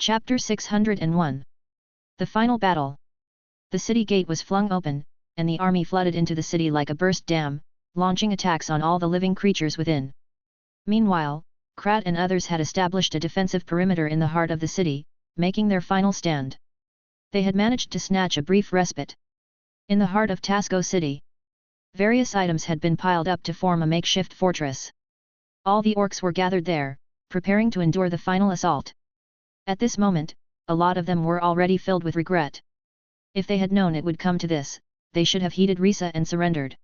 Chapter 601. The Final Battle. The city gate was flung open, and the army flooded into the city like a burst dam, launching attacks on all the living creatures within. Meanwhile, Krat and others had established a defensive perimeter in the heart of the city, making their final stand. They had managed to snatch a brief respite. In the heart of Tasco City, various items had been piled up to form a makeshift fortress. All the orcs were gathered there, preparing to endure the final assault. At this moment, a lot of them were already filled with regret. If they had known it would come to this, they should have heeded Risa and surrendered.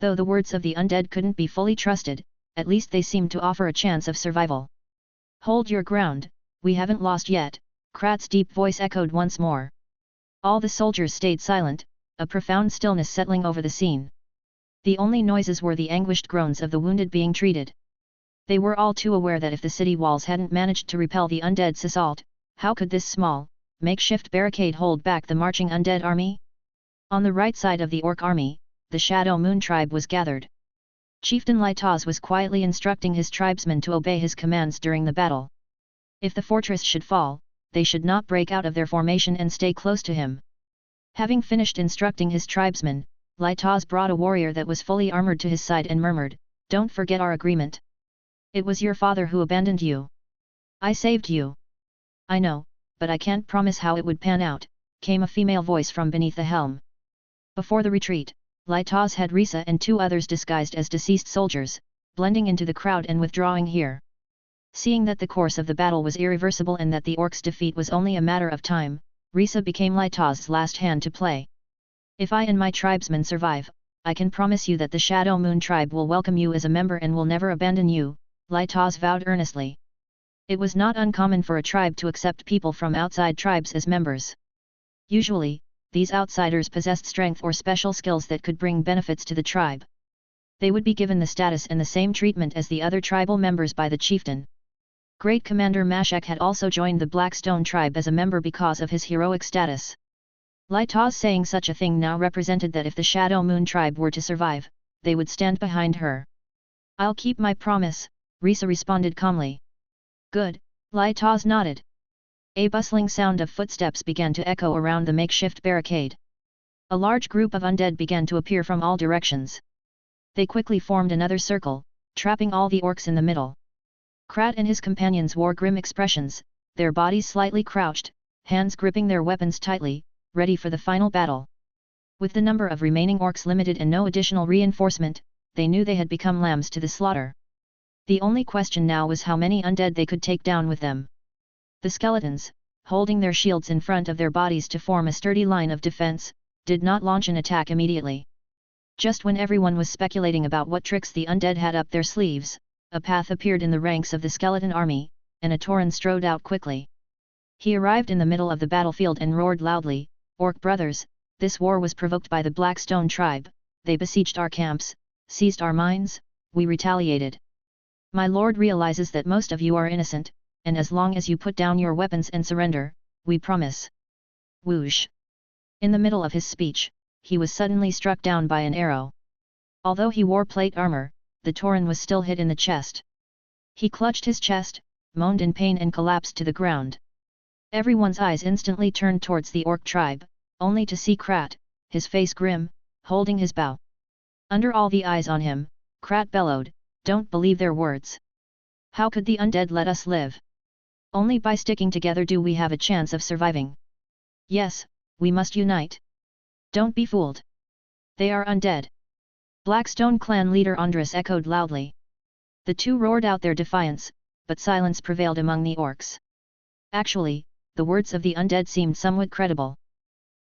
Though the words of the undead couldn't be fully trusted, at least they seemed to offer a chance of survival. "Hold your ground, we haven't lost yet," Krat's deep voice echoed once more. All the soldiers stayed silent, a profound stillness settling over the scene. The only noises were the anguished groans of the wounded being treated. They were all too aware that if the city walls hadn't managed to repel the undead's assault, how could this small, makeshift barricade hold back the marching undead army? On the right side of the orc army, the Shadow Moon tribe was gathered. Chieftain Lightnovel was quietly instructing his tribesmen to obey his commands during the battle. If the fortress should fall, they should not break out of their formation and stay close to him. Having finished instructing his tribesmen, Lightnovel brought a warrior that was fully armored to his side and murmured, "Don't forget our agreement. It was your father who abandoned you. I saved you." "I know, but I can't promise how it would pan out," came a female voice from beneath the helm. Before the retreat, Lightnovel had Risa and two others disguised as deceased soldiers, blending into the crowd and withdrawing here. Seeing that the course of the battle was irreversible and that the orcs' defeat was only a matter of time, Risa became Lightnovel's last hand to play. "If I and my tribesmen survive, I can promise you that the Shadow Moon tribe will welcome you as a member and will never abandon you," Lightnovel vowed earnestly. It was not uncommon for a tribe to accept people from outside tribes as members. Usually, these outsiders possessed strength or special skills that could bring benefits to the tribe. They would be given the status and the same treatment as the other tribal members by the chieftain. Great Commander Mashak had also joined the Blackstone tribe as a member because of his heroic status. Lightnovel saying such a thing now represented that if the Shadow Moon tribe were to survive, they would stand behind her. "I'll keep my promise," Risa responded calmly. "Good," Lightnovel nodded. A bustling sound of footsteps began to echo around the makeshift barricade. A large group of undead began to appear from all directions. They quickly formed another circle, trapping all the orcs in the middle. Krat and his companions wore grim expressions, their bodies slightly crouched, hands gripping their weapons tightly, ready for the final battle. With the number of remaining orcs limited and no additional reinforcement, they knew they had become lambs to the slaughter. The only question now was how many undead they could take down with them. The skeletons, holding their shields in front of their bodies to form a sturdy line of defense, did not launch an attack immediately. Just when everyone was speculating about what tricks the undead had up their sleeves, a path appeared in the ranks of the skeleton army, and a Tauren strode out quickly. He arrived in the middle of the battlefield and roared loudly, "Orc brothers, this war was provoked by the Blackstone tribe, they besieged our camps, seized our mines, we retaliated. My lord realizes that most of you are innocent, and as long as you put down your weapons and surrender, we promise." Whoosh! In the middle of his speech, he was suddenly struck down by an arrow. Although he wore plate armor, the Tauren was still hit in the chest. He clutched his chest, moaned in pain and collapsed to the ground. Everyone's eyes instantly turned towards the orc tribe, only to see Krat, his face grim, holding his bow. Under all the eyes on him, Krat bellowed, "Don't believe their words. How could the undead let us live? Only by sticking together do we have a chance of surviving. Yes, we must unite. Don't be fooled. They are undead." Blackstone clan leader Andres echoed loudly. The two roared out their defiance, but silence prevailed among the orcs. Actually, the words of the undead seemed somewhat credible.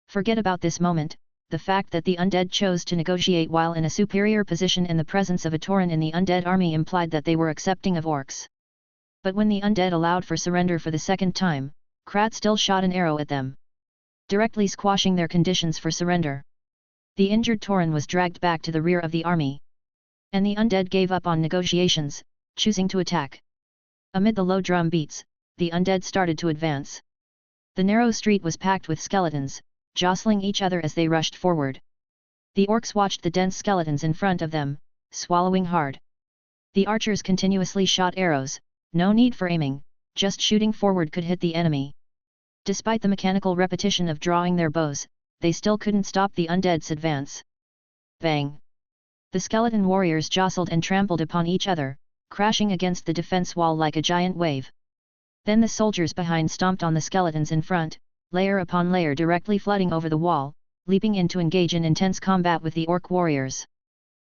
Forget about this moment. The fact that the undead chose to negotiate while in a superior position in the presence of a Tauren in the undead army implied that they were accepting of orcs. But when the undead allowed for surrender for the second time, Krat still shot an arrow at them, directly squashing their conditions for surrender. The injured Tauren was dragged back to the rear of the army. And the undead gave up on negotiations, choosing to attack. Amid the low drum beats, the undead started to advance. The narrow street was packed with skeletons, jostling each other as they rushed forward. The orcs watched the dense skeletons in front of them, swallowing hard. The archers continuously shot arrows, no need for aiming, just shooting forward could hit the enemy. Despite the mechanical repetition of drawing their bows, they still couldn't stop the undead's advance. Bang! The skeleton warriors jostled and trampled upon each other, crashing against the defense wall like a giant wave. Then the soldiers behind stomped on the skeletons in front, layer upon layer directly flooding over the wall, leaping in to engage in intense combat with the orc warriors.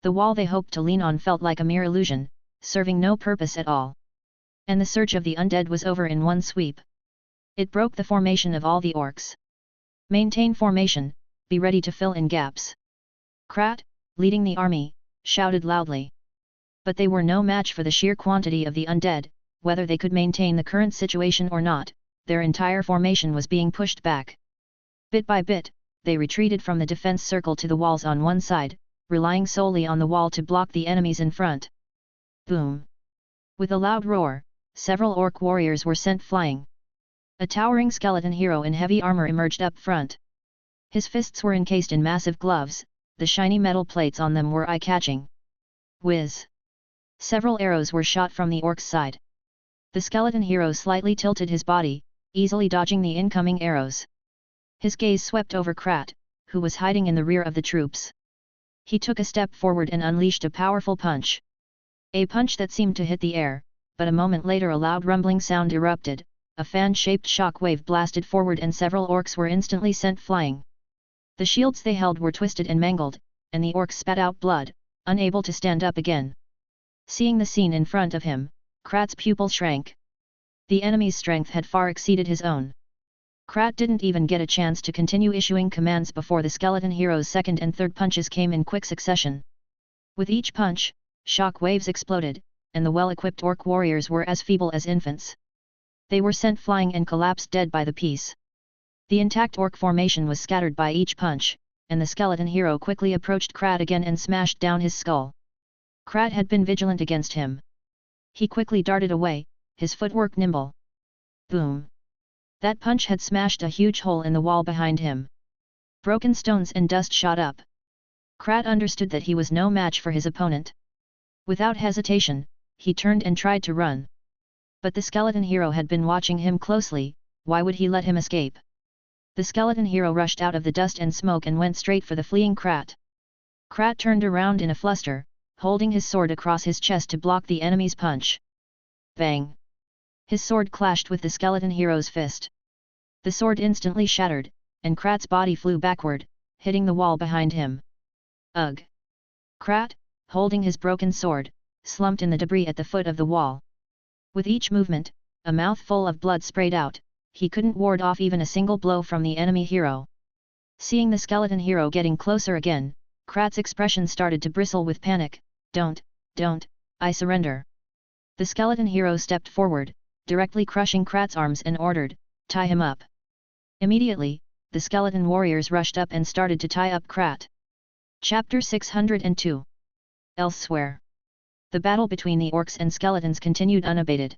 The wall they hoped to lean on felt like a mere illusion, serving no purpose at all. And the surge of the undead was over in one sweep. It broke the formation of all the orcs. Maintain formation, be ready to fill in gaps. Krat, leading the army, shouted loudly. But they were no match for the sheer quantity of the undead. Whether they could maintain the current situation or not, their entire formation was being pushed back. Bit by bit, they retreated from the defense circle to the walls on one side, relying solely on the wall to block the enemies in front. Boom! With a loud roar, several orc warriors were sent flying. A towering skeleton hero in heavy armor emerged up front. His fists were encased in massive gloves, the shiny metal plates on them were eye-catching. Whiz! Several arrows were shot from the orc's side. The skeleton hero slightly tilted his body, easily dodging the incoming arrows. His gaze swept over Krat, who was hiding in the rear of the troops. He took a step forward and unleashed a powerful punch. A punch that seemed to hit the air, but a moment later a loud rumbling sound erupted, a fan-shaped shock wave blasted forward and several orcs were instantly sent flying. The shields they held were twisted and mangled, and the orcs spat out blood, unable to stand up again. Seeing the scene in front of him, Krat's pupil shrank. The enemy's strength had far exceeded his own. Krat didn't even get a chance to continue issuing commands before the skeleton hero's second and third punches came in quick succession. With each punch, shock waves exploded, and the well-equipped orc warriors were as feeble as infants. They were sent flying and collapsed dead by the piece. The intact orc formation was scattered by each punch, and the skeleton hero quickly approached Krat again and smashed down his skull. Krat had been vigilant against him. He quickly darted away, his footwork nimble. Boom! That punch had smashed a huge hole in the wall behind him. Broken stones and dust shot up. Krat understood that he was no match for his opponent. Without hesitation, he turned and tried to run. But the skeleton hero had been watching him closely, why would he let him escape? The skeleton hero rushed out of the dust and smoke and went straight for the fleeing Krat. Krat turned around in a fluster, holding his sword across his chest to block the enemy's punch. Bang! His sword clashed with the skeleton hero's fist. The sword instantly shattered, and Krat's body flew backward, hitting the wall behind him. Ugh! Krat, holding his broken sword, slumped in the debris at the foot of the wall. With each movement, a mouthful of blood sprayed out, he couldn't ward off even a single blow from the enemy hero. Seeing the skeleton hero getting closer again, Krat's expression started to bristle with panic. Don't, I surrender. The skeleton hero stepped forward, directly crushing Krat's arms and ordered, tie him up. Immediately, the skeleton warriors rushed up and started to tie up Krat. Chapter 602. Elsewhere. The battle between the orcs and skeletons continued unabated.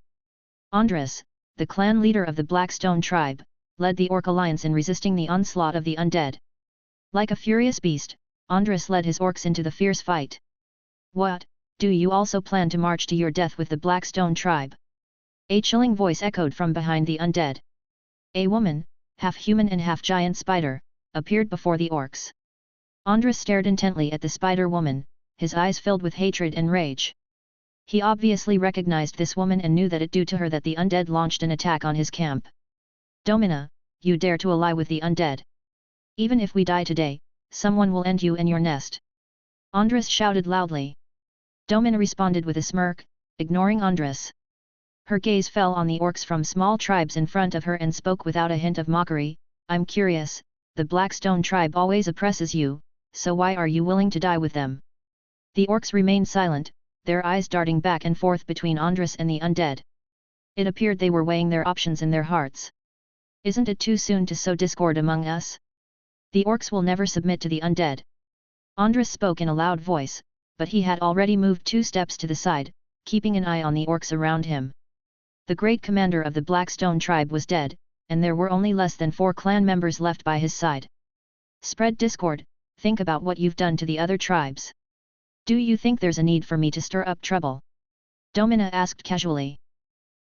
Andres, the clan leader of the Blackstone tribe, led the orc alliance in resisting the onslaught of the undead. Like a furious beast, Andres led his orcs into the fierce fight. What, do you also plan to march to your death with the Blackstone tribe? A chilling voice echoed from behind the undead. A woman, half human and half giant spider, appeared before the orcs. Andres stared intently at the spider woman, his eyes filled with hatred and rage. He obviously recognized this woman and knew that it due to her that the undead launched an attack on his camp. Domina, you dare to ally with the undead? Even if we die today, someone will end you and your nest. Andres shouted loudly. Domina responded with a smirk, ignoring Andres. Her gaze fell on the orcs from small tribes in front of her and spoke without a hint of mockery. I'm curious, the Blackstone tribe always oppresses you, so why are you willing to die with them? The orcs remained silent, their eyes darting back and forth between Andres and the undead. It appeared they were weighing their options in their hearts. Isn't it too soon to sow discord among us? The orcs will never submit to the undead. Andres spoke in a loud voice, but he had already moved 2 steps to the side, keeping an eye on the orcs around him. The great commander of the Blackstone tribe was dead, and there were only less than 4 clan members left by his side. Spread discord, think about what you've done to the other tribes. Do you think there's a need for me to stir up trouble? Domina asked casually.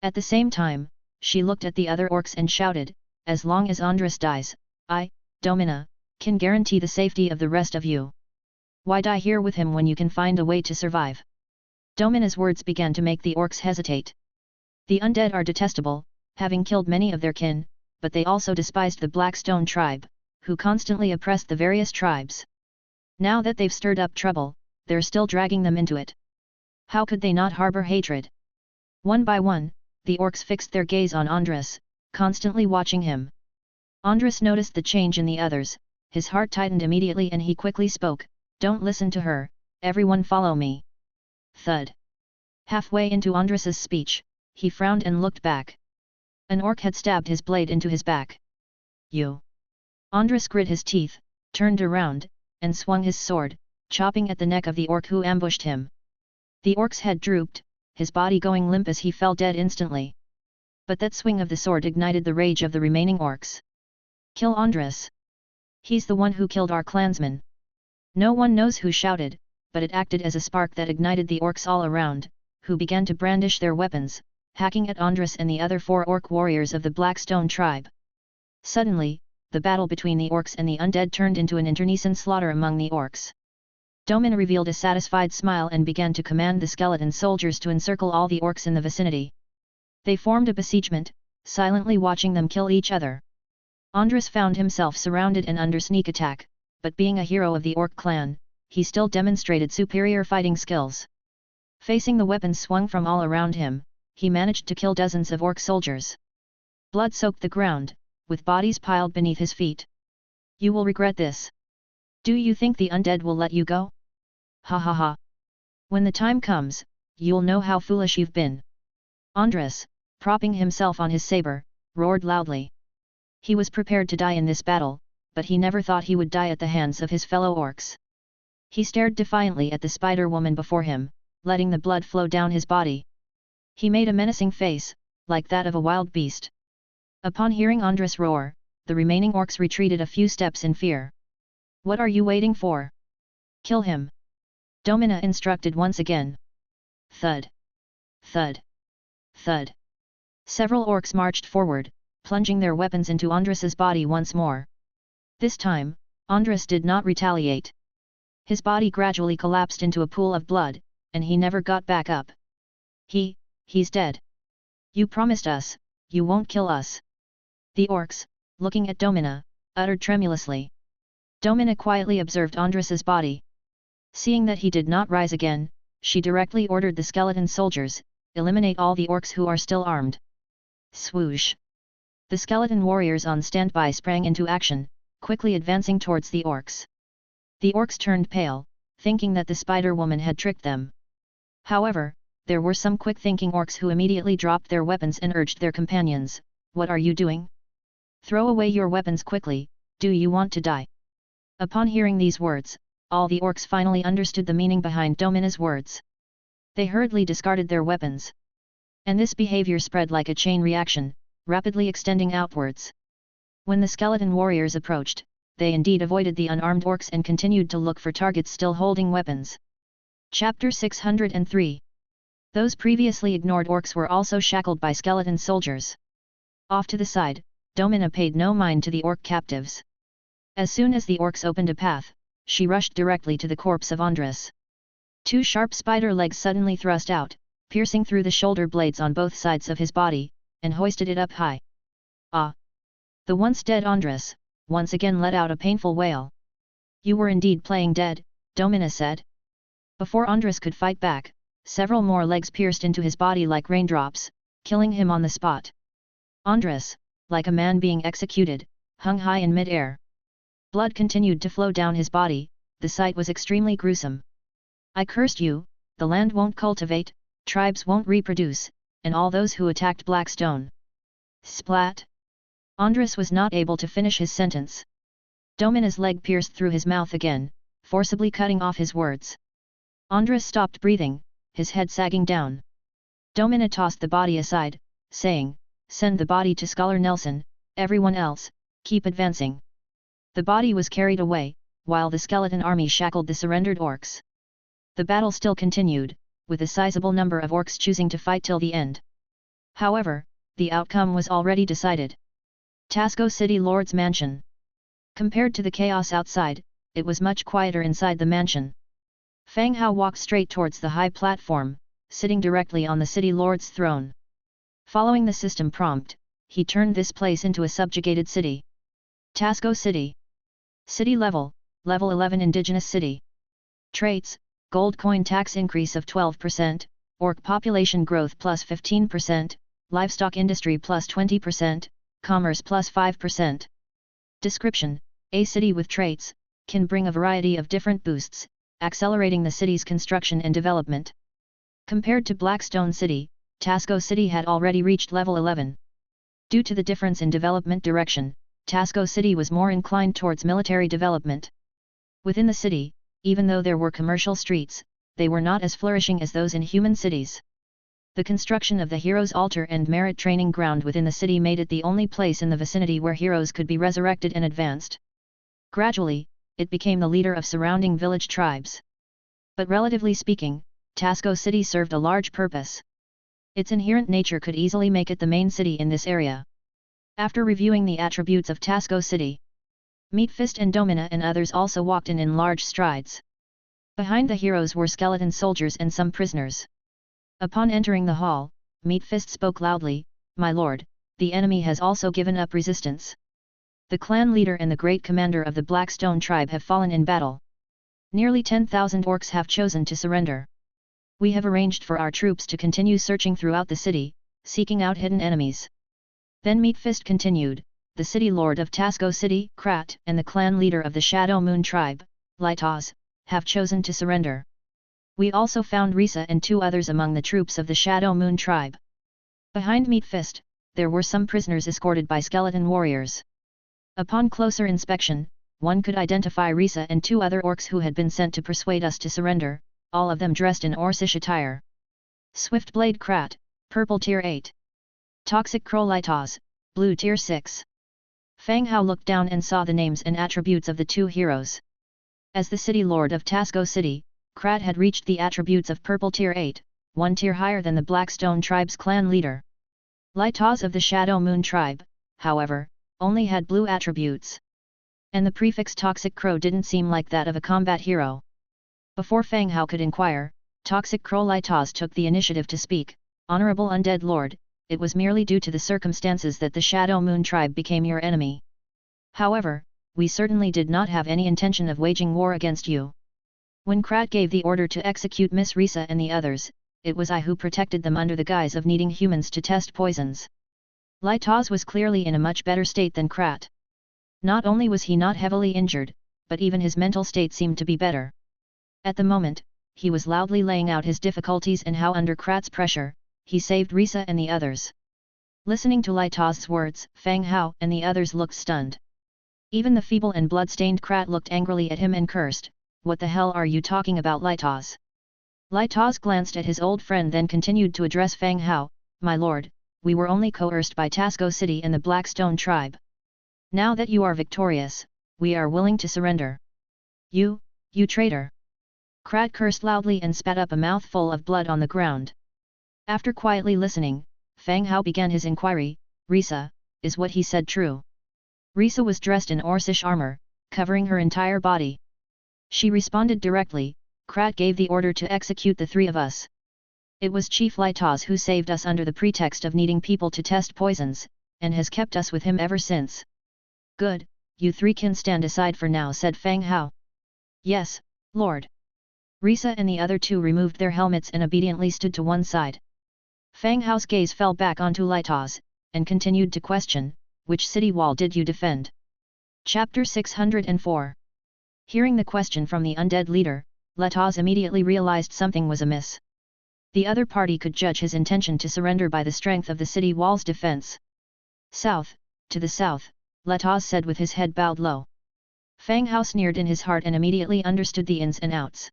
At the same time, she looked at the other orcs and shouted, as long as Andres dies, I, Domina, can guarantee the safety of the rest of you. Why die here with him when you can find a way to survive? Domina's words began to make the orcs hesitate. The undead are detestable, having killed many of their kin, but they also despised the Blackstone tribe, who constantly oppressed the various tribes. Now that they've stirred up trouble, they're still dragging them into it. How could they not harbor hatred? One by one, the orcs fixed their gaze on Andres, constantly watching him. Andres noticed the change in the others, his heart tightened immediately and he quickly spoke, "Don't listen to her, everyone follow me." Thud. Halfway into Andres's speech, he frowned and looked back. An orc had stabbed his blade into his back. "You." Andres grit his teeth, turned around, and swung his sword, chopping at the neck of the orc who ambushed him. The orc's head drooped, his body going limp as he fell dead instantly. But that swing of the sword ignited the rage of the remaining orcs. "Kill Andres! He's the one who killed our clansman!" No one knows who shouted, but it acted as a spark that ignited the orcs all around, who began to brandish their weapons, hacking at Andres and the other 4 orc warriors of the Blackstone tribe. Suddenly, the battle between the orcs and the undead turned into an internecine slaughter among the orcs. Domina revealed a satisfied smile and began to command the skeleton soldiers to encircle all the orcs in the vicinity. They formed a besiegement, silently watching them kill each other. Andres found himself surrounded and under sneak attack, but being a hero of the orc clan, he still demonstrated superior fighting skills. Facing the weapons swung from all around him, he managed to kill dozens of orc soldiers. Blood soaked the ground, with bodies piled beneath his feet. "You will regret this. Do you think the undead will let you go? Ha ha ha. When the time comes, you'll know how foolish you've been." Andres, propping himself on his saber, roared loudly. He was prepared to die in this battle, but he never thought he would die at the hands of his fellow orcs. He stared defiantly at the spider woman before him, letting the blood flow down his body. He made a menacing face, like that of a wild beast. Upon hearing Andres roar, the remaining orcs retreated a few steps in fear. "What are you waiting for? Kill him!" Domina instructed once again. Thud. Thud. Thud. Several orcs marched forward, plunging their weapons into Andres's body once more. This time, Andres did not retaliate. His body gradually collapsed into a pool of blood, and he never got back up. He's dead. You promised us, you won't kill us." The orcs, looking at Domina, uttered tremulously. Domina quietly observed Andres's body. Seeing that he did not rise again, she directly ordered the skeleton soldiers, "Eliminate all the orcs who are still armed." Swoosh! The skeleton warriors on standby sprang into action, quickly advancing towards the orcs. The orcs turned pale, thinking that the spider woman had tricked them. However, there were some quick-thinking orcs who immediately dropped their weapons and urged their companions, "What are you doing? Throw away your weapons quickly, do you want to die?" Upon hearing these words, all the orcs finally understood the meaning behind Domina's words. They hurriedly discarded their weapons. And this behavior spread like a chain reaction, rapidly extending outwards. When the skeleton warriors approached, they indeed avoided the unarmed orcs and continued to look for targets still holding weapons. Chapter 603. Those previously ignored orcs were also shackled by skeleton soldiers. Off to the side, Domina paid no mind to the orc captives. As soon as the orcs opened a path, she rushed directly to the corpse of Andres. 2 sharp spider legs suddenly thrust out, piercing through the shoulder blades on both sides of his body, and hoisted it up high. "Ah!" The once dead Andres, once again let out a painful wail. "You were indeed playing dead," Domina said. Before Andres could fight back, several more legs pierced into his body like raindrops, killing him on the spot. Andres, like a man being executed, hung high in mid-air. Blood continued to flow down his body, the sight was extremely gruesome. "I cursed you, the land won't cultivate, tribes won't reproduce, and all those who attacked Blackstone." Splat! Andres was not able to finish his sentence. Domina's leg pierced through his mouth again, forcibly cutting off his words. Andres stopped breathing, his head sagging down. Domina tossed the body aside, saying, "Send the body to Scholar Nelson, everyone else, keep advancing." The body was carried away, while the skeleton army shackled the surrendered orcs. The battle still continued, with a sizable number of orcs choosing to fight till the end. However, the outcome was already decided. Tasco City Lord's Mansion. Compared to the chaos outside, it was much quieter inside the mansion. Fang Hao walked straight towards the high platform, sitting directly on the city lord's throne. Following the system prompt, he turned this place into a subjugated city. Tasco City. City level, level 11 indigenous city. Traits, gold coin tax increase of 12%, orc population growth plus 15%, livestock industry plus 20%, commerce plus 5%. Description: a city with traits can bring a variety of different boosts, accelerating the city's construction and development. Compared to Blackstone City, Tasco City had already reached level 11. Due to the difference in development direction, Tasco City was more inclined towards military development. Within the city, even though there were commercial streets, they were not as flourishing as those in human cities. The construction of the Heroes' Altar and Merit Training Ground within the city made it the only place in the vicinity where heroes could be resurrected and advanced. Gradually, it became the leader of surrounding village tribes. But relatively speaking, Tasco City served a large purpose. Its inherent nature could easily make it the main city in this area. After reviewing the attributes of Tasco City, Meatfist and Domina and others also walked in large strides. Behind the heroes were skeleton soldiers and some prisoners. Upon entering the hall, Meatfist spoke loudly, "My lord, the enemy has also given up resistance. The clan leader and the great commander of the Blackstone tribe have fallen in battle. Nearly 10,000 orcs have chosen to surrender. We have arranged for our troops to continue searching throughout the city, seeking out hidden enemies." Then Meatfist continued, "The city lord of Tasco City, Krat, and the clan leader of the Shadow Moon tribe, Lightnovel, have chosen to surrender. We also found Risa and 2 others among the troops of the Shadow Moon tribe." Behind Meatfist, there were some prisoners escorted by skeleton warriors. Upon closer inspection, one could identify Risa and 2 other orcs who had been sent to persuade us to surrender, all of them dressed in Orcish attire. Swiftblade Krat, Purple Tier 8. Toxic Crow Lightnovel, Blue Tier 6. Fang Hao looked down and saw the names and attributes of the 2 heroes. As the city lord of Tasco City, Krat had reached the attributes of Purple Tier 8, 1 tier higher than the Blackstone tribe's clan leader. Lightnovel of the Shadow Moon tribe, however, only had blue attributes. And the prefix Toxic Crow didn't seem like that of a combat hero. Before Fang Hao could inquire, Toxic Crow Lightnovel took the initiative to speak, "Honorable Undead Lord, it was merely due to the circumstances that the Shadow Moon tribe became your enemy. However, we certainly did not have any intention of waging war against you. When Krat gave the order to execute Miss Risa and the others, it was I who protected them under the guise of needing humans to test poisons." Lightnovel was clearly in a much better state than Krat. Not only was he not heavily injured, but even his mental state seemed to be better. At the moment, he was loudly laying out his difficulties and how under Krat's pressure, he saved Risa and the others. Listening to Lightnovel's words, Fang Hao and the others looked stunned. Even the feeble and blood-stained Krat looked angrily at him and cursed, "What the hell are you talking about, Lightnovel?" Lightnovel glanced at his old friend then continued to address Fang Hao, "My lord, we were only coerced by Tasco City and the Blackstone tribe. Now that you are victorious, we are willing to surrender." You traitor!" Krat cursed loudly and spat up a mouthful of blood on the ground. After quietly listening, Fang Hao began his inquiry, "Risa, is what he said true?" Risa was dressed in Orcish armor, covering her entire body. She responded directly, "Krat gave the order to execute the 3 of us. It was Chief Lightnovel who saved us under the pretext of needing people to test poisons, and has kept us with him ever since." "Good, you 3 can stand aside for now," said Fang Hao. "Yes, Lord." Risa and the other 2 removed their helmets and obediently stood to one side. Fang Hao's gaze fell back onto Lightnovel, and continued to question, "Which city wall did you defend?" Chapter 604. Hearing the question from the undead leader, Lightnovel immediately realized something was amiss. The other party could judge his intention to surrender by the strength of the city wall's defense. "South, to the south," Lightnovel said with his head bowed low. Fang Hao sneered in his heart and immediately understood the ins and outs.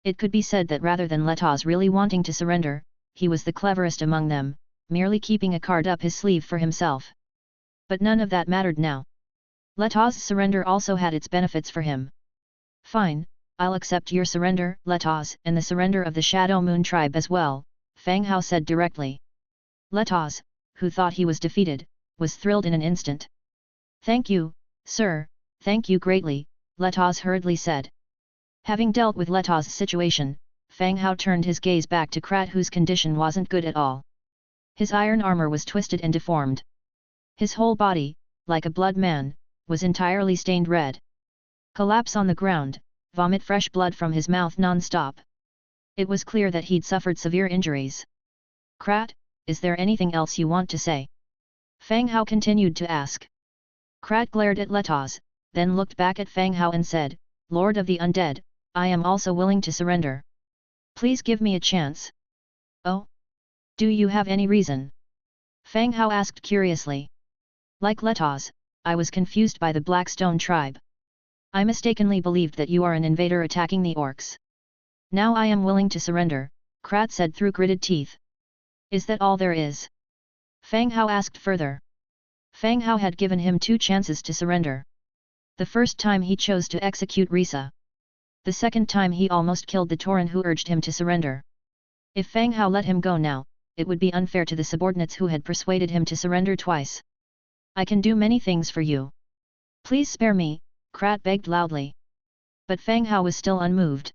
It could be said that rather than Lightnovel really wanting to surrender, he was the cleverest among them, merely keeping a card up his sleeve for himself. But none of that mattered now. Lightnovel's surrender also had its benefits for him. "Fine, I'll accept your surrender, Lightnovel, and the surrender of the Shadow Moon tribe as well," Fang Hao said directly. Lightnovel, who thought he was defeated, was thrilled in an instant. Thank you, sir, thank you greatly, Letaz hurriedly said. Having dealt with Letaz's situation, Fang Hao turned his gaze back to Krat, whose condition wasn't good at all. His iron armor was twisted and deformed. His whole body, like a blood man, was entirely stained red. Collapse on the ground, vomit fresh blood from his mouth non-stop. It was clear that he'd suffered severe injuries. Krat, is there anything else you want to say? Fang Hao continued to ask. Krat glared at Letaz, then looked back at Fang Hao and said, Lord of the Undead, I am also willing to surrender. Please give me a chance. Oh? Do you have any reason? Fang Hao asked curiously. Like Letaz, I was confused by the Blackstone tribe. I mistakenly believed that you are an invader attacking the orcs. Now I am willing to surrender, Krat said through gritted teeth. Is that all there is? Fang Hao asked further. Fang Hao had given him 2 chances to surrender. The first time he chose to execute Risa. The second time he almost killed the Tauren who urged him to surrender. If Fang Hao let him go now, it would be unfair to the subordinates who had persuaded him to surrender twice. I can do many things for you. Please spare me, Krat begged loudly. But Fang Hao was still unmoved.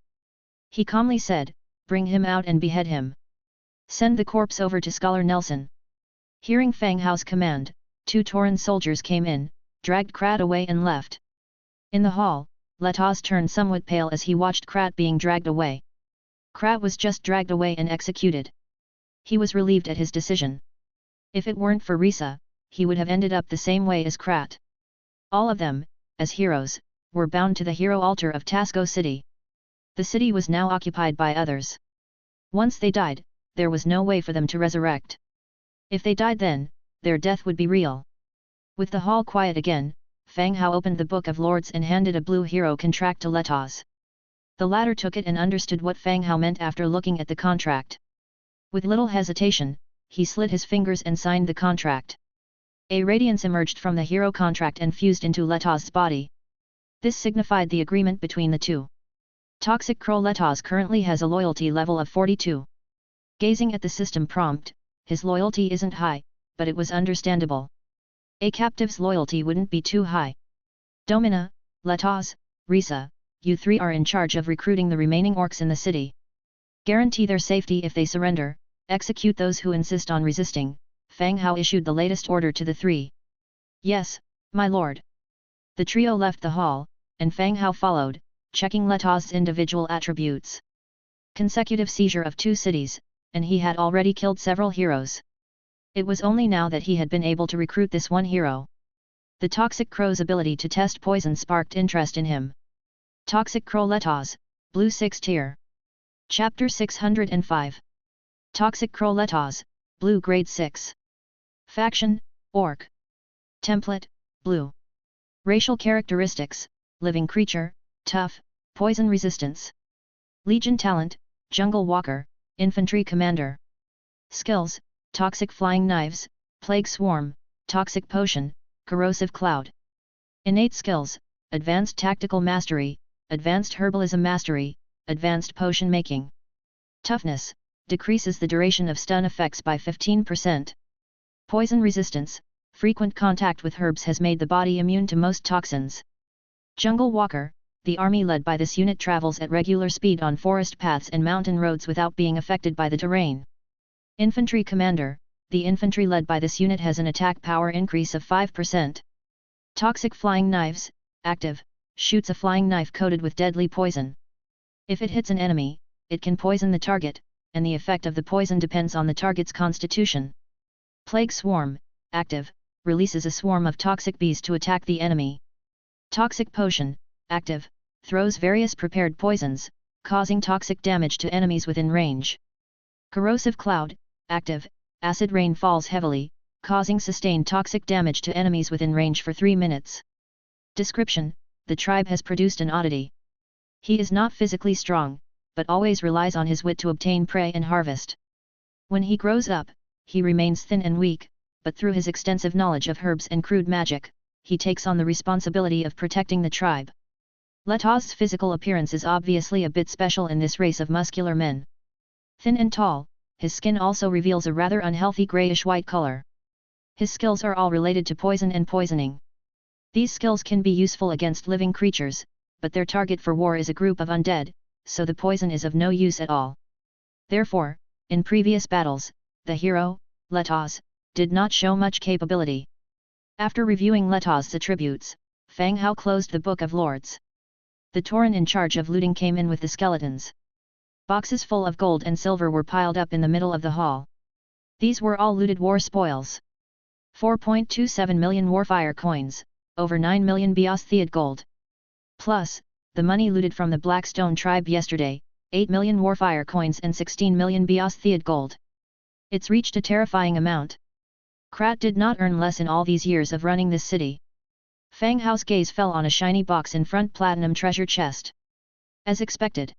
He calmly said, bring him out and behead him. Send the corpse over to Scholar Nelson. Hearing Fang Hao's command, 2 Tauren soldiers came in, dragged Krat away and left. In the hall, Letaz turned somewhat pale as he watched Krat being dragged away. Krat was just dragged away and executed. He was relieved at his decision. If it weren't for Risa, he would have ended up the same way as Krat. All of them, as heroes, were bound to the hero altar of Tasco City. The city was now occupied by others. Once they died, there was no way for them to resurrect. If they died then, their death would be real. With the hall quiet again, Fang Hao opened the Book of Lords and handed a blue hero contract to Letaz. The latter took it and understood what Fang Hao meant after looking at the contract. With little hesitation, he slid his fingers and signed the contract. A radiance emerged from the hero contract and fused into Letaz's body. This signified the agreement between the two. Toxic Crow Letaz currently has a loyalty level of 42. Gazing at the system prompt, his loyalty isn't high, but it was understandable. A captive's loyalty wouldn't be too high. Domina, Letaz, Risa, you 3 are in charge of recruiting the remaining orcs in the city. Guarantee their safety if they surrender, execute those who insist on resisting. Fang Hao issued the latest order to the 3. Yes, my lord. The trio left the hall, and Fang Hao followed, checking Letaz's individual attributes. Consecutive seizure of 2 cities, and he had already killed several heroes. It was only now that he had been able to recruit this one hero. The Toxic Crow's ability to test poison sparked interest in him. Toxic Crow Letaz, Blue 6 tier. Chapter 605. Toxic Crow Letaz, Blue Grade 6. Faction, Orc. Template, Blue. Racial characteristics, Living Creature, Tough, Poison Resistance. Legion Talent, Jungle Walker, Infantry Commander. Skills, Toxic Flying Knives, Plague Swarm, Toxic Potion, Corrosive Cloud. Innate Skills, Advanced Tactical Mastery, Advanced Herbalism Mastery, Advanced Potion Making. Toughness, decreases the duration of stun effects by 15%. Poison Resistance, frequent contact with herbs has made the body immune to most toxins. Jungle Walker, the army led by this unit travels at regular speed on forest paths and mountain roads without being affected by the terrain. Infantry Commander, the infantry led by this unit has an attack power increase of 5%. Toxic Flying Knives, active, shoots a flying knife coated with deadly poison. If it hits an enemy, it can poison the target, and the effect of the poison depends on the target's constitution. Plague Swarm, active, releases a swarm of toxic bees to attack the enemy. Toxic Potion, active, throws various prepared poisons, causing toxic damage to enemies within range. Corrosive Cloud, active, acid rain falls heavily, causing sustained toxic damage to enemies within range for 3 minutes. Description: the tribe has produced an oddity. He is not physically strong, but always relies on his wit to obtain prey and harvest. When he grows up, he remains thin and weak, but through his extensive knowledge of herbs and crude magic, he takes on the responsibility of protecting the tribe. Letaz's physical appearance is obviously a bit special in this race of muscular men. Thin and tall, his skin also reveals a rather unhealthy grayish-white color. His skills are all related to poison and poisoning. These skills can be useful against living creatures, but their target for war is a group of undead, so the poison is of no use at all. Therefore, in previous battles, the hero, Letaz, did not show much capability. After reviewing Letaz's attributes, Fang Hao closed the Book of Lords. The Tauren in charge of looting came in with the skeletons. Boxes full of gold and silver were piled up in the middle of the hall. These were all looted war spoils. 4.27 million warfire coins, over 9 million Beothead gold. Plus, the money looted from the Blackstone tribe yesterday, 8 million warfire coins and 16 million Beothead gold. It's reached a terrifying amount. Krat did not earn less in all these years of running this city. Fang Hao's gaze fell on a shiny box in front platinum treasure chest. As expected.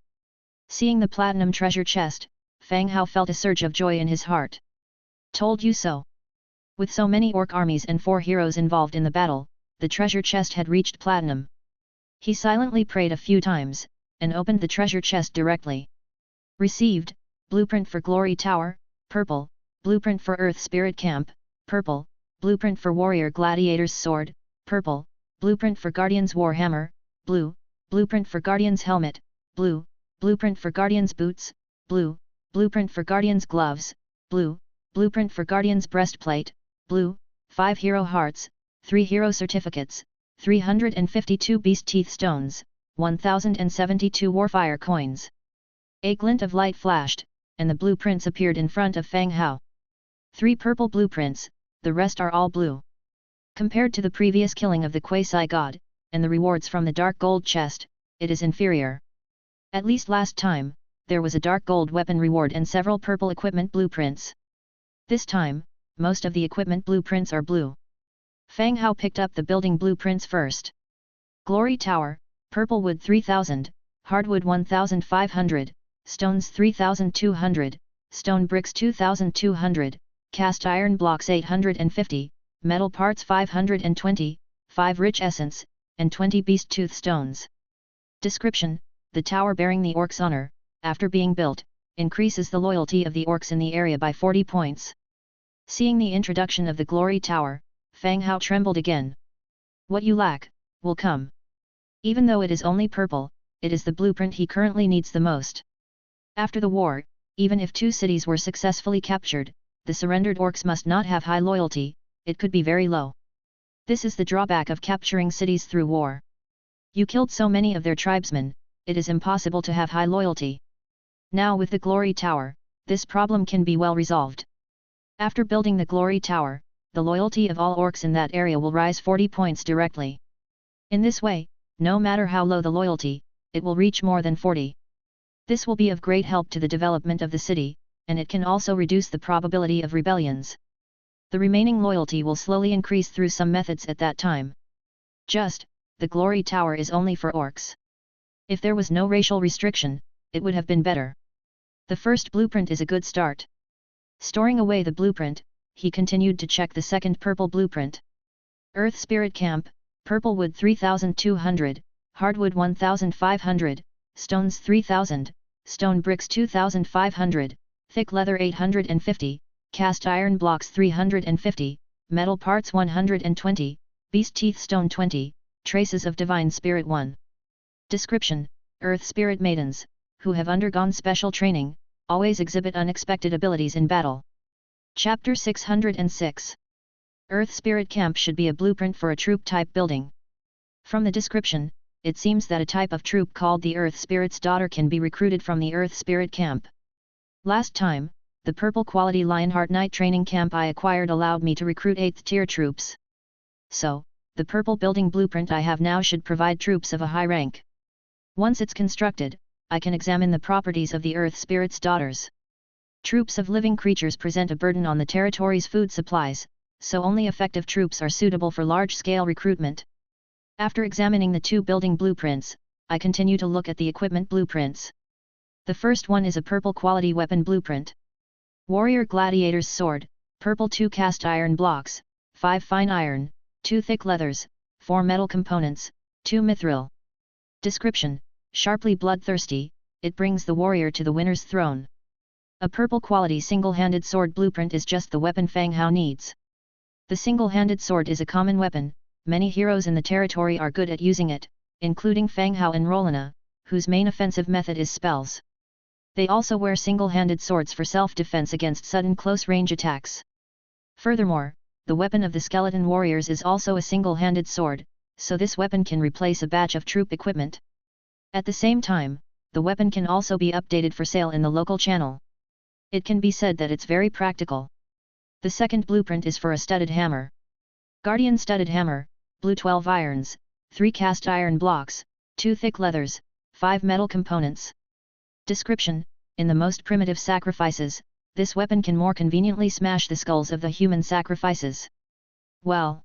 Seeing the platinum treasure chest, Fang Hao felt a surge of joy in his heart. Told you so. With so many orc armies and 4 heroes involved in the battle, the treasure chest had reached platinum. He silently prayed a few times, and opened the treasure chest directly. Received, Blueprint for Glory Tower, purple, Blueprint for Earth Spirit Camp, purple, Blueprint for Warrior Gladiator's Sword, purple, Blueprint for Guardian's Warhammer, blue, Blueprint for Guardian's Helmet, blue, Blueprint for Guardian's Boots, blue, Blueprint for Guardian's Gloves, blue, Blueprint for Guardian's Breastplate, blue, 5 Hero Hearts, 3 Hero Certificates, 352 Beast Teeth Stones, 1072 Warfire Coins. A glint of light flashed, and the blueprints appeared in front of Fang Hao. 3 purple blueprints, the rest are all blue. Compared to the previous killing of the quasi-god, and the rewards from the dark gold chest, it is inferior. At least last time, there was a dark gold weapon reward and several purple equipment blueprints. This time, most of the equipment blueprints are blue. Fang Hao picked up the building blueprints first. Glory Tower, purple wood 3000, hardwood 1500, stones 3200, stone bricks 2200, cast iron blocks 850, metal parts 520, 5 rich essence, and 20 beast tooth stones. Description: the tower bearing the orcs' honor, after being built, increases the loyalty of the orcs in the area by 40 points. Seeing the introduction of the Glory Tower, Fang Hao trembled again. What you lack, will come. Even though it is only purple, it is the blueprint he currently needs the most. After the war, even if 2 cities were successfully captured, the surrendered orcs must not have high loyalty, it could be very low. This is the drawback of capturing cities through war. You killed so many of their tribesmen, it is impossible to have high loyalty. Now with the Glory Tower, this problem can be well resolved. After building the Glory Tower, the loyalty of all orcs in that area will rise 40 points directly. In this way, no matter how low the loyalty, it will reach more than 40. This will be of great help to the development of the city, and it can also reduce the probability of rebellions. The remaining loyalty will slowly increase through some methods at that time. The Glory Tower is only for orcs. If there was no racial restriction, it would have been better. The first blueprint is a good start. Storing away the blueprint, he continued to check the second purple blueprint. Earth Spirit Camp, purple wood 3200, hardwood 1500, stones 3000, stone bricks 2500, thick leather 850, cast iron blocks 350, metal parts 120, beast teeth stone 20, traces of divine spirit 1. Description: Earth Spirit Maidens, who have undergone special training, always exhibit unexpected abilities in battle. Chapter 606. Earth Spirit Camp should be a blueprint for a troop-type building. From the description, it seems that a type of troop called the Earth Spirit's Daughter can be recruited from the Earth Spirit Camp. Last time, the purple quality Lionheart Knight training camp I acquired allowed me to recruit 8th tier troops. So, the purple building blueprint I have now should provide troops of a high rank. Once it's constructed, I can examine the properties of the Earth Spirit's Daughters. Troops of living creatures present a burden on the territory's food supplies, so only effective troops are suitable for large-scale recruitment. After examining the 2 building blueprints, I continue to look at the equipment blueprints. The first one is a purple quality weapon blueprint. Warrior Gladiator's Sword, purple 2 cast iron blocks, 5 fine iron, 2 thick leathers, 4 metal components, 2 mithril. Description: sharply bloodthirsty, it brings the warrior to the winner's throne. A purple quality single-handed sword blueprint is just the weapon Fang Hao needs. The single-handed sword is a common weapon, many heroes in the territory are good at using it, including Fang Hao and Rolina, whose main offensive method is spells. They also wear single-handed swords for self-defense against sudden close-range attacks. Furthermore, the weapon of the skeleton warriors is also a single-handed sword, so this weapon can replace a batch of troop equipment. At the same time, the weapon can also be updated for sale in the local channel. It can be said that it's very practical. The second blueprint is for a studded hammer. Guardian studded hammer, blue 12 irons, 3 cast iron blocks, 2 thick leathers, 5 metal components. Description: in the most primitive sacrifices, this weapon can more conveniently smash the skulls of the human sacrifices. Well,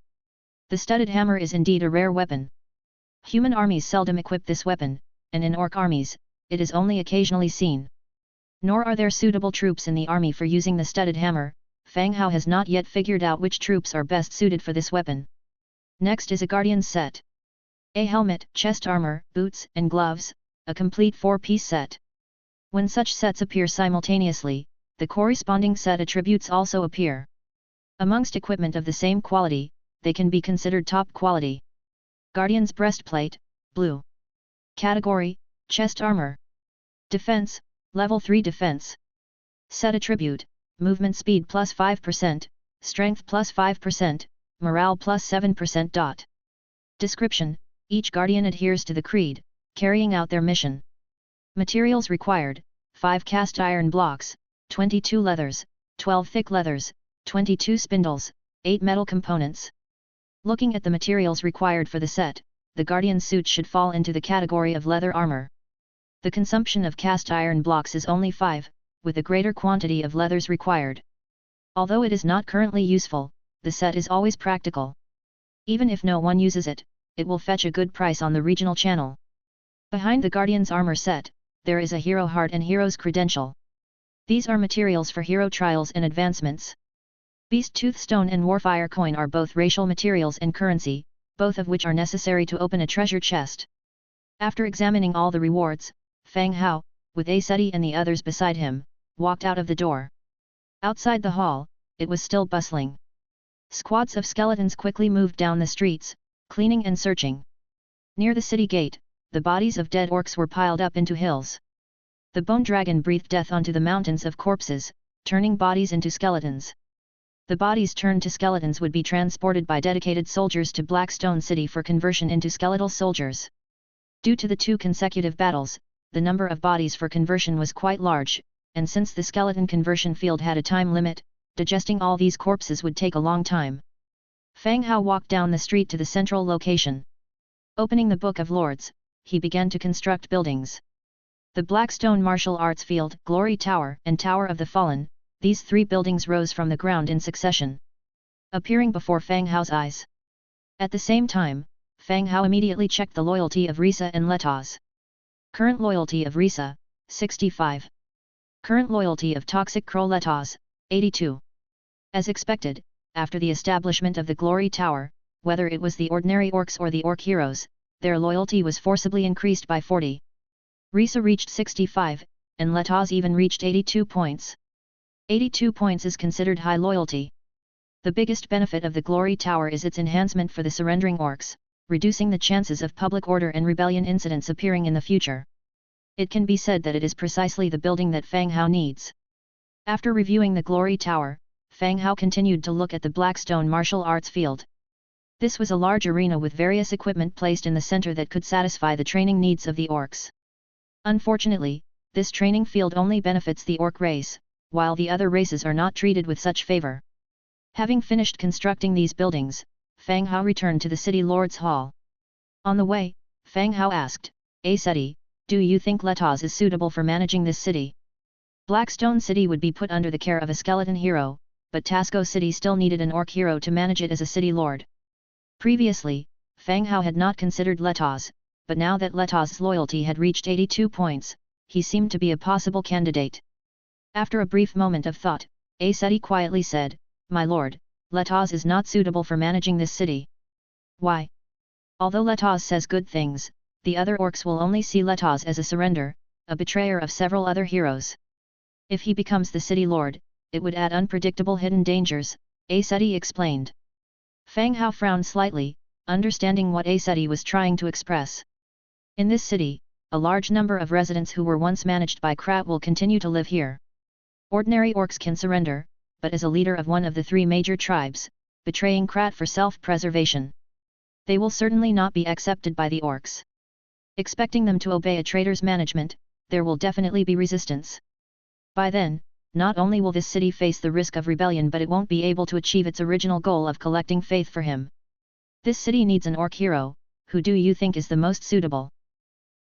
the studded hammer is indeed a rare weapon. Human armies seldom equip this weapon, and in orc armies, it is only occasionally seen. Nor are there suitable troops in the army for using the studded hammer. Fang Hao has not yet figured out which troops are best suited for this weapon. Next is a Guardian's set. A helmet, chest armor, boots, and gloves, a complete 4-piece set. When such sets appear simultaneously, the corresponding set attributes also appear. Amongst equipment of the same quality, they can be considered top quality. Guardian's breastplate, blue. Category, chest armor. Defense, level 3 defense. Set attribute, movement speed plus 5%, strength plus 5%, morale plus 7%. Description: each Guardian adheres to the creed, carrying out their mission. Materials required: 5 cast iron blocks, 22 leathers, 12 thick leathers, 22 spindles, 8 metal components. Looking at the materials required for the set, the Guardian suit should fall into the category of leather armor. The consumption of cast iron blocks is only 5, with a greater quantity of leathers required. Although it is not currently useful, the set is always practical. Even if no one uses it, it will fetch a good price on the regional channel. Behind the Guardian's armor set, there is a hero heart and hero's credential. These are materials for hero trials and advancements. Beast Tooth Stone and Warfire Coin are both racial materials and currency, both of which are necessary to open a treasure chest. After examining all the rewards, Fang Hao, with Aseti and the others beside him, walked out of the door. Outside the hall, it was still bustling. Squads of skeletons quickly moved down the streets, cleaning and searching. Near the city gate, the bodies of dead orcs were piled up into hills. The bone dragon breathed death onto the mountains of corpses, turning bodies into skeletons. The bodies turned to skeletons would be transported by dedicated soldiers to Blackstone City for conversion into skeletal soldiers. Due to the 2 consecutive battles, the number of bodies for conversion was quite large, and since the skeleton conversion field had a time limit, digesting all these corpses would take a long time. Fang Hao walked down the street to the central location. Opening the Book of Lords, he began to construct buildings. The Blackstone Martial Arts Field, Glory Tower, and Tower of the Fallen, these 3 buildings rose from the ground in succession, appearing before Fang Hao's eyes. At the same time, Fang Hao immediately checked the loyalty of Risa and Letaz. Current loyalty of Risa, 65. Current loyalty of Toxic Crow Letaz, 82. As expected, after the establishment of the Glory Tower, whether it was the ordinary orcs or the orc heroes, their loyalty was forcibly increased by 40. Risa reached 65, and Letaz even reached 82 points. 82 points is considered high loyalty. The biggest benefit of the Glory Tower is its enhancement for the surrendering orcs, reducing the chances of public order and rebellion incidents appearing in the future. It can be said that it is precisely the building that Fang Hao needs. After reviewing the Glory Tower, Fang Hao continued to look at the Blackstone Martial Arts Field. This was a large arena with various equipment placed in the center that could satisfy the training needs of the orcs. Unfortunately, this training field only benefits the orc race, while the other races are not treated with such favor. Having finished constructing these buildings, Fang Hao returned to the City Lord's Hall. On the way, Fang Hao asked, Aseti, do you think Letaz is suitable for managing this city? Blackstone City would be put under the care of a skeleton hero, but Tasco City still needed an orc hero to manage it as a city lord. Previously, Fang Hao had not considered Letaz, but now that Letaz's loyalty had reached 82 points, he seemed to be a possible candidate. After a brief moment of thought, Aseti quietly said, My lord, Letaz is not suitable for managing this city. Why? Although Letaz says good things, the other orcs will only see Letaz as a surrender, a betrayer of several other heroes. If he becomes the city lord, it would add unpredictable hidden dangers, Aseti explained. Fang Hao frowned slightly, understanding what Aseti was trying to express. In this city, a large number of residents who were once managed by Krat will continue to live here. Ordinary orcs can surrender, but as a leader of one of the three major tribes, betraying Krat for self-preservation, they will certainly not be accepted by the orcs. Expecting them to obey a traitor's management, there will definitely be resistance. By then, not only will this city face the risk of rebellion, but it won't be able to achieve its original goal of collecting faith for him. This city needs an orc hero. Who do you think is the most suitable?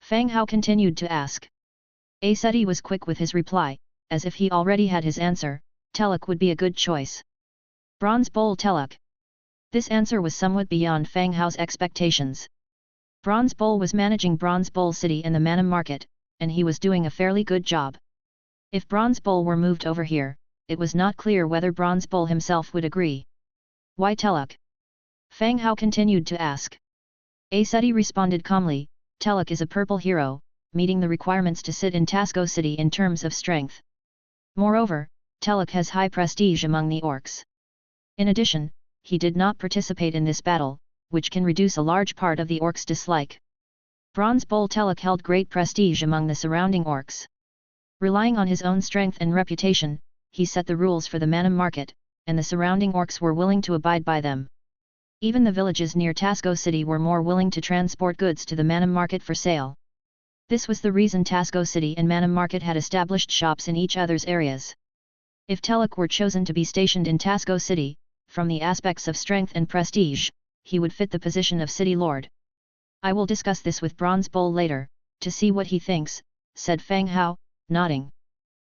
Fang Hao continued to ask. Aseti was quick with his reply, as if he already had his answer. Teluk would be a good choice. Bronze Bowl Teluk. This answer was somewhat beyond Fang Hao's expectations. Bronze Bowl was managing Bronze Bowl City and the Manam Market, and he was doing a fairly good job. If Bronze Bowl were moved over here, it was not clear whether Bronze Bowl himself would agree. Why Teluk? Fang Hao continued to ask. Aseti responded calmly, Teluk is a purple hero, meeting the requirements to sit in Tasco City in terms of strength. Moreover, Teluk has high prestige among the orcs. In addition, he did not participate in this battle, which can reduce a large part of the orcs' dislike. Bronze Bowl Teluk held great prestige among the surrounding orcs. Relying on his own strength and reputation, he set the rules for the Manam Market, and the surrounding orcs were willing to abide by them. Even the villages near Tasco City were more willing to transport goods to the Manam Market for sale. This was the reason Tasco City and Manam Market had established shops in each other's areas. If Teluk were chosen to be stationed in Tasco City, from the aspects of strength and prestige, he would fit the position of City Lord. I will discuss this with Bronze Bowl later, to see what he thinks, said Fang Hao, nodding.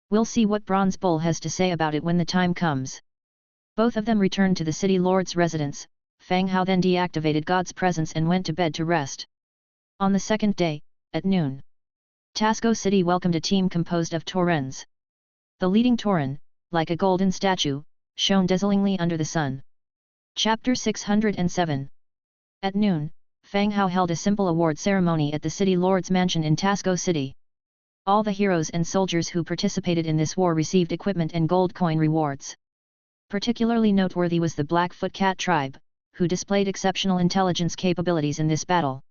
We'll see what Bronze Bowl has to say about it when the time comes. Both of them returned to the City Lord's residence. Fang Hao then deactivated God's presence and went to bed to rest. On the second day, at noon, Tasco City welcomed a team composed of Taurens. The leading Tauren, like a golden statue, shone dazzlingly under the sun. Chapter 607. At noon, Fang Hao held a simple award ceremony at the City Lord's mansion in Tasco City. All the heroes and soldiers who participated in this war received equipment and gold coin rewards. Particularly noteworthy was the Blackfoot Cat tribe, who displayed exceptional intelligence capabilities in this battle.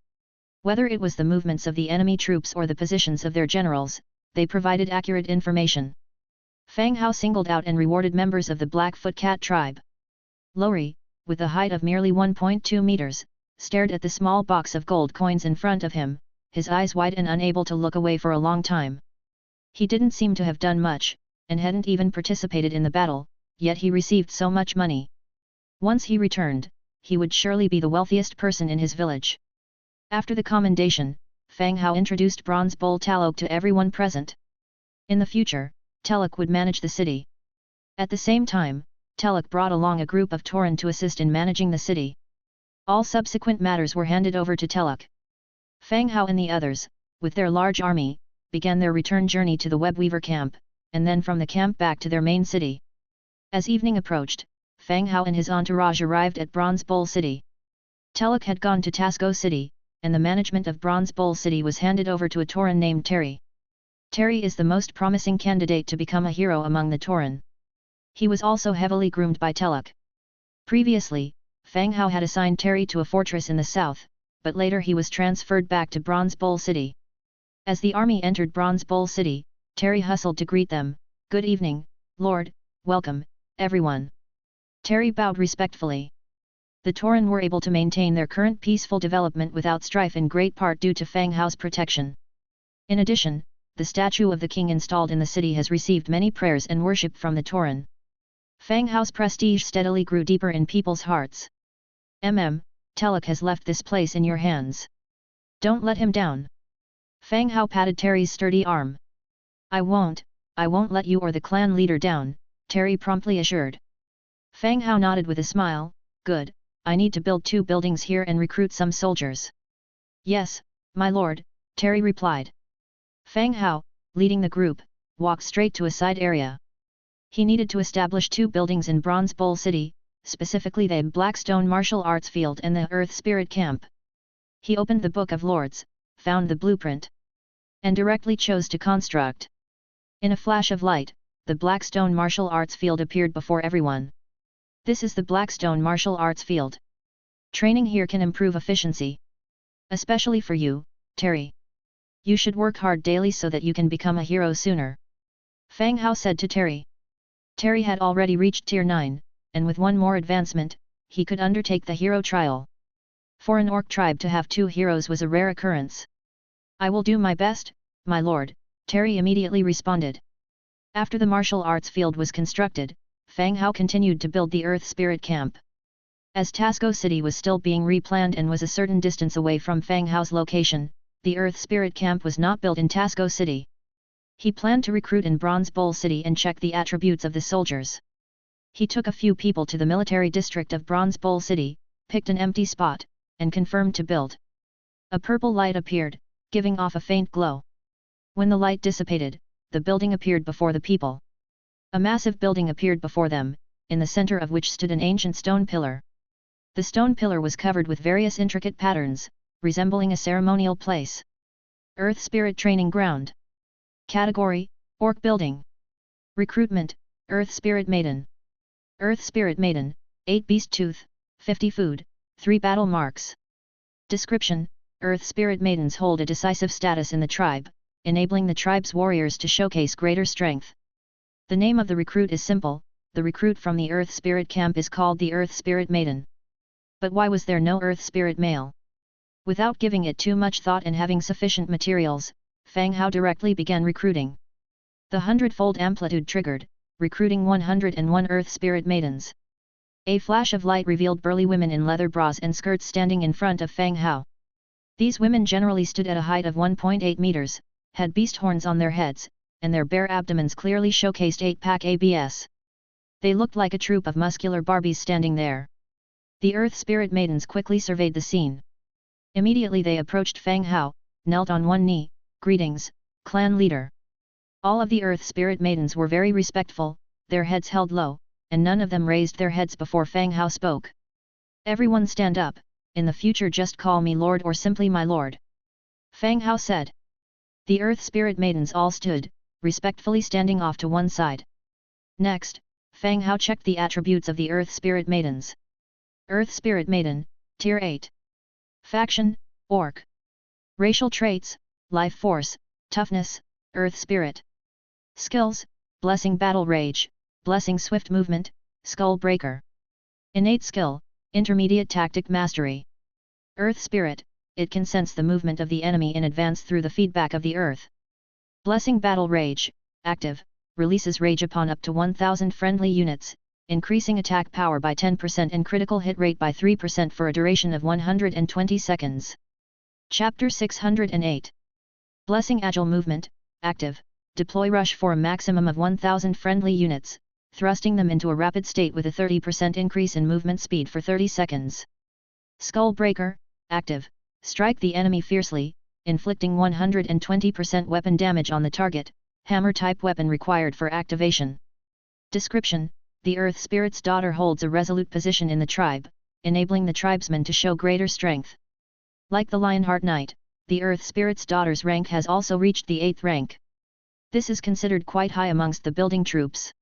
Whether it was the movements of the enemy troops or the positions of their generals, they provided accurate information. Fang Hao singled out and rewarded members of the Blackfoot Cat tribe. Lori, with a height of merely 1.2 meters, stared at the small box of gold coins in front of him, his eyes wide and unable to look away for a long time. He didn't seem to have done much, and hadn't even participated in the battle, yet he received so much money. Once he returned, he would surely be the wealthiest person in his village. After the commendation, Fang Hao introduced Bronze Bowl Teluk to everyone present. In the future, Teluk would manage the city. At the same time, Teluk brought along a group of Tauren to assist in managing the city. All subsequent matters were handed over to Teluk. Fang Hao and the others, with their large army, began their return journey to the Webweaver camp, and then from the camp back to their main city. As evening approached, Fang Hao and his entourage arrived at Bronze Bowl City. Teluk had gone to Tasco City, and the management of Bronze Bowl City was handed over to a Tauren named Terry. Terry is the most promising candidate to become a hero among the Tauren. He was also heavily groomed by Teluk. Previously, Fang Hao had assigned Terry to a fortress in the south, but later he was transferred back to Bronze Bowl City. As the army entered Bronze Bowl City, Terry hustled to greet them. Good evening, Lord, welcome, everyone. Terry bowed respectfully. The Tauren were able to maintain their current peaceful development without strife in great part due to Fang Hao's protection. In addition, the statue of the king installed in the city has received many prayers and worship from the Tauren. Fang Hao's prestige steadily grew deeper in people's hearts. Teluk has left this place in your hands. Don't let him down. Fang Hao patted Terry's sturdy arm. I won't let you or the clan leader down, Terry promptly assured. Fang Hao nodded with a smile. Good, I need to build 2 buildings here and recruit some soldiers. Yes, my lord, Terry replied. Fang Hao, leading the group, walked straight to a side area. He needed to establish 2 buildings in Bronze Bowl City, specifically the Blackstone Martial Arts Field and the Earth Spirit Camp. He opened the Book of Lords, found the blueprint, and directly chose to construct. In a flash of light, the Blackstone Martial Arts Field appeared before everyone. This is the Blackstone Martial Arts Field. Training here can improve efficiency. Especially for you, Terry. You should work hard daily so that you can become a hero sooner. Fang Hao said to Terry. Terry had already reached Tier 9, and with one more advancement, he could undertake the hero trial. For an orc tribe to have 2 heroes was a rare occurrence. I will do my best, my lord, Terry immediately responded. After the martial arts field was constructed, Fang Hao continued to build the Earth Spirit Camp. As Tasco City was still being replanned and was a certain distance away from Fang Hao's location, the Earth Spirit Camp was not built in Tasco City. He planned to recruit in Bronze Bowl City and check the attributes of the soldiers. He took a few people to the military district of Bronze Bowl City, picked an empty spot, and confirmed to build. A purple light appeared, giving off a faint glow. When the light dissipated, the building appeared before the people. A massive building appeared before them, in the center of which stood an ancient stone pillar. The stone pillar was covered with various intricate patterns, resembling a ceremonial place. Earth Spirit Training Ground. Category: Orc Building. Recruitment: Earth Spirit Maiden. Earth Spirit Maiden, 8 Beast Tooth, 50 Food, 3 Battle Marks. Description: Earth Spirit Maidens hold a decisive status in the tribe, enabling the tribe's warriors to showcase greater strength. The name of the recruit is simple: the recruit from the Earth Spirit Camp is called the Earth Spirit Maiden. But why was there no Earth Spirit Male? Without giving it too much thought and having sufficient materials, Fang Hao directly began recruiting. The Hundredfold Amplitude triggered, recruiting 101 Earth Spirit Maidens. A flash of light revealed burly women in leather bras and skirts standing in front of Fang Hao. These women generally stood at a height of 1.8 meters, had beast horns on their heads, and their bare abdomens clearly showcased 8-pack abs. They looked like a troop of muscular Barbies standing there. The Earth Spirit Maidens quickly surveyed the scene. Immediately they approached Fang Hao, knelt on one knee. Greetings, clan leader. All of the Earth Spirit Maidens were very respectful, their heads held low, and none of them raised their heads before Fang Hao spoke. Everyone stand up, in the future just call me Lord or simply my Lord. Fang Hao said. The Earth Spirit Maidens all stood, respectfully standing off to one side. Next, Fang Hao checked the attributes of the Earth Spirit Maidens. Earth Spirit Maiden, Tier 8. Faction, Orc. Racial traits: Life Force, Toughness, Earth Spirit. Skills: Blessing Battle Rage, Blessing Swift Movement, Skull Breaker. Innate skill: Intermediate Tactic Mastery. Earth Spirit, it can sense the movement of the enemy in advance through the feedback of the earth. Blessing Battle Rage, active, releases rage upon up to 1000 friendly units, increasing attack power by 10% and critical hit rate by 3% for a duration of 120 seconds. Chapter 608. Blessing Agile Movement, active, deploy rush for a maximum of 1000 friendly units, thrusting them into a rapid state with a 30% increase in movement speed for 30 seconds. Skull Breaker, active, strike the enemy fiercely, inflicting 120% weapon damage on the target, hammer-type weapon required for activation. Description: the Earth Spirit's daughter holds a resolute position in the tribe, enabling the tribesmen to show greater strength. Like the Lionheart Knight, the Earth Spirit's daughter's rank has also reached the 8th rank. This is considered quite high amongst the building troops.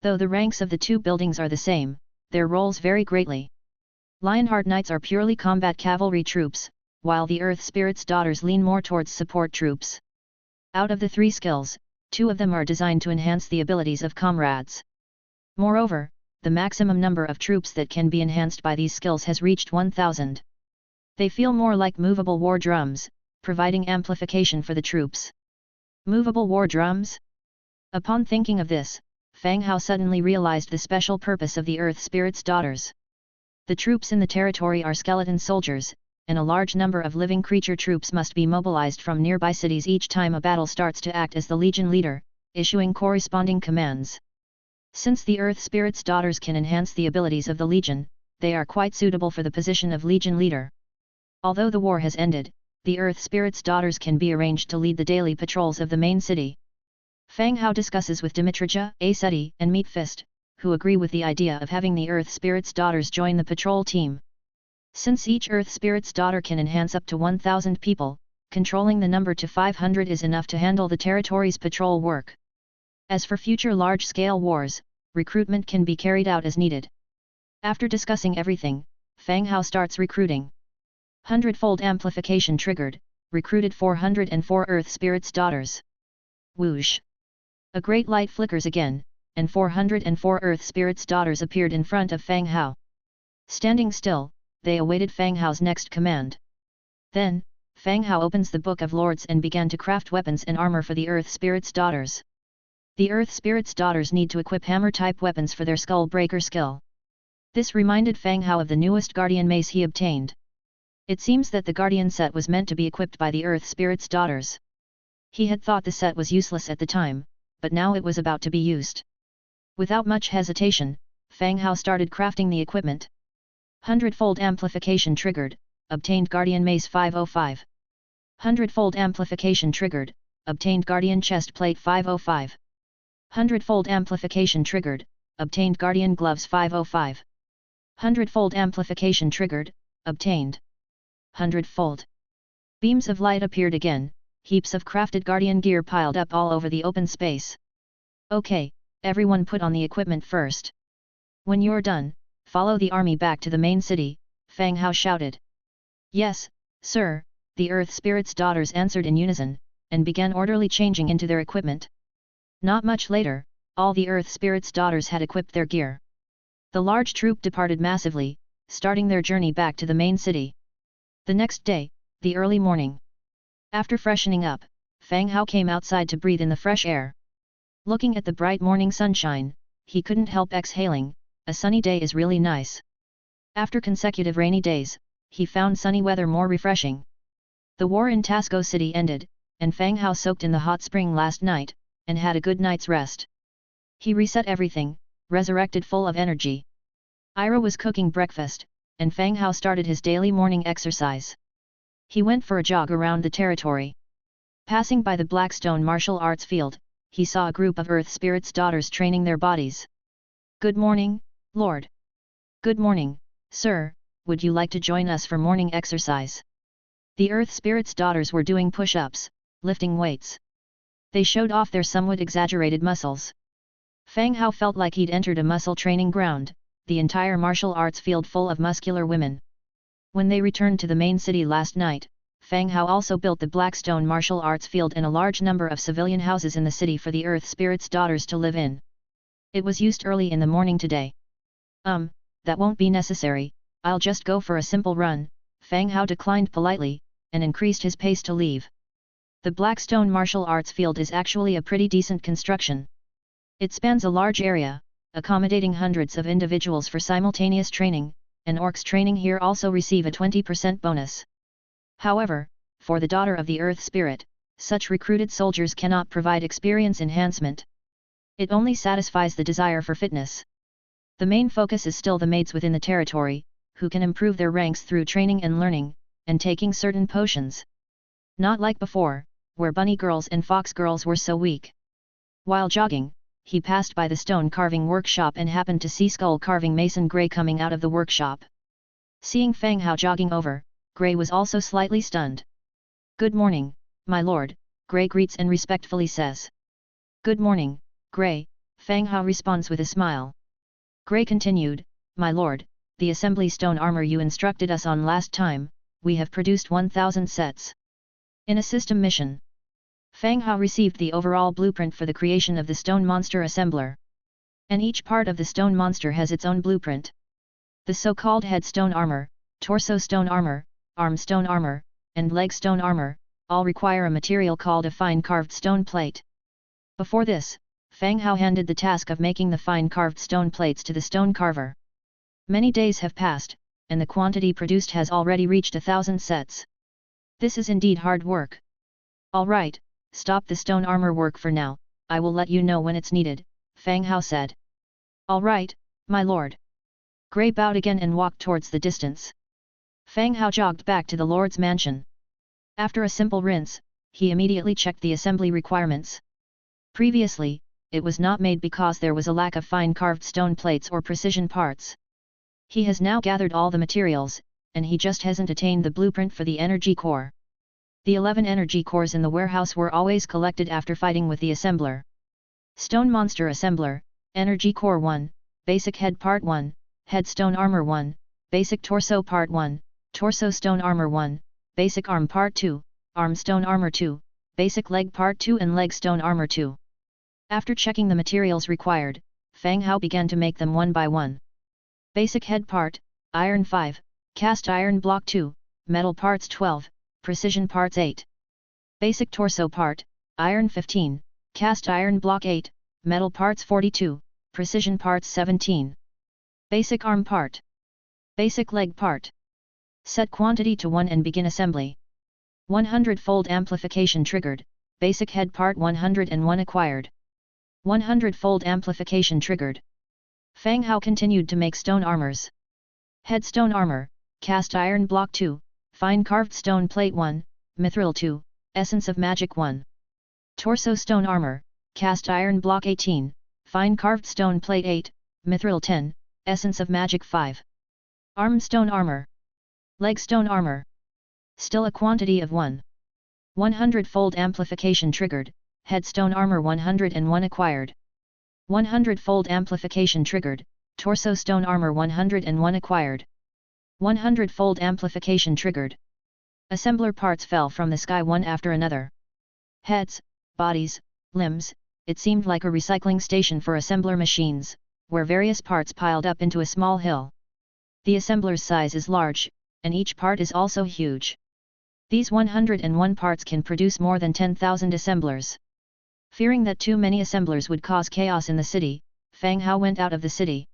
Though the ranks of the two buildings are the same, their roles vary greatly. Lionheart Knights are purely combat cavalry troops, while the Earth Spirit's daughters lean more towards support troops. Out of the 3 skills, 2 of them are designed to enhance the abilities of comrades. Moreover, the maximum number of troops that can be enhanced by these skills has reached 1000. They feel more like movable war drums, providing amplification for the troops. Movable war drums? Upon thinking of this, Fang Hao suddenly realized the special purpose of the Earth Spirit's daughters. The troops in the territory are skeleton soldiers, and a large number of living creature troops must be mobilized from nearby cities each time a battle starts to act as the Legion leader, issuing corresponding commands. Since the Earth Spirit's daughters can enhance the abilities of the Legion, they are quite suitable for the position of Legion leader. Although the war has ended, the Earth Spirit's daughters can be arranged to lead the daily patrols of the main city. Fang Hao discusses with Dimitrija, Aseti, and Meat Fist, who agree with the idea of having the Earth Spirit's daughters join the patrol team. Since each Earth Spirit's daughter can enhance up to 1000 people, controlling the number to 500 is enough to handle the territory's patrol work. As for future large-scale wars, recruitment can be carried out as needed. After discussing everything, Fang Hao starts recruiting. Hundredfold Amplification triggered, recruited 404 Earth Spirits' daughters. Whoosh! A great light flickers again, and 404 Earth Spirits' daughters appeared in front of Fang Hao. Standing still, they awaited Fang Hao's next command. Then, Fang Hao opens the Book of Lords and began to craft weapons and armor for the Earth Spirits' daughters. The Earth Spirits' daughters need to equip hammer-type weapons for their Skull Breaker skill. This reminded Fang Hao of the newest Guardian mace he obtained. It seems that the Guardian set was meant to be equipped by the Earth Spirits' daughters. He had thought the set was useless at the time, but now it was about to be used. Without much hesitation, Fang Hao started crafting the equipment. Hundredfold Amplification triggered, obtained Guardian Mace 505. Hundredfold Amplification triggered, obtained Guardian Chest Plate 505. Hundredfold Amplification triggered, obtained Guardian Gloves 505. Hundredfold Amplification triggered, obtained. Hundredfold. Beams of light appeared again, heaps of crafted Guardian gear piled up all over the open space. Okay, everyone put on the equipment first. When you're done, follow the army back to the main city, Fang Hao shouted. Yes, sir, the Earth Spirits' daughters answered in unison, and began orderly changing into their equipment. Not much later, all the Earth Spirits' daughters had equipped their gear. The large troop departed massively, starting their journey back to the main city. The next day, the early morning. After freshening up, Fang Hao came outside to breathe in the fresh air. Looking at the bright morning sunshine, he couldn't help exhaling. A sunny day is really nice. After consecutive rainy days, he found sunny weather more refreshing. The war in Tasco City ended, and Fang Hao soaked in the hot spring last night, and had a good night's rest. He reset everything, resurrected full of energy. Ira was cooking breakfast, and Fang Hao started his daily morning exercise. He went for a jog around the territory. Passing by the Blackstone martial arts field, he saw a group of Earth Spirits' daughters training their bodies. Good morning, Lord. Good morning, sir, would you like to join us for morning exercise? The Earth Spirits' daughters were doing push-ups, lifting weights. They showed off their somewhat exaggerated muscles. Fang Hao felt like he'd entered a muscle training ground, the entire martial arts field full of muscular women. When they returned to the main city last night, Fang Hao also built the Blackstone martial arts field and a large number of civilian houses in the city for the Earth Spirits' daughters to live in. It was used early in the morning today. That won't be necessary, I'll just go for a simple run, Fang Hao declined politely, and increased his pace to leave. The Blackstone martial arts field is actually a pretty decent construction. It spans a large area, accommodating hundreds of individuals for simultaneous training, and orcs training here also receive a 20% bonus. However, for the daughter of the Earth Spirit, such recruited soldiers cannot provide experience enhancement. It only satisfies the desire for fitness. The main focus is still the maids within the territory, who can improve their ranks through training and learning, and taking certain potions. Not like before, where bunny girls and fox girls were so weak. While jogging, he passed by the stone carving workshop and happened to see skull carving mason Gray coming out of the workshop. Seeing Fang Hao jogging over, Gray was also slightly stunned. Good morning, my lord, Gray greets and respectfully says. Good morning, Gray, Fang Hao responds with a smile. Gray continued, my lord, the assembly stone armor you instructed us on last time, we have produced 1,000 sets. In a system mission. Fang Hao received the overall blueprint for the creation of the stone monster assembler. And each part of the stone monster has its own blueprint. The so-called head stone armor, torso stone armor, arm stone armor, and leg stone armor, all require a material called a fine carved stone plate. Before this, Fang Hao handed the task of making the fine carved stone plates to the stone carver. Many days have passed, and the quantity produced has already reached 1,000 sets. This is indeed hard work. All right, stop the stone armor work for now, I will let you know when it's needed, Fang Hao said. All right, my lord. Gray bowed again and walked towards the distance. Fang Hao jogged back to the lord's mansion. After a simple rinse, he immediately checked the assembly requirements. Previously, it was not made because there was a lack of fine carved stone plates or precision parts. He has now gathered all the materials, and he just hasn't attained the blueprint for the energy core. The 11 energy cores in the warehouse were always collected after fighting with the assembler. Stone Monster Assembler, Energy Core 1, Basic Head Part 1, Head Stone Armor 1, Basic Torso Part 1, Torso Stone Armor 1, Basic Arm Part 2, Arm Stone Armor 2, Basic Leg Part 2 and Leg Stone Armor 2. After checking the materials required, Fang Hao began to make them one by one. Basic Head Part, Iron 5, Cast Iron Block 2, Metal Parts 12, Precision Parts 8. Basic Torso Part, Iron 15, Cast Iron Block 8, Metal Parts 42, Precision Parts 17. Basic Arm Part. Basic Leg Part. Set quantity to 1 and begin assembly. 100-fold amplification triggered, Basic Head Part 101 acquired. 100-fold amplification triggered. Fang Hao continued to make stone armors. Head Stone Armor, Cast Iron Block 2, Fine Carved Stone Plate 1, Mithril 2, Essence of Magic 1. Torso Stone Armor, Cast Iron Block 18, Fine Carved Stone Plate 8, Mithril 10, Essence of Magic 5. Arm Stone Armor. Leg Stone Armor. Still a quantity of 1. 100-fold amplification triggered, Head Stone Armor 101 acquired. 100-fold amplification triggered, Torso Stone Armor 101 acquired. 100-fold amplification triggered. Assembler parts fell from the sky one after another. Heads, bodies, limbs, it seemed like a recycling station for assembler machines, where various parts piled up into a small hill. The assembler's size is large, and each part is also huge. These 101 parts can produce more than 10,000 assemblers. Fearing that too many assemblers would cause chaos in the city, Fang Hao went out of the city.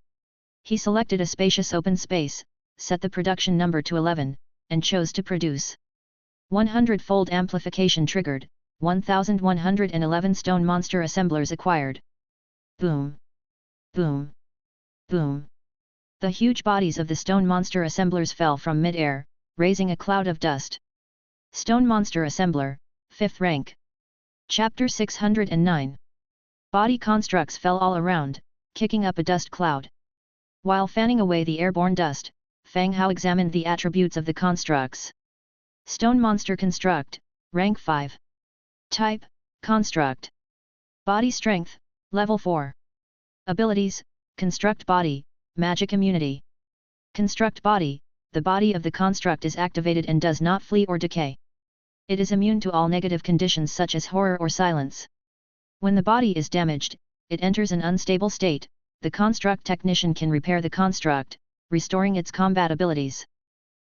He selected a spacious open space, set the production number to 11, and chose to produce. 100-fold amplification triggered, 1,111 stone monster assemblers acquired. Boom! Boom! Boom! The huge bodies of the stone monster assemblers fell from mid-air, raising a cloud of dust. Stone Monster Assembler, 5th rank. Chapter 609. Body constructs fell all around, kicking up a dust cloud. While fanning away the airborne dust, Fang Hao examined the attributes of the constructs. Stone Monster Construct, Rank 5. Type, Construct. Body Strength, Level 4. Abilities, Construct Body, Magic Immunity. Construct Body, the body of the construct is activated and does not flee or decay. It is immune to all negative conditions such as horror or silence. When the body is damaged, it enters an unstable state. The construct technician can repair the construct, restoring its combat abilities.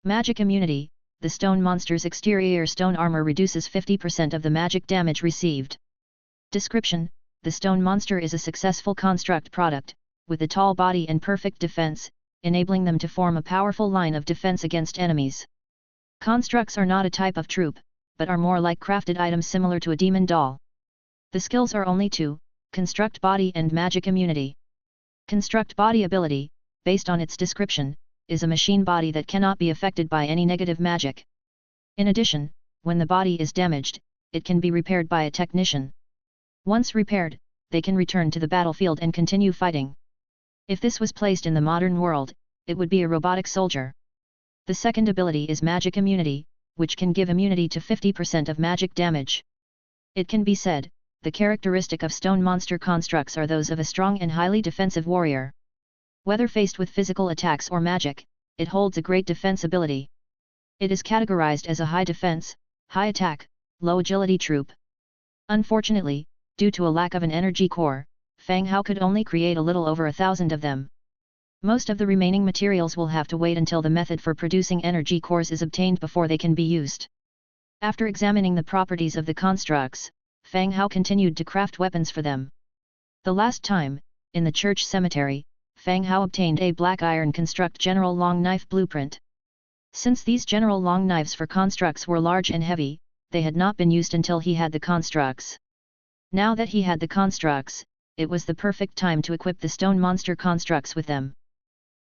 Magic Immunity, the stone monster's exterior stone armor reduces 50% of the magic damage received. Description: the stone monster is a successful construct product, with a tall body and perfect defense, enabling them to form a powerful line of defense against enemies. Constructs are not a type of troop, but are more like crafted items similar to a demon doll. The skills are only 2, Construct Body and Magic Immunity. Construct Body ability, based on its description, is a machine body that cannot be affected by any negative magic. In addition, when the body is damaged, it can be repaired by a technician. Once repaired, they can return to the battlefield and continue fighting. If this was placed in the modern world, it would be a robotic soldier. The second ability is Magic Immunity, which can give immunity to 50% of magic damage. It can be said, the characteristic of stone monster constructs are those of a strong and highly defensive warrior. Whether faced with physical attacks or magic, it holds a great defense ability. It is categorized as a high defense, high attack, low agility troop. Unfortunately, due to a lack of an energy core, Fang Hao could only create a little over 1,000 of them. Most of the remaining materials will have to wait until the method for producing energy cores is obtained before they can be used. After examining the properties of the constructs, Fang Hao continued to craft weapons for them. The last time, in the church cemetery, Fang Hao obtained a black iron construct general long knife blueprint. Since these general long knives for constructs were large and heavy, they had not been used until he had the constructs. Now that he had the constructs, it was the perfect time to equip the stone monster constructs with them.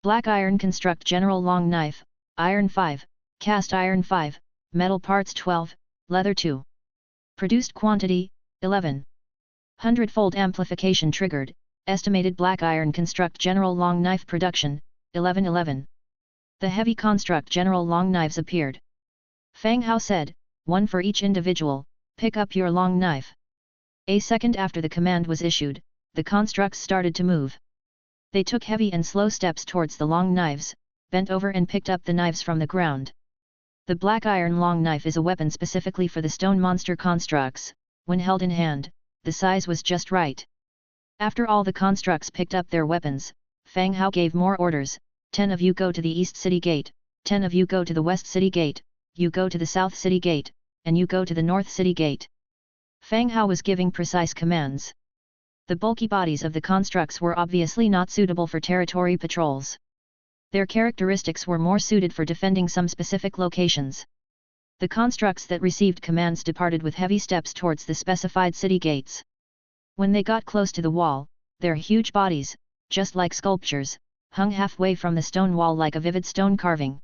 Black Iron Construct General Long Knife, Iron 5, Cast Iron 5, Metal Parts 12, Leather 2. Produced quantity, 11. Hundredfold Amplification triggered, estimated Black Iron Construct General Long Knife production, 1111. The heavy construct General Long Knives appeared. Fang Hao said, one for each individual, pick up your long knife. A second after the command was issued, the constructs started to move. They took heavy and slow steps towards the long knives, bent over and picked up the knives from the ground. The black iron long knife is a weapon specifically for the stone monster constructs. When held in hand, the size was just right. After all the constructs picked up their weapons, Fang Hao gave more orders. 10 of you go to the East City Gate, 10 of you go to the West City Gate, you go to the South City Gate, and you go to the North City Gate. Fang Hao was giving precise commands. The bulky bodies of the constructs were obviously not suitable for territory patrols. Their characteristics were more suited for defending some specific locations. The constructs that received commands departed with heavy steps towards the specified city gates. When they got close to the wall, their huge bodies, just like sculptures, hung halfway from the stone wall like a vivid stone carving.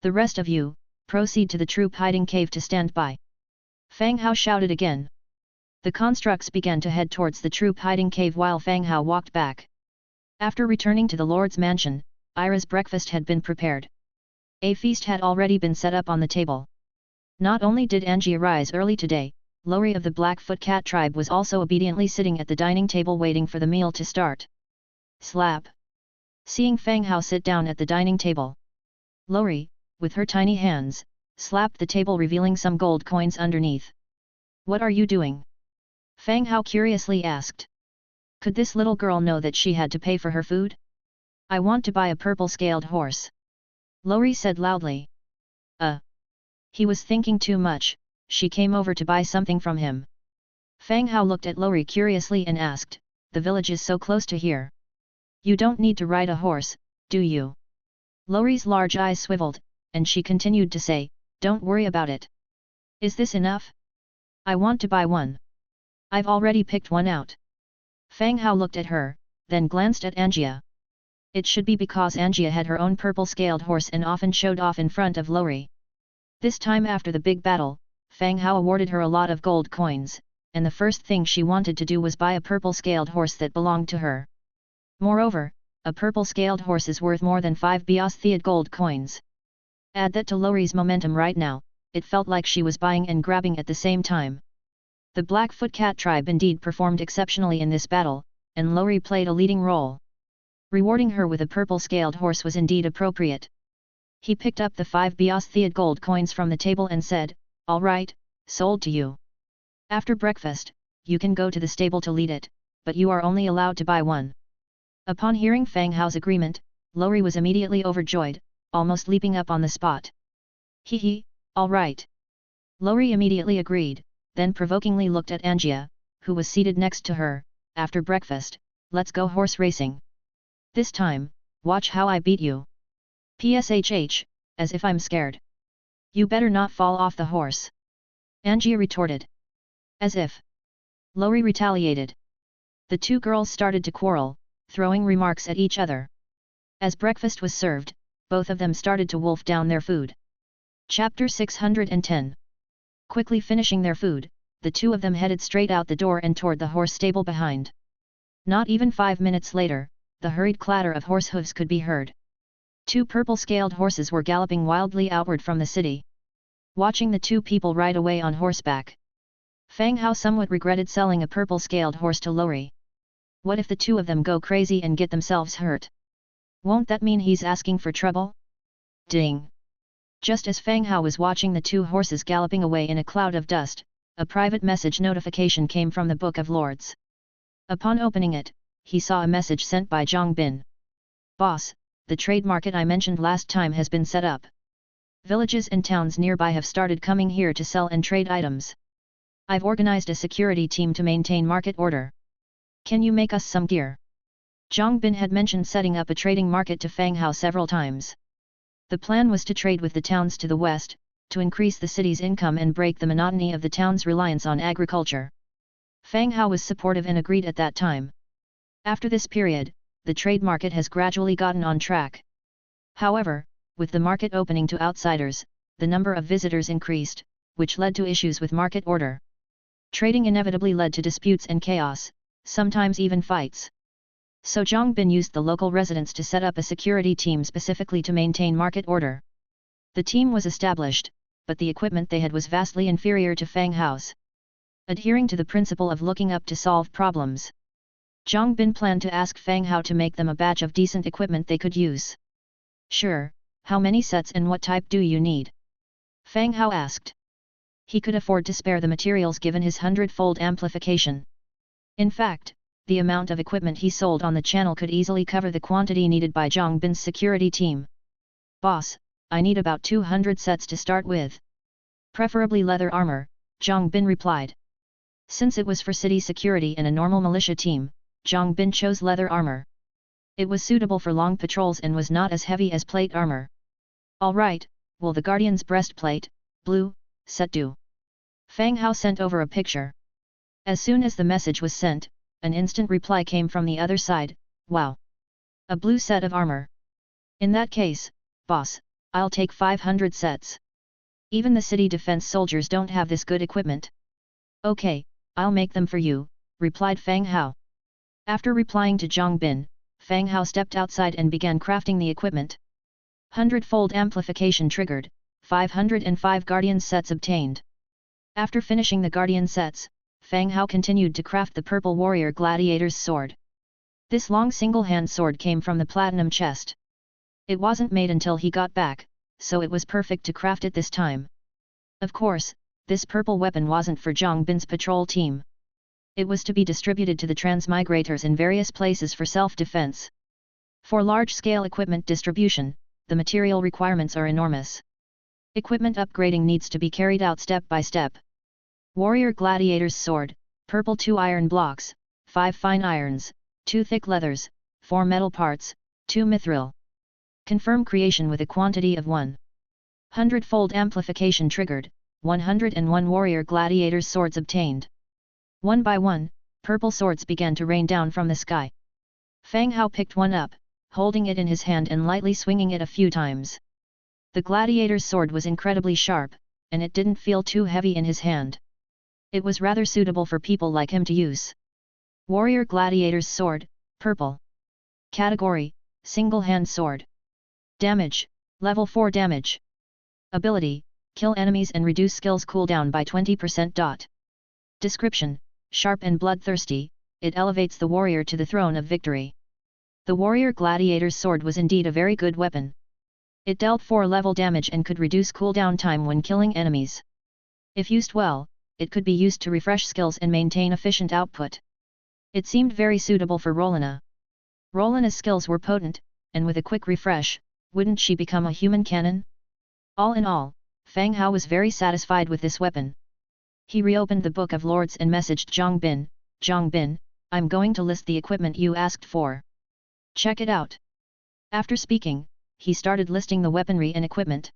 The rest of you, proceed to the troop hiding cave to stand by. Fang Hao shouted again. The constructs began to head towards the troop hiding cave while Fang Hao walked back. After returning to the Lord's mansion, Ira's breakfast had been prepared. A feast had already been set up on the table. Not only did Angie arise early today, Lori of the Blackfoot Cat tribe was also obediently sitting at the dining table waiting for the meal to start. Slap! Seeing Fang Hao sit down at the dining table, Lori, with her tiny hands, slapped the table revealing some gold coins underneath. What are you doing? Fang Hao curiously asked. Could this little girl know that she had to pay for her food? I want to buy a purple-scaled horse. Lori said loudly. He was thinking too much, she came over to buy something from him. Fang Hao looked at Lori curiously and asked, the village is so close to here. You don't need to ride a horse, do you? Lori's large eyes swiveled, and she continued to say, don't worry about it. Is this enough? I want to buy one. I've already picked one out. Fang Hao looked at her, then glanced at Angia. It should be because Angia had her own purple-scaled horse and often showed off in front of Lori. This time after the big battle, Fang Hao awarded her a lot of gold coins, and the first thing she wanted to do was buy a purple-scaled horse that belonged to her. Moreover, a purple-scaled horse is worth more than 5 Biosthead gold coins. Add that to Lori's momentum right now, it felt like she was buying and grabbing at the same time. The Blackfoot Cat tribe indeed performed exceptionally in this battle, and Lori played a leading role. Rewarding her with a purple-scaled horse was indeed appropriate. He picked up the 5 Biosthead gold coins from the table and said, all right, sold to you. After breakfast, you can go to the stable to lead it, but you are only allowed to buy one. Upon hearing Fang Hao's agreement, Lori was immediately overjoyed, almost leaping up on the spot. Hee, all right. Lori immediately agreed, then provokingly looked at Angia, who was seated next to her. After breakfast, let's go horse racing. This time, watch how I beat you. Pshh, as if I'm scared. You better not fall off the horse. Angia retorted. As if. Lori retaliated. The two girls started to quarrel, throwing remarks at each other. As breakfast was served, both of them started to wolf down their food. Chapter 610. Quickly finishing their food, the two of them headed straight out the door and toward the horse stable behind. Not even 5 minutes later, the hurried clatter of horse hooves could be heard. Two purple-scaled horses were galloping wildly outward from the city. Watching the two people ride away on horseback, Fang Hao somewhat regretted selling a purple-scaled horse to Lori. What if the two of them go crazy and get themselves hurt? Won't that mean he's asking for trouble? Ding! Just as Fang Hao was watching the two horses galloping away in a cloud of dust, a private message notification came from the Book of Lords. Upon opening it, he saw a message sent by Zhang Bin. Boss, the trade market I mentioned last time has been set up. Villages and towns nearby have started coming here to sell and trade items. I've organized a security team to maintain market order. Can you make us some gear? Zhang Bin had mentioned setting up a trading market to Fang Hao several times. The plan was to trade with the towns to the west, to increase the city's income and break the monotony of the town's reliance on agriculture. Fang Hao was supportive and agreed at that time. After this period, the trade market has gradually gotten on track. However, with the market opening to outsiders, the number of visitors increased, which led to issues with market order. Trading inevitably led to disputes and chaos, sometimes even fights. So Zhang Bin used the local residents to set up a security team specifically to maintain market order. The team was established, but the equipment they had was vastly inferior to Fang Hao's. Adhering to the principle of looking up to solve problems, Zhang Bin planned to ask Fang Hao to make them a batch of decent equipment they could use. Sure, how many sets and what type do you need? Fang Hao asked. He could afford to spare the materials given his hundredfold amplification. In fact, the amount of equipment he sold on the channel could easily cover the quantity needed by Zhang Bin's security team. Boss, I need about 200 sets to start with. Preferably leather armor, Zhang Bin replied. Since it was for city security and a normal militia team, Zhang Bin chose leather armor. It was suitable for long patrols and was not as heavy as plate armor. Alright, will the Guardian's breastplate, blue, set do? Fang Hao sent over a picture. As soon as the message was sent, an instant reply came from the other side, wow! A blue set of armor. In that case, boss, I'll take 500 sets. Even the city defense soldiers don't have this good equipment. Okay, I'll make them for you, replied Fang Hao. After replying to Zhang Bin, Fang Hao stepped outside and began crafting the equipment. Hundredfold amplification triggered, 505 Guardian sets obtained. After finishing the Guardian sets, Fang Hao continued to craft the Purple Warrior Gladiator's sword. This long single-hand sword came from the platinum chest. It wasn't made until he got back, so it was perfect to craft it this time. Of course, this purple weapon wasn't for Zhang Bin's patrol team. It was to be distributed to the transmigrators in various places for self-defense. For large-scale equipment distribution, the material requirements are enormous. Equipment upgrading needs to be carried out step by step. Warrior Gladiator's sword, purple 2 iron blocks, 5 fine irons, 2 thick leathers, 4 metal parts, 2 mithril. Confirm creation with a quantity of 1. Hundredfold amplification triggered, 101 Warrior Gladiator's swords obtained. One by one, purple swords began to rain down from the sky. Fang Hao picked one up, holding it in his hand and lightly swinging it a few times. The gladiator's sword was incredibly sharp, and it didn't feel too heavy in his hand. It was rather suitable for people like him to use. Warrior Gladiator's sword, purple. Category, single-hand sword. Damage, level 4 damage. Ability, kill enemies and reduce skills cooldown by 20%. Description, sharp and bloodthirsty, it elevates the warrior to the throne of victory. The warrior gladiator's sword was indeed a very good weapon. It dealt 4 level damage and could reduce cooldown time when killing enemies. If used well, it could be used to refresh skills and maintain efficient output. It seemed very suitable for Rolina. Rolina's skills were potent, and with a quick refresh, wouldn't she become a human cannon? All in all, Fang Hao was very satisfied with this weapon. He reopened the Book of Lords and messaged Zhang Bin, I'm going to list the equipment you asked for. Check it out. After speaking, he started listing the weaponry and equipment.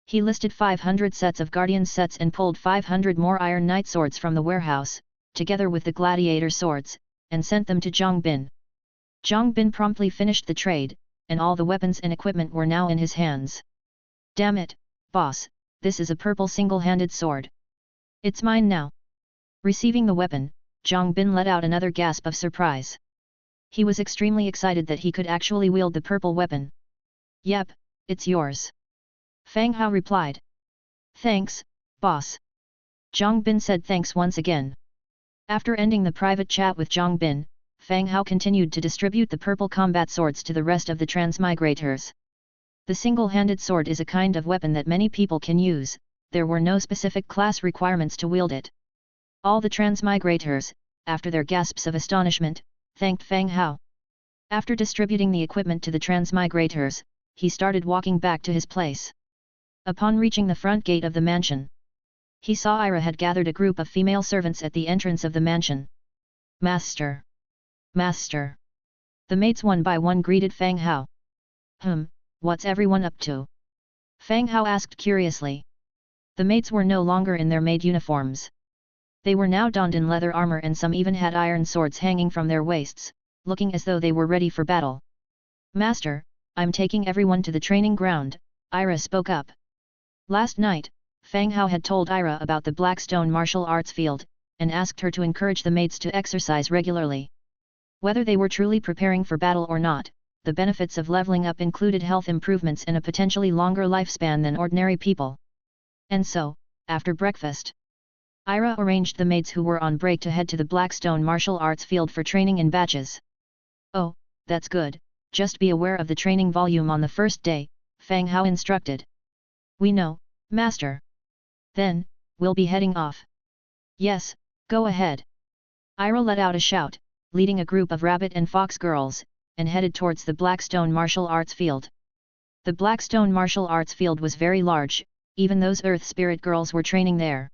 He listed 500 sets of Guardian sets and pulled 500 more Iron Knight swords from the warehouse, together with the gladiator swords, and sent them to Zhang Bin. Zhang Bin promptly finished the trade, and all the weapons and equipment were now in his hands. Damn it, boss, this is a purple single-handed sword. It's mine now. Receiving the weapon, Zhang Bin let out another gasp of surprise. He was extremely excited that he could actually wield the purple weapon. Yep, it's yours. Fang Hao replied. Thanks, boss. Zhang Bin said thanks once again. After ending the private chat with Zhang Bin, Fang Hao continued to distribute the purple combat swords to the rest of the transmigrators. The single-handed sword is a kind of weapon that many people can use, there were no specific class requirements to wield it. All the transmigrators, after their gasps of astonishment, thanked Fang Hao. After distributing the equipment to the transmigrators, he started walking back to his place. Upon reaching the front gate of the mansion, he saw Ira had gathered a group of female servants at the entrance of the mansion. Master! Master! The maids one by one greeted Fang Hao. What's everyone up to? Fang Hao asked curiously. The maids were no longer in their maid uniforms. They were now donned in leather armor and some even had iron swords hanging from their waists, looking as though they were ready for battle. Master, I'm taking everyone to the training ground, Ira spoke up. Last night, Fang Hao had told Ira about the Blackstone martial arts field, and asked her to encourage the maids to exercise regularly. Whether they were truly preparing for battle or not, the benefits of leveling up included health improvements and a potentially longer lifespan than ordinary people. And so, after breakfast, Ira arranged the maids who were on break to head to the Blackstone martial arts field for training in batches. Oh, that's good, just be aware of the training volume on the first day, Fang Hao instructed. We know, Master. Then, we'll be heading off. Yes, go ahead. Ira let out a shout, leading a group of rabbit and fox girls, and headed towards the Blackstone martial arts field. The Blackstone martial arts field was very large, even those earth spirit girls were training there.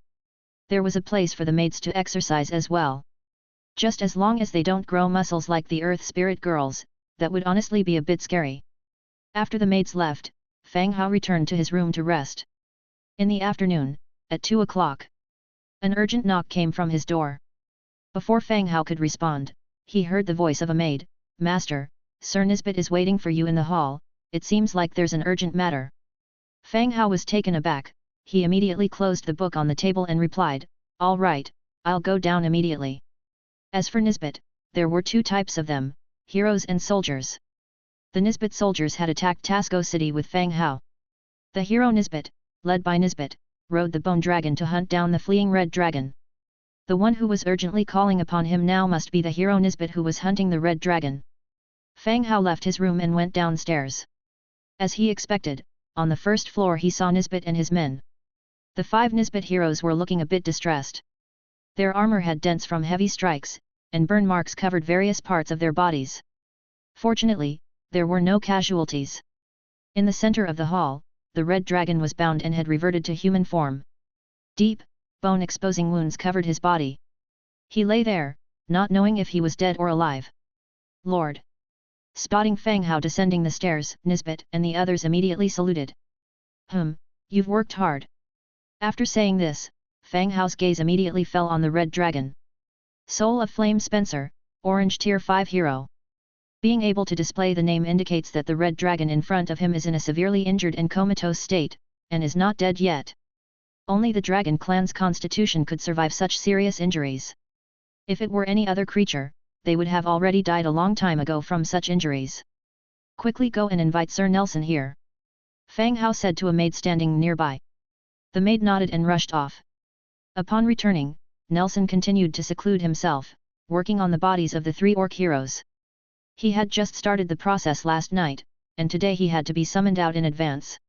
There was a place for the maids to exercise as well. Just as long as they don't grow muscles like the earth spirit girls, that would honestly be a bit scary. After the maids left, Fang Hao returned to his room to rest. In the afternoon, at 2 o'clock, an urgent knock came from his door. Before Fang Hao could respond, he heard the voice of a maid. Master, Sir Nisbet is waiting for you in the hall, it seems like there's an urgent matter. Fang Hao was taken aback, he immediately closed the book on the table and replied, all right, I'll go down immediately. As for Nisbet, there were two types of them, heroes and soldiers. The Nisbet soldiers had attacked Tasco City with Fang Hao. The hero Nisbet, led by Nisbet, rode the bone dragon to hunt down the fleeing red dragon. The one who was urgently calling upon him now must be the hero Nisbet who was hunting the red dragon. Fang Hao left his room and went downstairs. As he expected, on the first floor he saw Nisbet and his men. The 5 Nisbet heroes were looking a bit distressed. Their armor had dents from heavy strikes, and burn marks covered various parts of their bodies. Fortunately, there were no casualties. In the center of the hall, the red dragon was bound and had reverted to human form. Deep, bone-exposing wounds covered his body. He lay there, not knowing if he was dead or alive. Lord! Spotting Fang Hao descending the stairs, Nisbet and the others immediately saluted. You've worked hard. After saying this, Fang Hao's gaze immediately fell on the red dragon. Soul of Flame Spencer, Orange Tier 5 hero. Being able to display the name indicates that the red dragon in front of him is in a severely injured and comatose state, and is not dead yet. Only the dragon clan's constitution could survive such serious injuries. If it were any other creature, they would have already died a long time ago from such injuries. Quickly go and invite Sir Nelson here. Fang Hao said to a maid standing nearby. The maid nodded and rushed off. Upon returning, Nelson continued to seclude himself, working on the bodies of the 3 orc heroes. He had just started the process last night, and today he had to be summoned out in advance.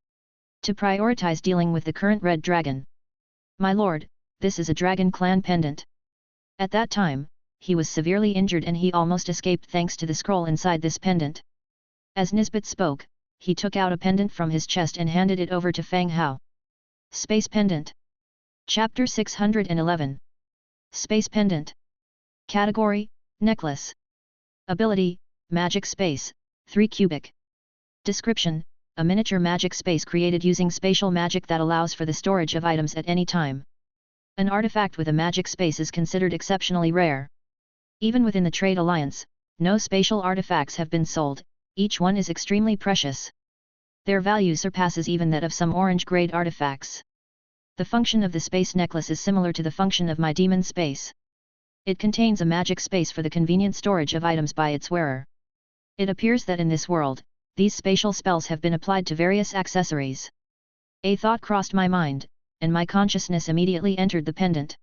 To prioritize dealing with the current red dragon. My lord, this is a dragon clan pendant. At that time, he was severely injured and he almost escaped thanks to the scroll inside this pendant. As Nisbet spoke, he took out a pendant from his chest and handed it over to Fang Hao. Space Pendant. Chapter 611. Space Pendant. Category, Necklace. Ability, Magic Space, 3 cubic. Description, a miniature magic space created using spatial magic that allows for the storage of items at any time. An artifact with a magic space is considered exceptionally rare. Even within the Trade Alliance, no spatial artifacts have been sold, each one is extremely precious. Their value surpasses even that of some orange-grade artifacts. The function of the space necklace is similar to the function of my demon space. It contains a magic space for the convenient storage of items by its wearer. It appears that in this world, these spatial spells have been applied to various accessories. A thought crossed my mind, and my consciousness immediately entered the pendant.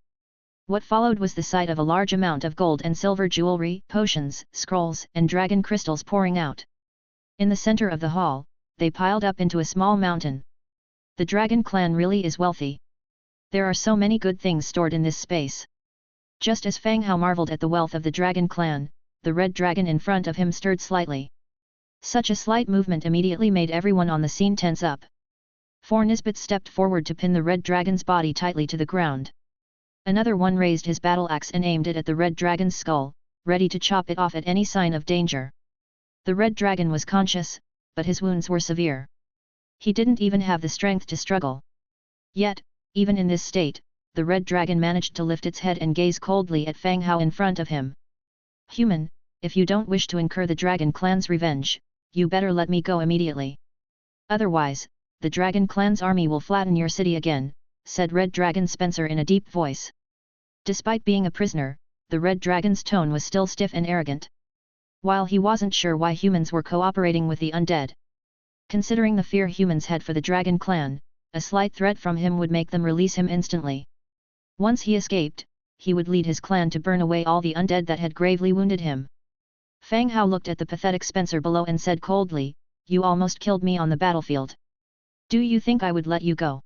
What followed was the sight of a large amount of gold and silver jewelry, potions, scrolls, and dragon crystals pouring out. In the center of the hall, they piled up into a small mountain. The dragon clan really is wealthy. There are so many good things stored in this space. Just as Fang Hao marveled at the wealth of the dragon clan, the red dragon in front of him stirred slightly. Such a slight movement immediately made everyone on the scene tense up. Nisbet stepped forward to pin the red dragon's body tightly to the ground. Another one raised his battle axe and aimed it at the red dragon's skull, ready to chop it off at any sign of danger. The red dragon was conscious, but his wounds were severe. He didn't even have the strength to struggle. Yet, even in this state, the red dragon managed to lift its head and gaze coldly at Fang Hao in front of him. Human, if you don't wish to incur the dragon clan's revenge, you better let me go immediately. Otherwise, the dragon clan's army will flatten your city again, said Red Dragon Spencer in a deep voice. Despite being a prisoner, the red dragon's tone was still stiff and arrogant. While he wasn't sure why humans were cooperating with the undead. Considering the fear humans had for the dragon clan, a slight threat from him would make them release him instantly. Once he escaped, he would lead his clan to burn away all the undead that had gravely wounded him. Fang Hao looked at the pathetic Spencer below and said coldly, "You almost killed me on the battlefield. Do you think I would let you go?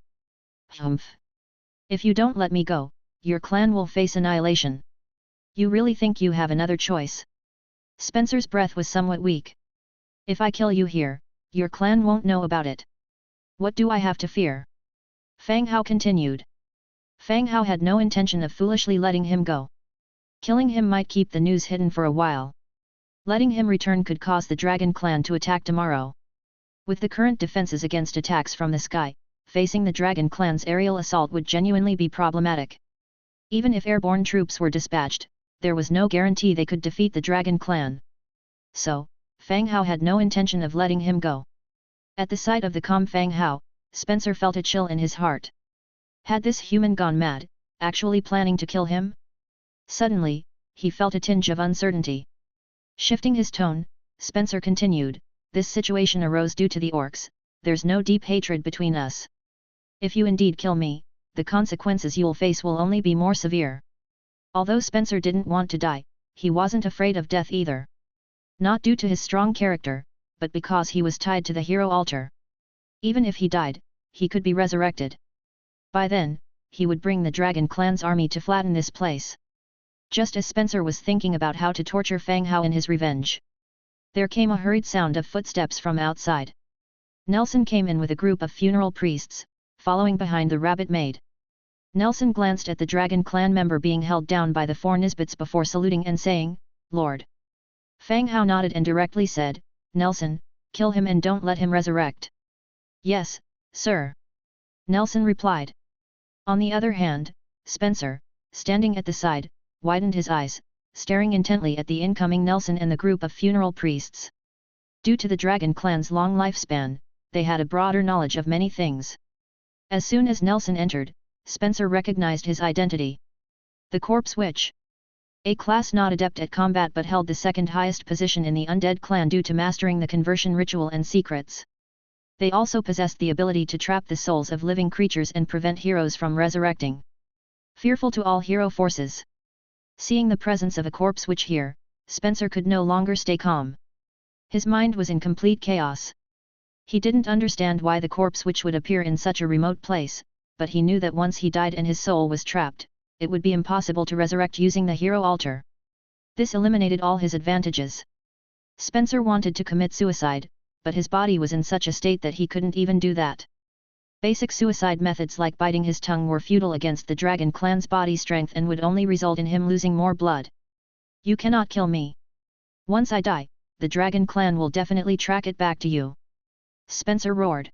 Humph. If you don't let me go, your clan will face annihilation. You really think you have another choice?" Spencer's breath was somewhat weak. "If I kill you here, your clan won't know about it. What do I have to fear?" Fang Hao continued. Fang Hao had no intention of foolishly letting him go. Killing him might keep the news hidden for a while. Letting him return could cause the Dragon Clan to attack tomorrow. With the current defenses against attacks from the sky, facing the Dragon Clan's aerial assault would genuinely be problematic. Even if airborne troops were dispatched, there was no guarantee they could defeat the Dragon Clan. So, Fang Hao had no intention of letting him go. At the sight of the calm Fang Hao, Spencer felt a chill in his heart. Had this human gone mad, actually planning to kill him? Suddenly, he felt a tinge of uncertainty. Shifting his tone, Spencer continued, "This situation arose due to the orcs, there's no deep hatred between us. If you indeed kill me, the consequences you'll face will only be more severe." Although Spencer didn't want to die, he wasn't afraid of death either. Not due to his strong character, but because he was tied to the hero altar. Even if he died, he could be resurrected. By then, he would bring the Dragon Clan's army to flatten this place. Just as Spencer was thinking about how to torture Fang Hao in his revenge, there came a hurried sound of footsteps from outside. Nelson came in with a group of funeral priests, following behind the rabbit maid. Nelson glanced at the Dragon Clan member being held down by the four Nisbets before saluting and saying, "Lord." Fang Hao nodded and directly said, "Nelson, kill him and don't let him resurrect." "Yes, sir," Nelson replied. On the other hand, Spencer, standing at the side, widened his eyes, staring intently at the incoming Nelson and the group of funeral priests. Due to the Dragon Clan's long lifespan, they had a broader knowledge of many things. As soon as Nelson entered, Spencer recognized his identity. The Corpse Witch. A class not adept at combat but held the second highest position in the Undead Clan due to mastering the conversion ritual and secrets. They also possessed the ability to trap the souls of living creatures and prevent heroes from resurrecting. Fearful to all hero forces. Seeing the presence of a Corpse Witch here, Spencer could no longer stay calm. His mind was in complete chaos. He didn't understand why the Corpse Witch would appear in such a remote place, but he knew that once he died and his soul was trapped, it would be impossible to resurrect using the hero altar. This eliminated all his advantages. Spencer wanted to commit suicide, but his body was in such a state that he couldn't even do that. Basic suicide methods like biting his tongue were futile against the Dragon Clan's body strength and would only result in him losing more blood. "You cannot kill me. Once I die, the Dragon Clan will definitely track it back to you," Spencer roared.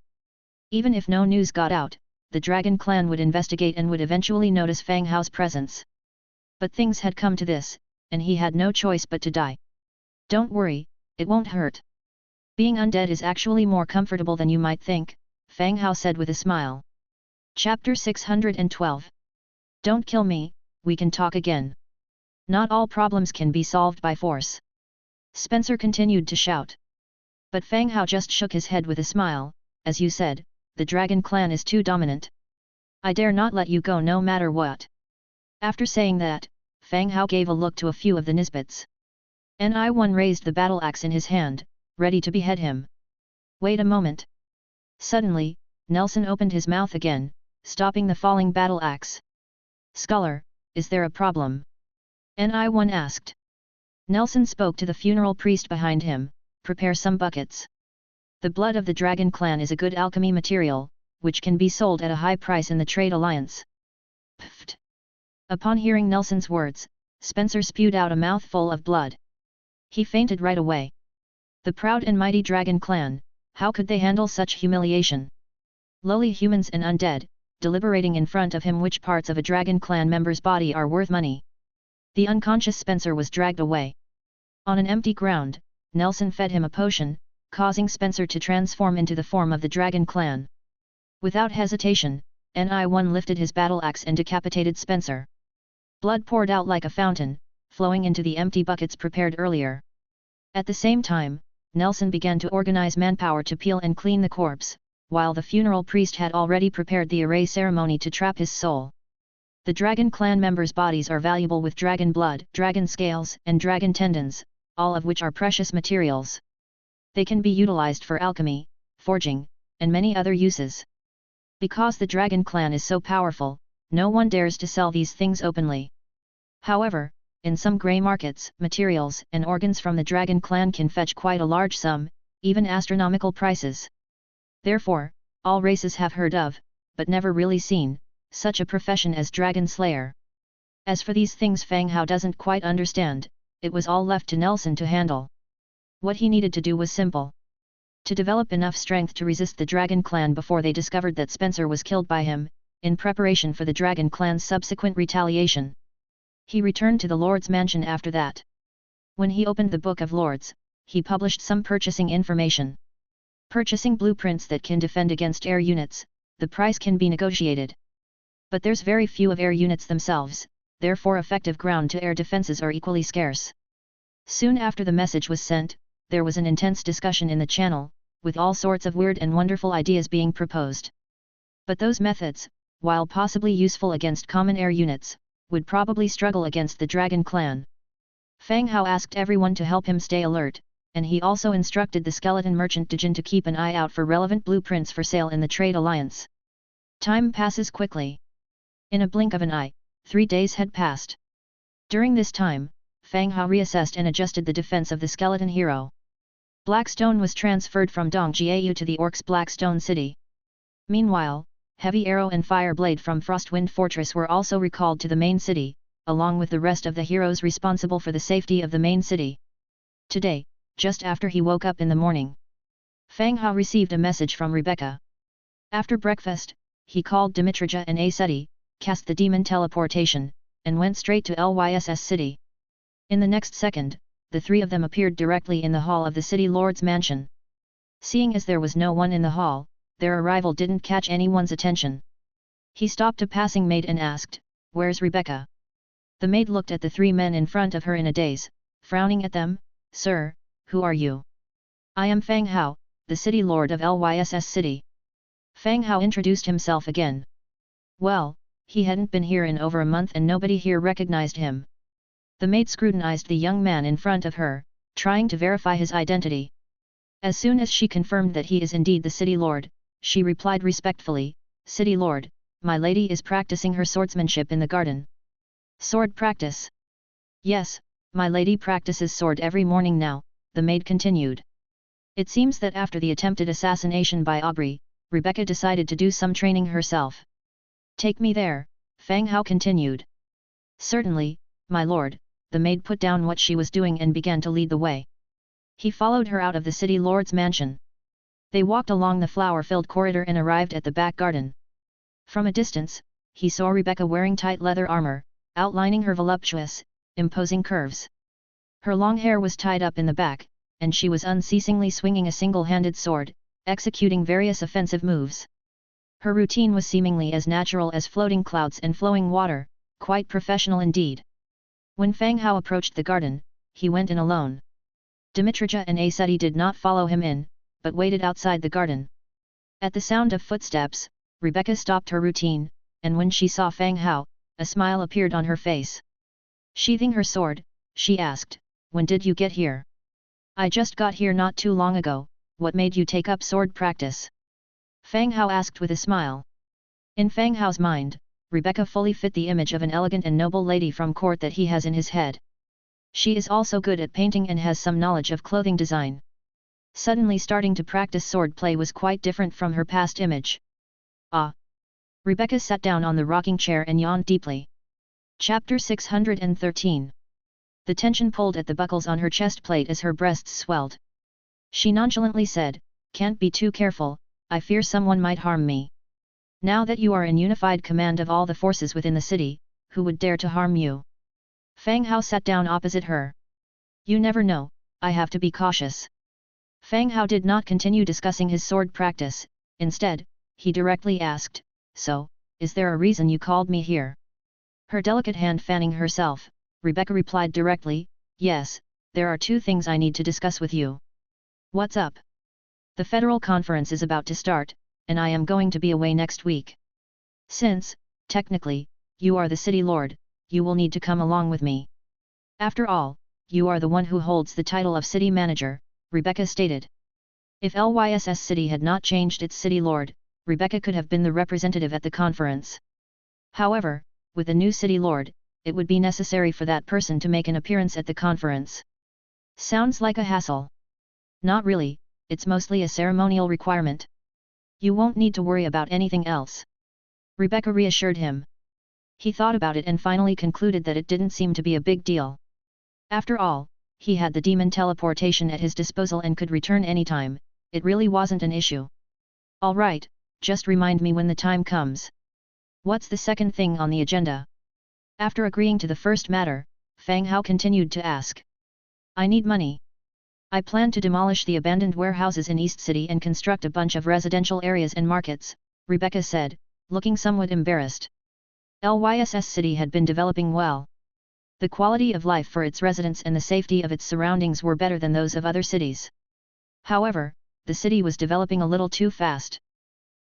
Even if no news got out, the Dragon Clan would investigate and would eventually notice Fang Hao's presence. But things had come to this, and he had no choice but to die. "Don't worry, it won't hurt. Being undead is actually more comfortable than you might think," Fang Hao said with a smile. Chapter 612. Don't kill me, we can talk again. Not all problems can be solved by force. Spencer continued to shout. But Fang Hao just shook his head with a smile. "As you said, the Dragon Clan is too dominant. I dare not let you go no matter what." After saying that, Fang Hao gave a look to a few of the Nisbets. Ni-1 raised the battle axe in his hand, ready to behead him. "Wait a moment." Suddenly, Nelson opened his mouth again, stopping the falling battle axe. "Scholar, is there a problem?" Ni-1 asked. Nelson spoke to the funeral priest behind him. "Prepare some buckets. The blood of the Dragon Clan is a good alchemy material, which can be sold at a high price in the trade alliance." Pfft. Upon hearing Nelson's words, Spencer spewed out a mouthful of blood. He fainted right away. The proud and mighty Dragon Clan, how could they handle such humiliation? Lowly humans and undead, deliberating in front of him which parts of a Dragon Clan member's body are worth money. The unconscious Spencer was dragged away. On an empty ground, Nelson fed him a potion, causing Spencer to transform into the form of the Dragon Clan. Without hesitation, Ni-1 lifted his battle axe and decapitated Spencer. Blood poured out like a fountain, flowing into the empty buckets prepared earlier. At the same time, Nelson began to organize manpower to peel and clean the corpse, while the funeral priest had already prepared the array ceremony to trap his soul. The Dragon Clan members' bodies are valuable with dragon blood, dragon scales, and dragon tendons, all of which are precious materials. They can be utilized for alchemy, forging, and many other uses. Because the dragon clan is so powerful, no one dares to sell these things openly. However, in some grey markets, materials and organs from the dragon clan can fetch quite a large sum, even astronomical prices. Therefore, all races have heard of, but never really seen, such a profession as dragon slayer. As for these things Fang Hao doesn't quite understand, it was all left to Nelson to handle. What he needed to do was simple. To develop enough strength to resist the dragon clan before they discovered that Spencer was killed by him, in preparation for the dragon clan's subsequent retaliation. He returned to the Lord's mansion after that. When he opened the Book of Lords, he published some purchasing information. Purchasing blueprints that can defend against air units, the price can be negotiated. But there's very few of air units themselves, therefore effective ground-to-air defenses are equally scarce. Soon after the message was sent, there was an intense discussion in the channel, with all sorts of weird and wonderful ideas being proposed. But those methods, while possibly useful against common air units, would probably struggle against the dragon clan. Fang Hao asked everyone to help him stay alert, and he also instructed the skeleton merchant Dejin to keep an eye out for relevant blueprints for sale in the trade alliance. Time passes quickly. In a blink of an eye, 3 days had passed. During this time, Fang Hao reassessed and adjusted the defense of the skeleton hero. Blackstone was transferred from Dongjiao to the Orcs' Blackstone City. Meanwhile, Heavy Arrow and Fire Blade from Frostwind Fortress were also recalled to the main city, along with the rest of the heroes responsible for the safety of the main city. Today, just after he woke up in the morning, Fang Hao received a message from Rebecca. After breakfast, he called Dimitrija and Aseti, cast the demon teleportation, and went straight to Lyss City. In the next second, the three of them appeared directly in the hall of the city lord's mansion. Seeing as there was no one in the hall, their arrival didn't catch anyone's attention. He stopped a passing maid and asked, "Where's Rebecca?" The maid looked at the three men in front of her in a daze, frowning at them. "Sir, who are you?" "I am Fang Hao, the city lord of Lyss City." Fang Hao introduced himself again. Well, he hadn't been here in over a month and nobody here recognized him. The maid scrutinized the young man in front of her, trying to verify his identity. As soon as she confirmed that he is indeed the city lord, she replied respectfully, "City lord, my lady is practicing her swordsmanship in the garden." "Sword practice?" "Yes, my lady practices sword every morning now," the maid continued. It seems that after the attempted assassination by Aubrey, Rebecca decided to do some training herself. "Take me there," Fang Hao continued. "Certainly, my lord," the maid put down what she was doing and began to lead the way. He followed her out of the city lord's mansion. They walked along the flower-filled corridor and arrived at the back garden. From a distance, he saw Rebecca wearing tight leather armor, outlining her voluptuous, imposing curves. Her long hair was tied up in the back, and she was unceasingly swinging a single-handed sword, executing various offensive moves. Her routine was seemingly as natural as floating clouds and flowing water, quite professional indeed. When Fang Hao approached the garden, he went in alone. Dimitrija and Aseti did not follow him in, but waited outside the garden. At the sound of footsteps, Rebecca stopped her routine, and when she saw Fang Hao, a smile appeared on her face. Sheathing her sword, she asked, "When did you get here?" "I just got here not too long ago. What made you take up sword practice?" Fang Hao asked with a smile. In Fang Hao's mind, Rebecca fully fit the image of an elegant and noble lady from court that he has in his head. She is also good at painting and has some knowledge of clothing design. Suddenly starting to practice sword play was quite different from her past image. "Ah!" Rebecca sat down on the rocking chair and yawned deeply. Chapter 613. The tension pulled at the buckles on her chest plate as her breasts swelled. She nonchalantly said, "Can't be too careful, I fear someone might harm me." "Now that you are in unified command of all the forces within the city, who would dare to harm you?" Fang Hao sat down opposite her. "You never know, I have to be cautious." Fang Hao did not continue discussing his sword practice. Instead, he directly asked, "So, is there a reason you called me here?" Her delicate hand fanning herself, Rebecca replied directly, "Yes, there are 2 things I need to discuss with you." "What's up?" "The federal conference is about to start, and I am going to be away next week. Since, technically, you are the city lord, you will need to come along with me. After all, you are the one who holds the title of city manager, Rebecca stated. If Lyss City had not changed its city lord, Rebecca could have been the representative at the conference. However, with the new city lord, it would be necessary for that person to make an appearance at the conference. Sounds like a hassle. Not really, it's mostly a ceremonial requirement. You won't need to worry about anything else. Rebecca reassured him. He thought about it and finally concluded that it didn't seem to be a big deal. After all, he had the demon teleportation at his disposal and could return anytime, it really wasn't an issue. All right, just remind me when the time comes. What's the second thing on the agenda? After agreeing to the first matter, Fang Hao continued to ask. I need money. I plan to demolish the abandoned warehouses in East City and construct a bunch of residential areas and markets, Rebecca said, looking somewhat embarrassed. Lyss City had been developing well. The quality of life for its residents and the safety of its surroundings were better than those of other cities. However, the city was developing a little too fast.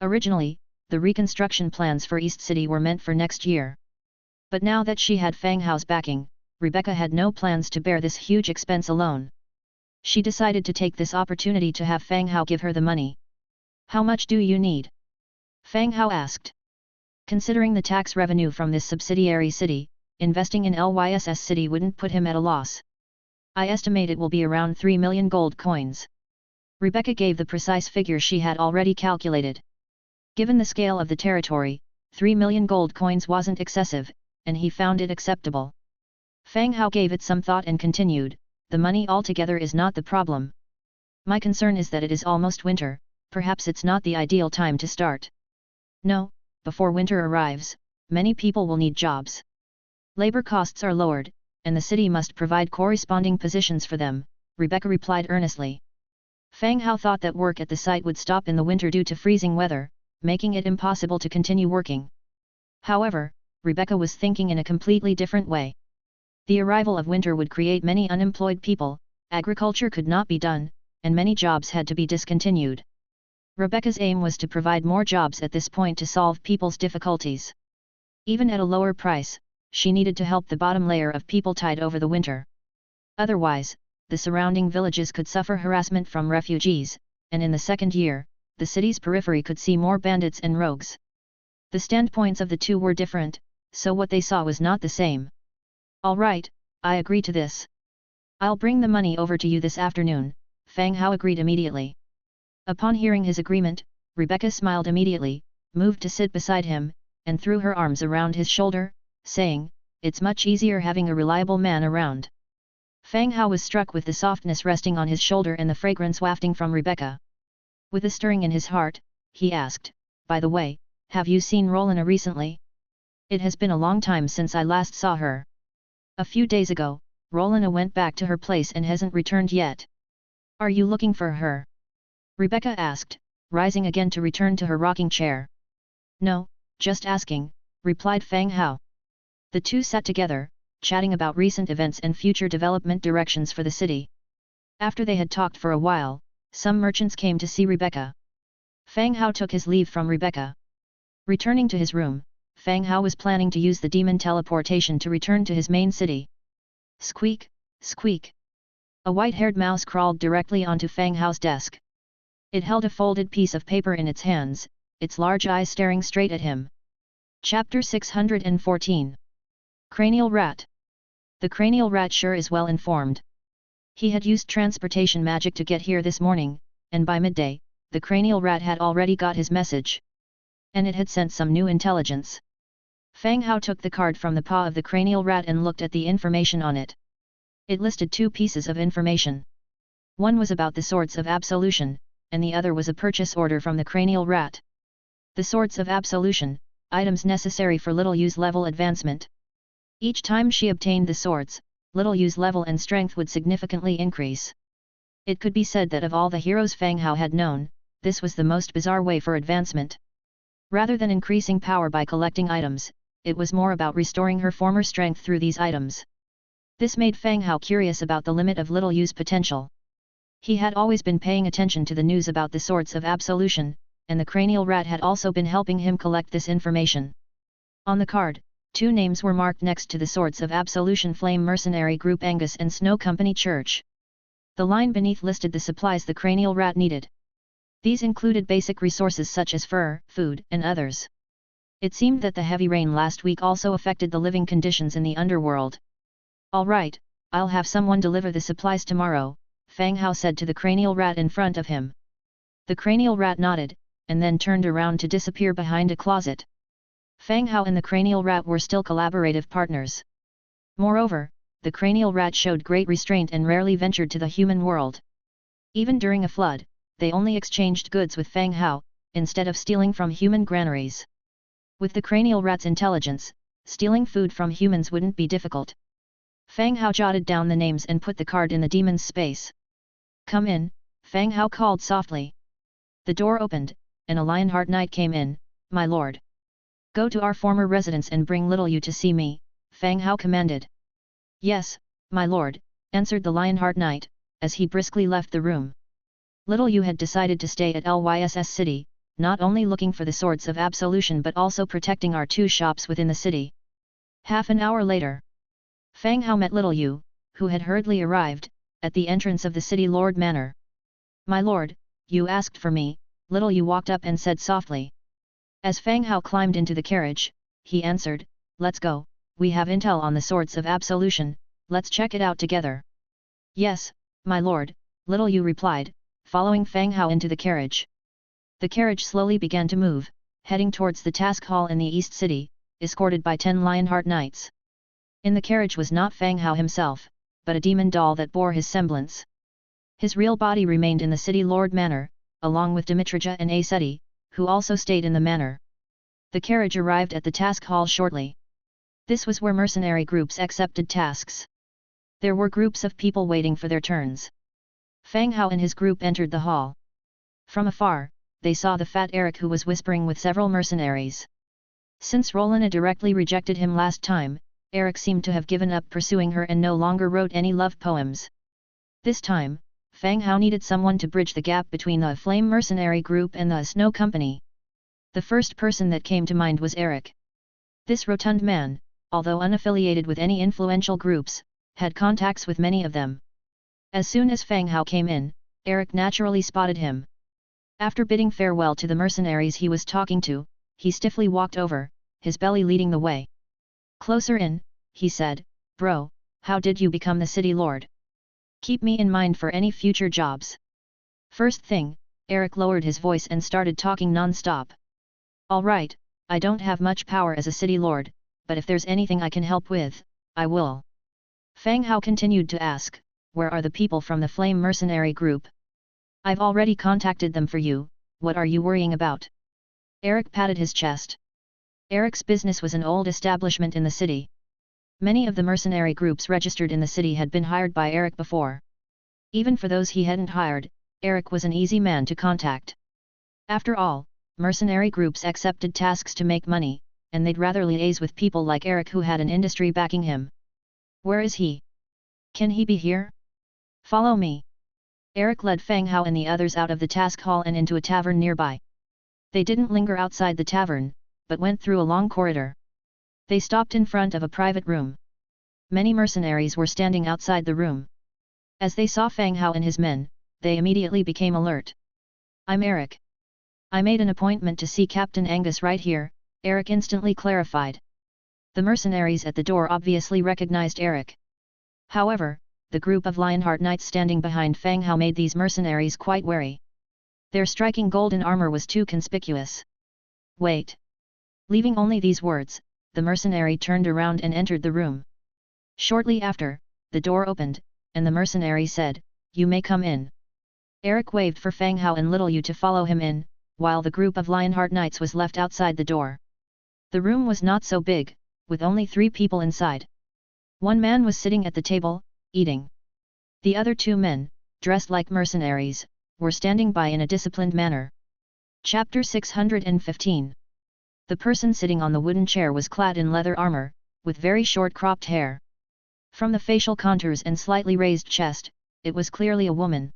Originally, the reconstruction plans for East City were meant for next year. But now that she had Fang Hao's backing, Rebecca had no plans to bear this huge expense alone. She decided to take this opportunity to have Fang Hao give her the money. How much do you need? Fang Hao asked. Considering the tax revenue from this subsidiary city, investing in Lyss City wouldn't put him at a loss. I estimate it will be around 3 million gold coins. Rebecca gave the precise figure she had already calculated. Given the scale of the territory, 3 million gold coins wasn't excessive, and he found it acceptable. Fang Hao gave it some thought and continued, the money altogether is not the problem. My concern is that it is almost winter, perhaps it's not the ideal time to start. No, before winter arrives, many people will need jobs. Labor costs are lowered, and the city must provide corresponding positions for them, Rebecca replied earnestly. Fang Hao thought that work at the site would stop in the winter due to freezing weather, making it impossible to continue working. However, Rebecca was thinking in a completely different way. The arrival of winter would create many unemployed people, agriculture could not be done, and many jobs had to be discontinued. Rebecca's aim was to provide more jobs at this point to solve people's difficulties. Even at a lower price, she needed to help the bottom layer of people tide over the winter. Otherwise, the surrounding villages could suffer harassment from refugees, and in the second year, the city's periphery could see more bandits and rogues. The standpoints of the two were different, so what they saw was not the same. All right, I agree to this. I'll bring the money over to you this afternoon, Fang Hao agreed immediately. Upon hearing his agreement, Rebecca smiled immediately, moved to sit beside him, and threw her arms around his shoulder, saying, it's much easier having a reliable man around. Fang Hao was struck with the softness resting on his shoulder and the fragrance wafting from Rebecca. With a stirring in his heart, he asked, by the way, have you seen Rolina recently? It has been a long time since I last saw her. A few days ago, Rolina went back to her place and hasn't returned yet. Are you looking for her? Rebecca asked, rising again to return to her rocking chair. No, just asking, replied Fang Hao. The two sat together, chatting about recent events and future development directions for the city. After they had talked for a while, some merchants came to see Rebecca. Fang Hao took his leave from Rebecca. Returning to his room, Fang Hao was planning to use the demon teleportation to return to his main city. Squeak, squeak. A white-haired mouse crawled directly onto Fang Hao's desk. It held a folded piece of paper in its hands, its large eyes staring straight at him. Chapter 614. Cranial Rat. The cranial rat sure is well informed. He had used transportation magic to get here this morning, and by midday, the cranial rat had already got his message. And it had sent some new intelligence. Fang Hao took the card from the paw of the cranial rat and looked at the information on it. It listed two pieces of information. One was about the Swords of Absolution, and the other was a purchase order from the cranial rat. The Swords of Absolution, items necessary for Little Yu's level advancement. Each time she obtained the swords, Little Yu's level and strength would significantly increase. It could be said that of all the heroes Fang Hao had known, this was the most bizarre way for advancement. Rather than increasing power by collecting items, it was more about restoring her former strength through these items. This made Fang Hao curious about the limit of Little Yu's potential. He had always been paying attention to the news about the Swords of Absolution, and the cranial rat had also been helping him collect this information. On the card, 2 names were marked next to the Swords of Absolution Flame Mercenary Group Angus and Snow Company Church. The line beneath listed the supplies the cranial rat needed. These included basic resources such as fur, food, and others. It seemed that the heavy rain last week also affected the living conditions in the underworld. "All right, I'll have someone deliver the supplies tomorrow," Fang Hao said to the cranial rat in front of him. The cranial rat nodded, and then turned around to disappear behind a closet. Fang Hao and the cranial rat were still collaborative partners. Moreover, the cranial rat showed great restraint and rarely ventured to the human world. Even during a flood, they only exchanged goods with Fang Hao, instead of stealing from human granaries. With the cranial rat's intelligence, stealing food from humans wouldn't be difficult. Fang Hao jotted down the names and put the card in the demon's space. "Come in," Fang Hao called softly. The door opened, and a Lionheart Knight came in. "My lord. Go to our former residence and bring Little You to see me," Fang Hao commanded. "Yes, my lord," answered the Lionheart Knight, as he briskly left the room. Little You had decided to stay at Lyss City, not only looking for the Swords of Absolution but also protecting our 2 shops within the city. Half an hour later, Fang Hao met Little You, who had hurriedly arrived, at the entrance of the city lord manor. "My lord, you asked for me," Little You walked up and said softly. As Fang Hao climbed into the carriage, he answered, "Let's go, we have intel on the Swords of Absolution, let's check it out together." "Yes, my lord," Little You replied, following Fang Hao into the carriage. The carriage slowly began to move, heading towards the task hall in the East City, escorted by 10 Lionheart Knights. In the carriage was not Fang Hao himself, but a demon doll that bore his semblance. His real body remained in the city lord manor, along with Dimitrija and Aseti, who also stayed in the manor. The carriage arrived at the task hall shortly. This was where mercenary groups accepted tasks. There were groups of people waiting for their turns. Fang Hao and his group entered the hall. From afar, they saw the fat Eric who was whispering with several mercenaries. Since Rolina directly rejected him last time, Eric seemed to have given up pursuing her and no longer wrote any love poems. This time, Fang Hao needed someone to bridge the gap between the Flame Mercenary Group and the Snow Company. The first person that came to mind was Eric. This rotund man, although unaffiliated with any influential groups, had contacts with many of them. As soon as Fang Hao came in, Eric naturally spotted him. After bidding farewell to the mercenaries he was talking to, he stiffly walked over, his belly leading the way. "Closer in," he said, "Bro, how did you become the city lord? Keep me in mind for any future jobs." First thing, Eric lowered his voice and started talking non-stop. "All right, I don't have much power as a city lord, but if there's anything I can help with, I will." Fang Hao continued to ask, "Where are the people from the Flame Mercenary Group? I've already contacted them for you, what are you worrying about?" Eric patted his chest. Eric's business was an old establishment in the city. Many of the mercenary groups registered in the city had been hired by Eric before. Even for those he hadn't hired, Eric was an easy man to contact. After all, mercenary groups accepted tasks to make money, and they'd rather liaise with people like Eric who had an industry backing him. "Where is he? Can he be here? Follow me." Eric led Fang Hao and the others out of the task hall and into a tavern nearby. They didn't linger outside the tavern, but went through a long corridor. They stopped in front of a private room. Many mercenaries were standing outside the room. As they saw Fang Hao and his men, they immediately became alert. "I'm Eric. I made an appointment to see Captain Angus right here," Eric instantly clarified. The mercenaries at the door obviously recognized Eric. However, the group of Lionheart Knights standing behind Fang Hao made these mercenaries quite wary. Their striking golden armor was too conspicuous. "Wait." Leaving only these words, the mercenary turned around and entered the room. Shortly after, the door opened, and the mercenary said, "You may come in." Eric waved for Fang Hao and Little You to follow him in, while the group of Lionheart Knights was left outside the door. The room was not so big, with only 3 people inside. One man was sitting at the table, eating. The other 2 men, dressed like mercenaries, were standing by in a disciplined manner. Chapter 615. The person sitting on the wooden chair was clad in leather armor, with very short cropped hair. From the facial contours and slightly raised chest, it was clearly a woman.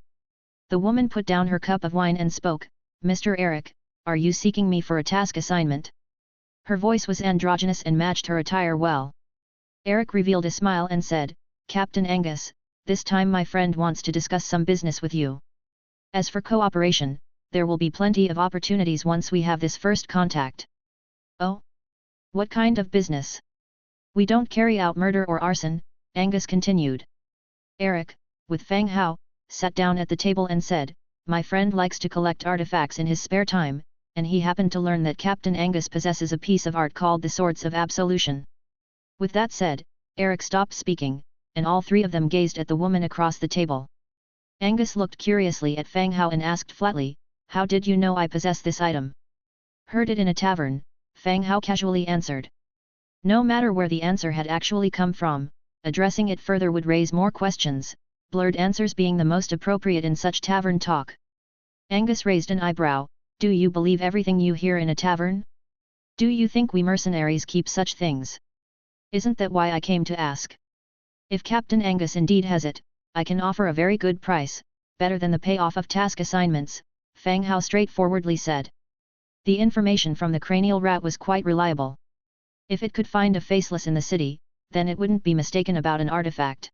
The woman put down her cup of wine and spoke, "Mr. Eric, are you seeking me for a task assignment?" Her voice was androgynous and matched her attire well. Eric revealed a smile and said, "Captain Angus, this time my friend wants to discuss some business with you. As for cooperation, there will be plenty of opportunities once we have this first contact." "Oh? What kind of business?" "We don't carry out murder or arson," Angus continued. Eric, with Fang Hao, sat down at the table and said, "My friend likes to collect artifacts in his spare time, and he happened to learn that Captain Angus possesses a piece of art called the Swords of Absolution." With that said, Eric stopped speaking, and all three of them gazed at the woman across the table. Angus looked curiously at Fang Hao and asked flatly, "How did you know I possess this item?" "Heard it in a tavern," Fang Hao casually answered. No matter where the answer had actually come from, addressing it further would raise more questions, blurred answers being the most appropriate in such tavern talk. Angus raised an eyebrow. "Do you believe everything you hear in a tavern? Do you think we mercenaries keep such things? Isn't that why I came to ask? If Captain Angus indeed has it, I can offer a very good price, better than the payoff of task assignments," Fang Hao straightforwardly said. The information from the cranial rat was quite reliable. If it could find a faceless in the city, then it wouldn't be mistaken about an artifact.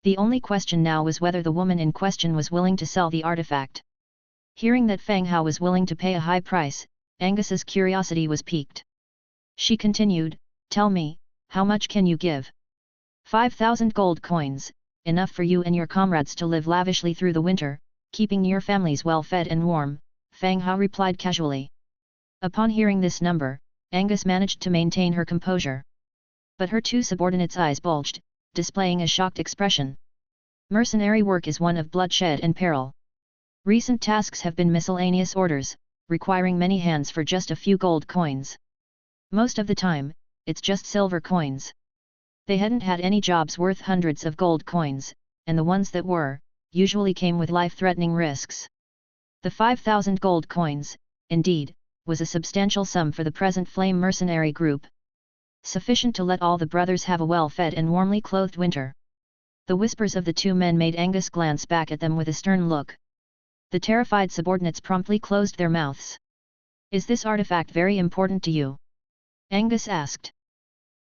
The only question now was whether the woman in question was willing to sell the artifact. Hearing that Fang Hao was willing to pay a high price, Angus's curiosity was piqued. She continued, "Tell me, how much can you give?" 5,000 gold coins, enough for you and your comrades to live lavishly through the winter, keeping your families well fed and warm," Fang Hao replied casually. Upon hearing this number, Angus managed to maintain her composure. But her two subordinates' eyes bulged, displaying a shocked expression. Mercenary work is one of bloodshed and peril. Recent tasks have been miscellaneous orders, requiring many hands for just a few gold coins. Most of the time, it's just silver coins. They hadn't had any jobs worth hundreds of gold coins, and the ones that were, usually came with life-threatening risks. The 5,000 gold coins, indeed, was a substantial sum for the present flame mercenary group. Sufficient to let all the brothers have a well-fed and warmly clothed winter. The whispers of the two men made Angus glance back at them with a stern look. The terrified subordinates promptly closed their mouths. "Is this artifact very important to you?" Angus asked.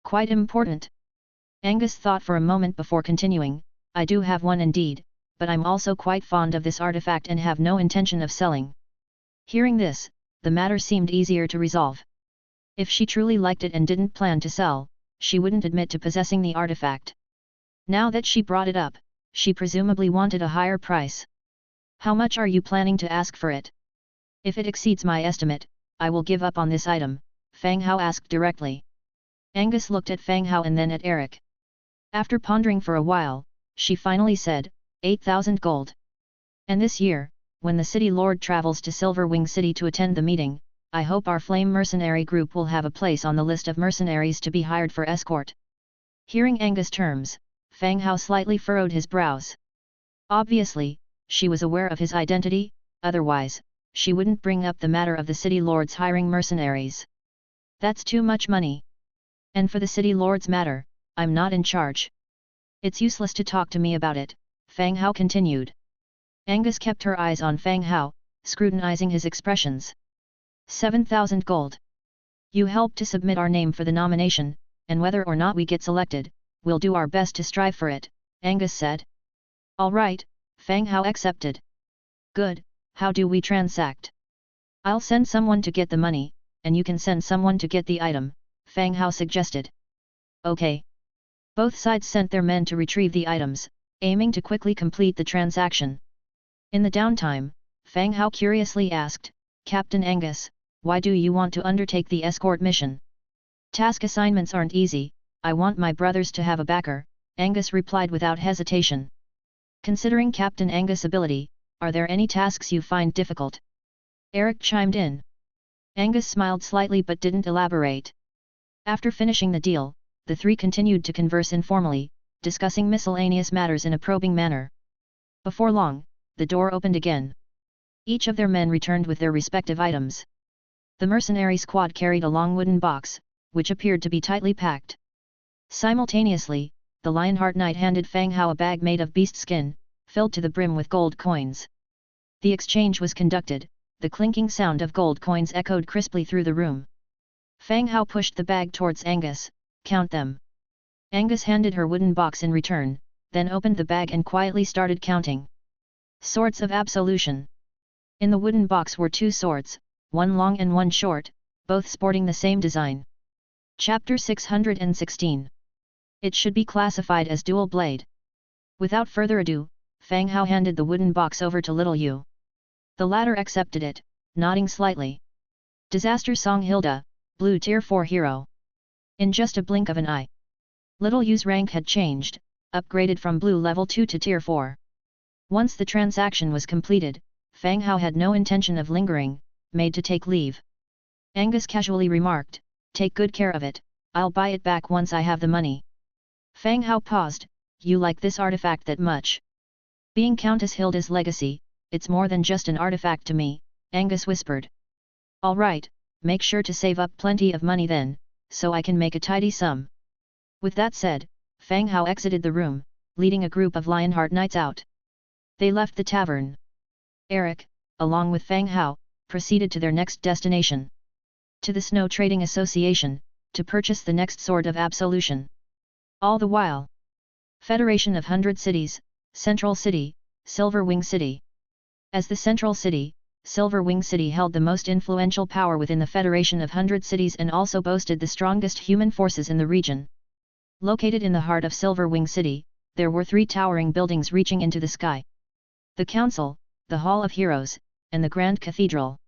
"Quite important." Angus thought for a moment before continuing, "I do have one indeed, but I'm also quite fond of this artifact and have no intention of selling." Hearing this, the matter seemed easier to resolve. If she truly liked it and didn't plan to sell, she wouldn't admit to possessing the artifact. Now that she brought it up, she presumably wanted a higher price. "How much are you planning to ask for it?" "If it exceeds my estimate, I will give up on this item," Fang Hao asked directly. Angus looked at Fang Hao and then at Eric. After pondering for a while, she finally said, 8,000 gold. "And this year, when the city lord travels to Silverwing City to attend the meeting, I hope our flame mercenary group will have a place on the list of mercenaries to be hired for escort." Hearing Angus' terms, Fang Hao slightly furrowed his brows. Obviously, she was aware of his identity, otherwise, she wouldn't bring up the matter of the city lords hiring mercenaries. "That's too much money. And for the city lord's matter, I'm not in charge. It's useless to talk to me about it," Fang Hao continued. Angus kept her eyes on Fang Hao, scrutinizing his expressions. 7,000 gold. You helped to submit our name for the nomination, and whether or not we get selected, we'll do our best to strive for it, Angus said. "All right," Fang Hao accepted. "Good, how do we transact?" "I'll send someone to get the money, and you can send someone to get the item," Fang Hao suggested. "Okay." Both sides sent their men to retrieve the items, aiming to quickly complete the transaction. In the downtime, Fang Hao curiously asked, "Captain Angus, why do you want to undertake the escort mission?" "Task assignments aren't easy, I want my brothers to have a backer," Angus replied without hesitation. "Considering Captain Angus' ability, are there any tasks you find difficult?" Eric chimed in. Angus smiled slightly but didn't elaborate. After finishing the deal, the three continued to converse informally, discussing miscellaneous matters in a probing manner. Before long, the door opened again. Each of their men returned with their respective items. The mercenary squad carried a long wooden box, which appeared to be tightly packed. Simultaneously, the Lionheart Knight handed Fang Hao a bag made of beast skin, filled to the brim with gold coins. The exchange was conducted, the clinking sound of gold coins echoed crisply through the room. Fang Hao pushed the bag towards Angus. Count them. Angus handed her wooden box in return, then opened the bag and quietly started counting. Swords of Absolution. In the wooden box were 2 swords, one long and one short, both sporting the same design. Chapter 616. It should be classified as dual blade. Without further ado, Fang Hao handed the wooden box over to Little Yu. The latter accepted it, nodding slightly. Disaster Song Hilda, Blue Tier 4 Hero. In just a blink of an eye, Little Yu's rank had changed, upgraded from Blue Level 2 to Tier 4. Once the transaction was completed, Fang Hao had no intention of lingering, made to take leave. Angus casually remarked, "Take good care of it, I'll buy it back once I have the money." Fang Hao paused, "You like this artifact that much?" "Being Countess Hilda's legacy, it's more than just an artifact to me," Angus whispered. "All right, make sure to save up plenty of money then, so I can make a tidy sum." With that said, Fang Hao exited the room, leading a group of Lionheart Knights out. They left the tavern. Eric, along with Fang Hao, proceeded to their next destination. To the Snow Trading Association, to purchase the next Sword of Absolution. All the while, Federation of 100 Cities, Central City, Silver Wing City. As the Central City, Silver Wing City held the most influential power within the Federation of 100 Cities and also boasted the strongest human forces in the region. Located in the heart of Silver Wing City, there were 3 towering buildings reaching into the sky. The Council, the Hall of Heroes, and the Grand Cathedral.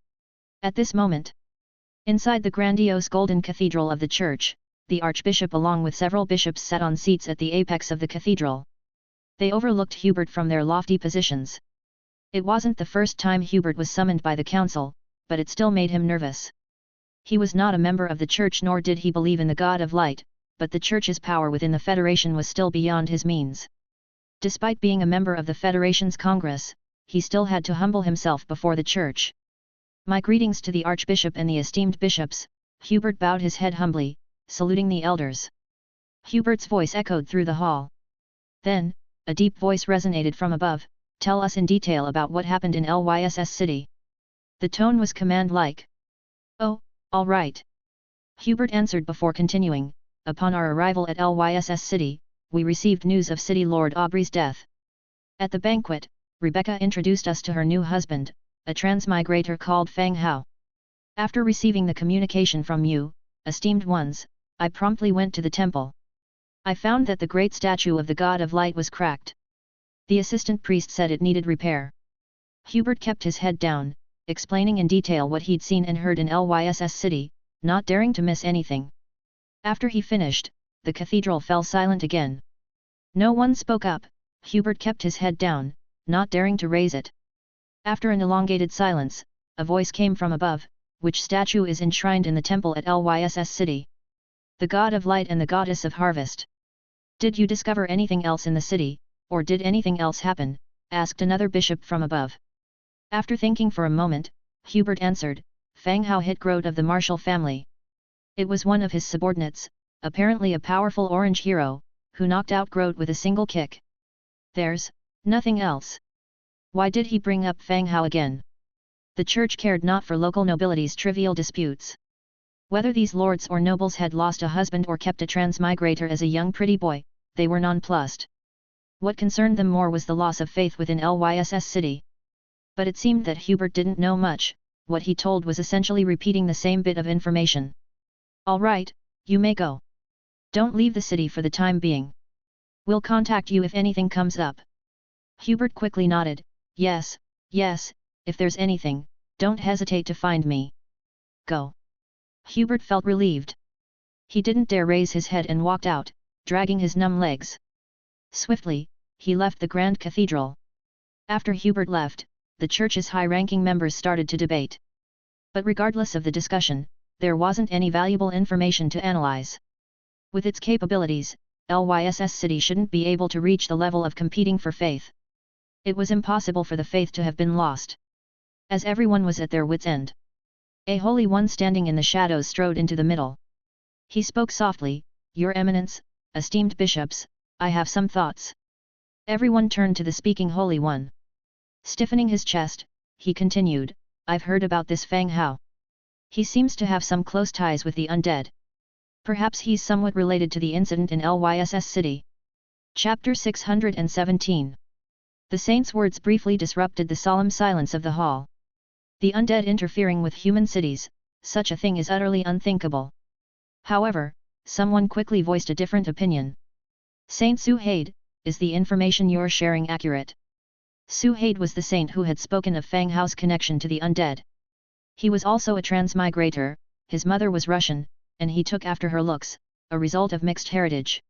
At this moment, inside the grandiose golden cathedral of the church, the Archbishop along with several bishops sat on seats at the apex of the cathedral. They overlooked Hubert from their lofty positions. It wasn't the first time Hubert was summoned by the council, but it still made him nervous. He was not a member of the church nor did he believe in the God of Light, but the church's power within the Federation was still beyond his means. Despite being a member of the Federation's Congress, he still had to humble himself before the church. "My greetings to the Archbishop and the esteemed bishops," Hubert bowed his head humbly, saluting the elders. Hubert's voice echoed through the hall. Then, a deep voice resonated from above, "Tell us in detail about what happened in Lyss City." The tone was command-like. "Oh, all right." Hubert answered before continuing, "Upon our arrival at Lyss City, we received news of City Lord Aubrey's death. At the banquet, Rebecca introduced us to her new husband, a transmigrator called Fang Hao. After receiving the communication from you, esteemed ones, I promptly went to the temple. I found that the great statue of the God of Light was cracked. The assistant priest said it needed repair." Hubert kept his head down, explaining in detail what he'd seen and heard in Lyss City, not daring to miss anything. After he finished, the cathedral fell silent again. No one spoke up. Hubert kept his head down, not daring to raise it. After an elongated silence, a voice came from above, "Which statue is enshrined in the temple at Lyss City?" "The God of Light and the Goddess of Harvest." "Did you discover anything else in the city, or did anything else happen?" asked another bishop from above. After thinking for a moment, Hubert answered, "Fang Hao hit Grote of the Martial family. It was one of his subordinates, apparently a powerful orange hero, who knocked out Grote with a single kick. There's nothing else." "Why did he bring up Fang Hao again?" The church cared not for local nobility's trivial disputes. Whether these lords or nobles had lost a husband or kept a transmigrator as a young pretty boy, they were nonplussed. What concerned them more was the loss of faith within Lyss City. But it seemed that Hubert didn't know much. What he told was essentially repeating the same bit of information. "All right, you may go. Don't leave the city for the time being. We'll contact you if anything comes up." Hubert quickly nodded, Yes, if there's anything, don't hesitate to find me. Go." Hubert felt relieved. He didn't dare raise his head and walked out, dragging his numb legs. Swiftly, he left the Grand Cathedral. After Hubert left, the church's high-ranking members started to debate. But regardless of the discussion, there wasn't any valuable information to analyze. With its capabilities, Lyss City shouldn't be able to reach the level of competing for faith. It was impossible for the faith to have been lost. As everyone was at their wits' end, a holy one standing in the shadows strode into the middle. He spoke softly, "Your Eminence, esteemed bishops, I have some thoughts." Everyone turned to the speaking holy one. Stiffening his chest, he continued, "I've heard about this Fang Hao. He seems to have some close ties with the undead. Perhaps he's somewhat related to the incident in Lyss City. Chapter 617. The saint's words briefly disrupted the solemn silence of the hall. The undead interfering with human cities, such a thing is utterly unthinkable. However, someone quickly voiced a different opinion. Saint Suhaid, is the information you're sharing accurate? Suhaid was the saint who had spoken of Fang Hao's connection to the undead. He was also a transmigrator, his mother was Russian, and he took after her looks, a result of mixed heritage.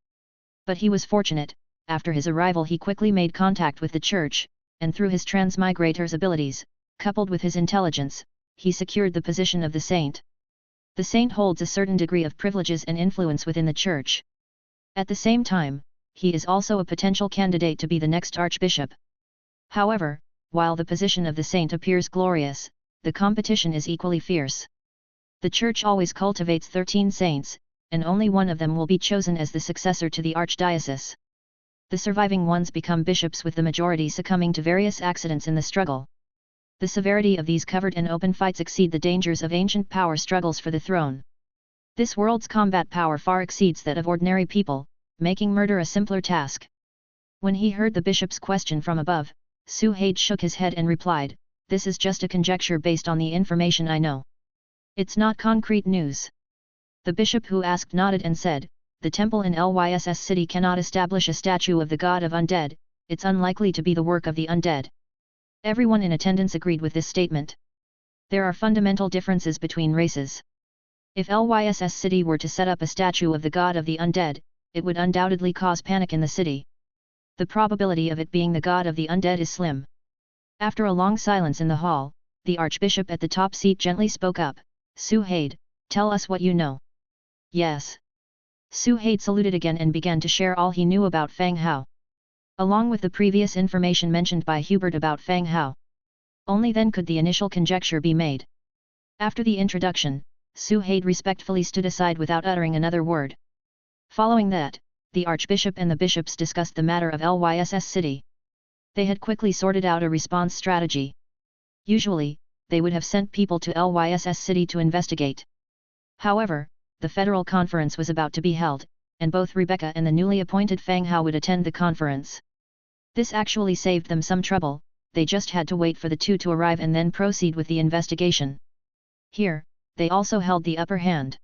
But he was fortunate, after his arrival he quickly made contact with the church, and through his transmigrator's abilities, coupled with his intelligence, he secured the position of the saint. The saint holds a certain degree of privileges and influence within the church. At the same time, he is also a potential candidate to be the next archbishop. However, while the position of the saint appears glorious, the competition is equally fierce. The church always cultivates 13 saints, and only one of them will be chosen as the successor to the archdiocese. The surviving ones become bishops with the majority succumbing to various accidents in the struggle. The severity of these covered and open fights exceed the dangers of ancient power struggles for the throne. This world's combat power far exceeds that of ordinary people, making murder a simpler task. When he heard the bishop's question from above, Suhaid shook his head and replied, "This is just a conjecture based on the information I know. It's not concrete news." The bishop who asked nodded and said, "The temple in Lyss City cannot establish a statue of the god of undead, it's unlikely to be the work of the undead." Everyone in attendance agreed with this statement. There are fundamental differences between races. If Lyss City were to set up a statue of the god of the undead, it would undoubtedly cause panic in the city. The probability of it being the god of the undead is slim. After a long silence in the hall, the archbishop at the top seat gently spoke up, "Suhaid, tell us what you know." "Yes." Suhaid saluted again and began to share all he knew about Fang Hao. Along with the previous information mentioned by Hubert about Fang Hao. Only then could the initial conjecture be made. After the introduction, Suhaid respectfully stood aside without uttering another word. Following that, the archbishop and the bishops discussed the matter of Lyss City. They had quickly sorted out a response strategy. Usually, they would have sent people to Lyss City to investigate. However, the federal conference was about to be held, and both Rebecca and the newly appointed Fang Hao would attend the conference. This actually saved them some trouble, they just had to wait for the two to arrive and then proceed with the investigation. Here, they also held the upper hand.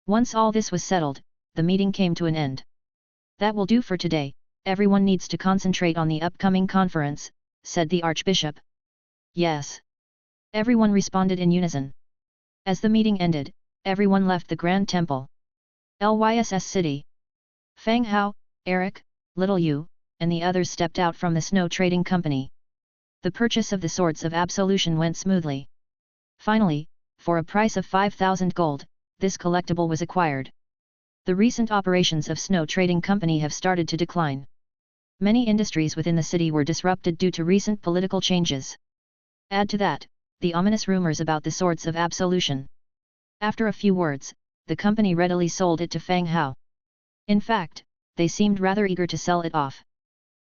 Once all this was settled, the meeting came to an end. "That will do for today, everyone needs to concentrate on the upcoming conference," said the archbishop. "Yes." Everyone responded in unison. As the meeting ended, everyone left the Grand Temple. Lyss City. Fang Hao, Eric, Little Yu, and the others stepped out from the snow trading company. The purchase of the Swords of Absolution went smoothly. Finally, for a price of 5,000 gold, this collectible was acquired. The recent operations of Snow Trading Company have started to decline. Many industries within the city were disrupted due to recent political changes. Add to that, the ominous rumors about the Swords of Absolution. After a few words, the company readily sold it to Fang Hao. In fact, they seemed rather eager to sell it off.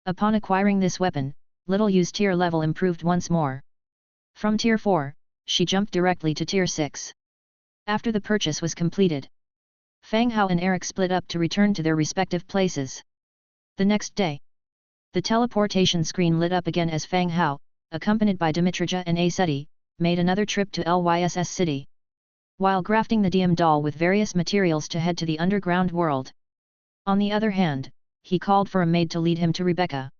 Upon acquiring this weapon, Little Yu's tier level improved once more. From tier 4, she jumped directly to tier 6. After the purchase was completed, Fang Hao and Eric split up to return to their respective places. The next day, the teleportation screen lit up again as Fang Hao, accompanied by Dimitrija and Aseti, made another trip to Lyss City. While grafting the DM doll with various materials to head to the underground world. On the other hand, he called for a maid to lead him to Rebecca.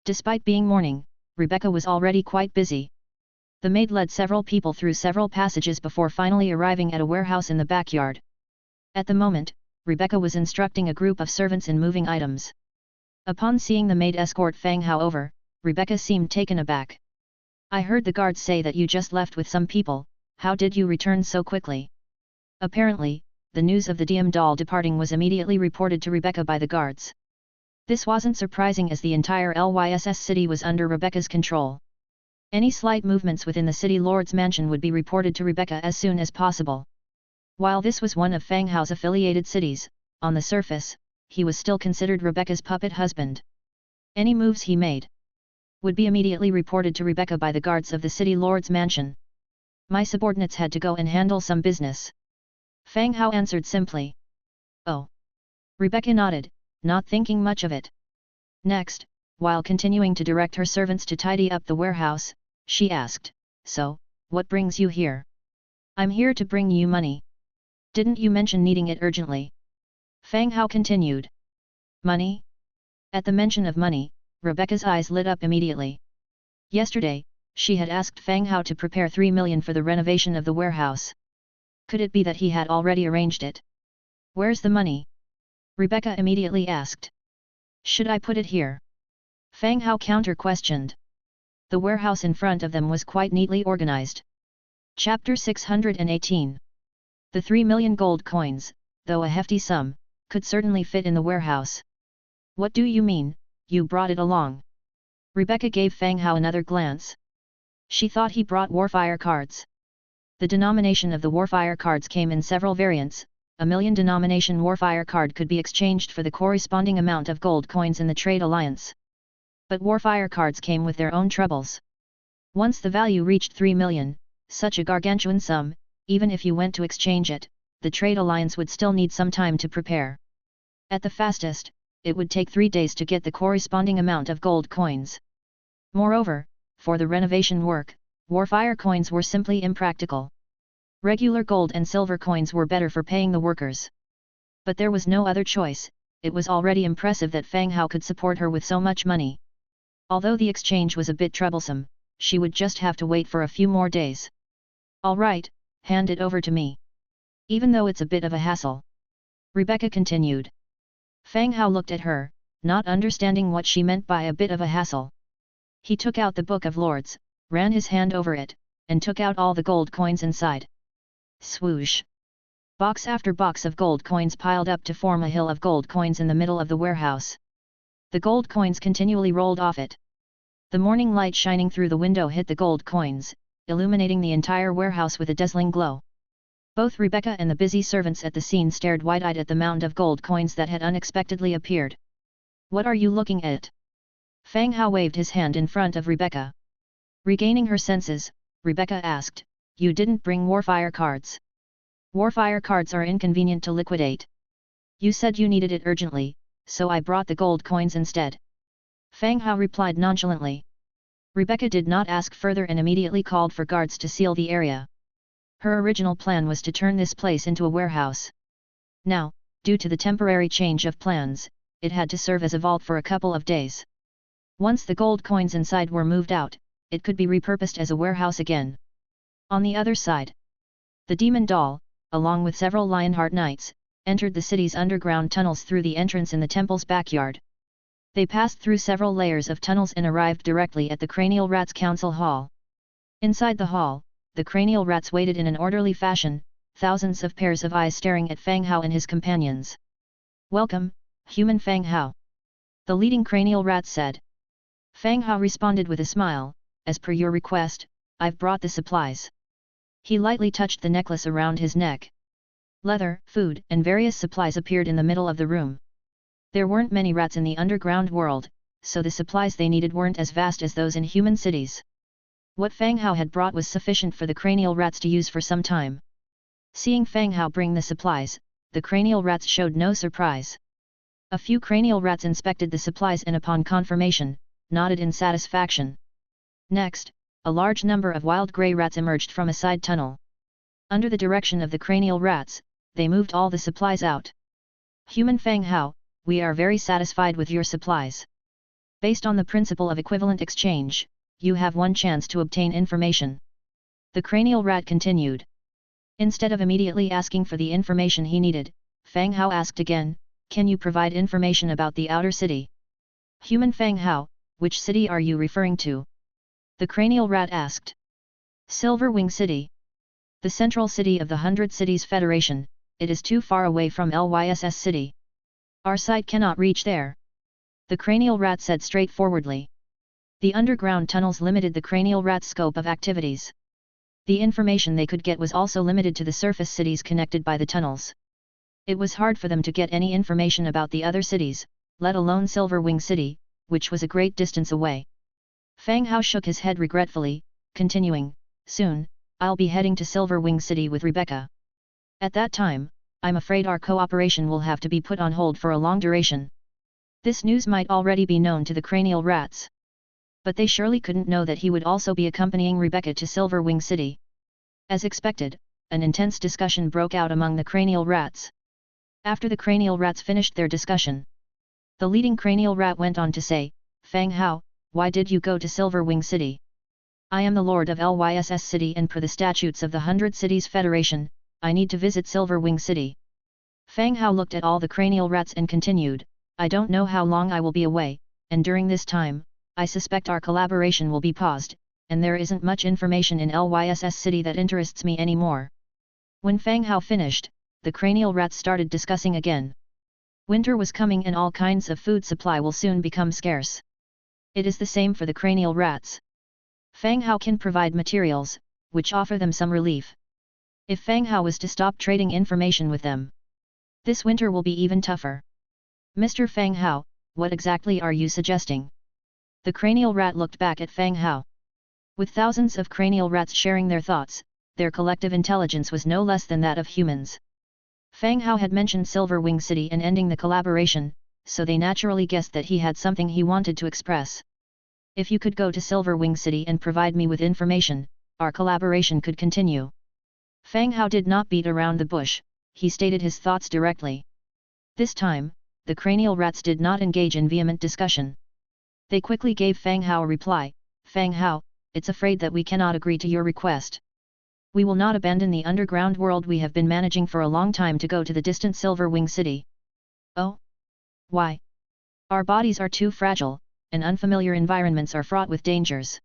Despite being morning, Rebecca was already quite busy. The maid led several people through several passages before finally arriving at a warehouse in the backyard. At the moment, Rebecca was instructing a group of servants in moving items. Upon seeing the maid escort Fang Hao over, Rebecca seemed taken aback. "I heard the guards say that you just left with some people, how did you return so quickly?" Apparently, the news of the DM doll departing was immediately reported to Rebecca by the guards. This wasn't surprising as the entire Lyss city was under Rebecca's control. Any slight movements within the city lord's mansion would be reported to Rebecca as soon as possible. While this was one of Fang Hao's affiliated cities, on the surface, he was still considered Rebecca's puppet husband. Any moves he made would be immediately reported to Rebecca by the guards of the city lord's mansion. My subordinates had to go and handle some business. Fang Hao answered simply. Oh. Rebecca nodded, not thinking much of it. Next, while continuing to direct her servants to tidy up the warehouse, she asked, So, what brings you here? I'm here to bring you money. Didn't you mention needing it urgently? Fang Hao continued. Money? At the mention of money, Rebecca's eyes lit up immediately. Yesterday, she had asked Fang Hao to prepare 3 million for the renovation of the warehouse. Could it be that he had already arranged it? Where's the money? Rebecca immediately asked. Should I put it here? Fang Hao counter-questioned. The warehouse in front of them was quite neatly organized. Chapter 618. The 3 million gold coins, though a hefty sum, could certainly fit in the warehouse. What do you mean, you brought it along? Rebecca gave Fang Hao another glance. She thought he brought warfire cards. The denomination of the warfire cards came in several variants. A 1 million denomination warfire card could be exchanged for the corresponding amount of gold coins in the trade alliance. But warfire cards came with their own troubles. Once the value reached 3 million, such a gargantuan sum, even if you went to exchange it, the trade alliance would still need some time to prepare. At the fastest, it would take 3 days to get the corresponding amount of gold coins. Moreover, for the renovation work, warfire coins were simply impractical. Regular gold and silver coins were better for paying the workers. But there was no other choice. It was already impressive that Fang Hao could support her with so much money. Although the exchange was a bit troublesome, she would just have to wait for a few more days. All right, hand it over to me. Even though it's a bit of a hassle. Rebecca continued. Fang Hao looked at her, not understanding what she meant by a bit of a hassle. He took out the Book of Lords, ran his hand over it, and took out all the gold coins inside. Swoosh! Box after box of gold coins piled up to form a hill of gold coins in the middle of the warehouse. The gold coins continually rolled off it. The morning light shining through the window hit the gold coins, illuminating the entire warehouse with a dazzling glow. Both Rebecca and the busy servants at the scene stared wide-eyed at the mound of gold coins that had unexpectedly appeared. What are you looking at? Fang Hao waved his hand in front of Rebecca. Regaining her senses, Rebecca asked, You didn't bring warfire cards. Warfire cards are inconvenient to liquidate. You said you needed it urgently, so I brought the gold coins instead. Fang Hao replied nonchalantly. Rebecca did not ask further and immediately called for guards to seal the area. Her original plan was to turn this place into a warehouse. Now, due to the temporary change of plans, it had to serve as a vault for a couple of days. Once the gold coins inside were moved out, it could be repurposed as a warehouse again. On the other side, the demon doll, along with several Lionheart knights, entered the city's underground tunnels through the entrance in the temple's backyard. They passed through several layers of tunnels and arrived directly at the Cranial Rats' Council Hall. Inside the hall, the Cranial Rats waited in an orderly fashion, thousands of pairs of eyes staring at Fang Hao and his companions. Welcome, human Fang Hao. The leading Cranial Rat said. Fang Hao responded with a smile, as per your request, I've brought the supplies. He lightly touched the necklace around his neck. Leather, food, and various supplies appeared in the middle of the room. There weren't many rats in the underground world, so the supplies they needed weren't as vast as those in human cities. What Fang Hao had brought was sufficient for the Cranial Rats to use for some time. Seeing Fang Hao bring the supplies, the Cranial Rats showed no surprise. A few Cranial Rats inspected the supplies and upon confirmation, nodded in satisfaction. Next, a large number of wild grey rats emerged from a side tunnel. Under the direction of the Cranial Rats, they moved all the supplies out. Human Fang Hao, we are very satisfied with your supplies. Based on the principle of equivalent exchange, you have one chance to obtain information. The Cranial Rat continued. Instead of immediately asking for the information he needed, Fang Hao asked again, can you provide information about the outer city? Human Fang Hao, which city are you referring to? The Cranial Rat asked. Silver Wing City. The central city of the 100 Cities Federation, it is too far away from Lyss City. Our site cannot reach there. The Cranial Rat said straightforwardly. The underground tunnels limited the Cranial Rat's scope of activities. The information they could get was also limited to the surface cities connected by the tunnels. It was hard for them to get any information about the other cities, let alone Silver Wing City, which was a great distance away. Fang Hao shook his head regretfully, continuing, soon, I'll be heading to Silverwing City with Rebecca. At that time, I'm afraid our cooperation will have to be put on hold for a long duration. This news might already be known to the cranial rats. But they surely couldn't know that he would also be accompanying Rebecca to Silverwing City. As expected, an intense discussion broke out among the cranial rats. After the cranial rats finished their discussion, the leading cranial rat went on to say, Fang Hao, why did you go to Silverwing City? I am the Lord of Lyss City and per the statutes of the 100 Cities Federation, I need to visit Silverwing City. Fang Hao looked at all the cranial rats and continued, I don't know how long I will be away, and during this time, I suspect our collaboration will be paused, and there isn't much information in Lyss City that interests me anymore. When Fang Hao finished, the cranial rats started discussing again. Winter was coming and all kinds of food supply will soon become scarce. It is the same for the cranial rats. Fang Hao can provide materials, which offer them some relief. If Fang Hao was to stop trading information with them, this winter will be even tougher. Mr. Fang Hao, what exactly are you suggesting? The cranial rat looked back at Fang Hao. With thousands of cranial rats sharing their thoughts, their collective intelligence was no less than that of humans. Fang Hao had mentioned Silverwing City and ending the collaboration, so they naturally guessed that he had something he wanted to express. If you could go to Silverwing City and provide me with information, our collaboration could continue. Fang Hao did not beat around the bush, he stated his thoughts directly. This time, the cranial rats did not engage in vehement discussion. They quickly gave Fang Hao a reply, Fang Hao, it's afraid that we cannot agree to your request. We will not abandon the underground world we have been managing for a long time to go to the distant Silverwing City. Oh? Why? Our bodies are too fragile, and unfamiliar environments are fraught with dangers.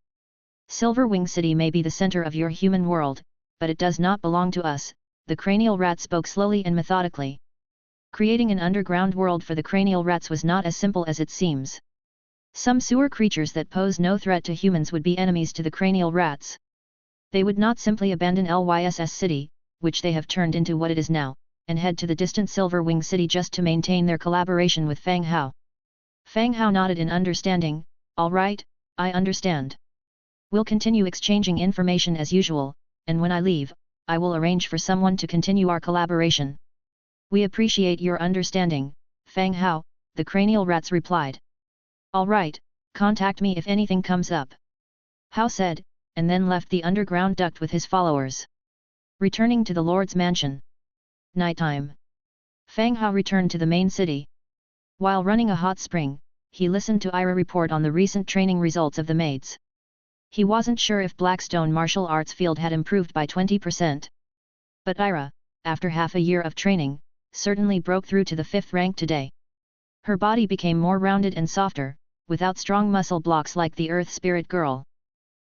Silverwing City may be the center of your human world, but it does not belong to us, the cranial rat spoke slowly and methodically. Creating an underground world for the cranial rats was not as simple as it seems. Some sewer creatures that pose no threat to humans would be enemies to the cranial rats. They would not simply abandon Lyss City, which they have turned into what it is now, and head to the distant Silverwing City just to maintain their collaboration with Fang Hao. Fang Hao nodded in understanding, all right, I understand. We'll continue exchanging information as usual, and when I leave, I will arrange for someone to continue our collaboration. We appreciate your understanding, Fang Hao, the cranial rats replied. All right, contact me if anything comes up. Hao said, and then left the underground duct with his followers. Returning to the Lord's mansion. Nighttime. Fang Hao returned to the main city. While running a hot spring, he listened to Ira report on the recent training results of the maids. He wasn't sure if Blackstone martial arts field had improved by 20%. But Ira, after half a year of training, certainly broke through to the 5th rank today. Her body became more rounded and softer, without strong muscle blocks like the Earth Spirit Girl.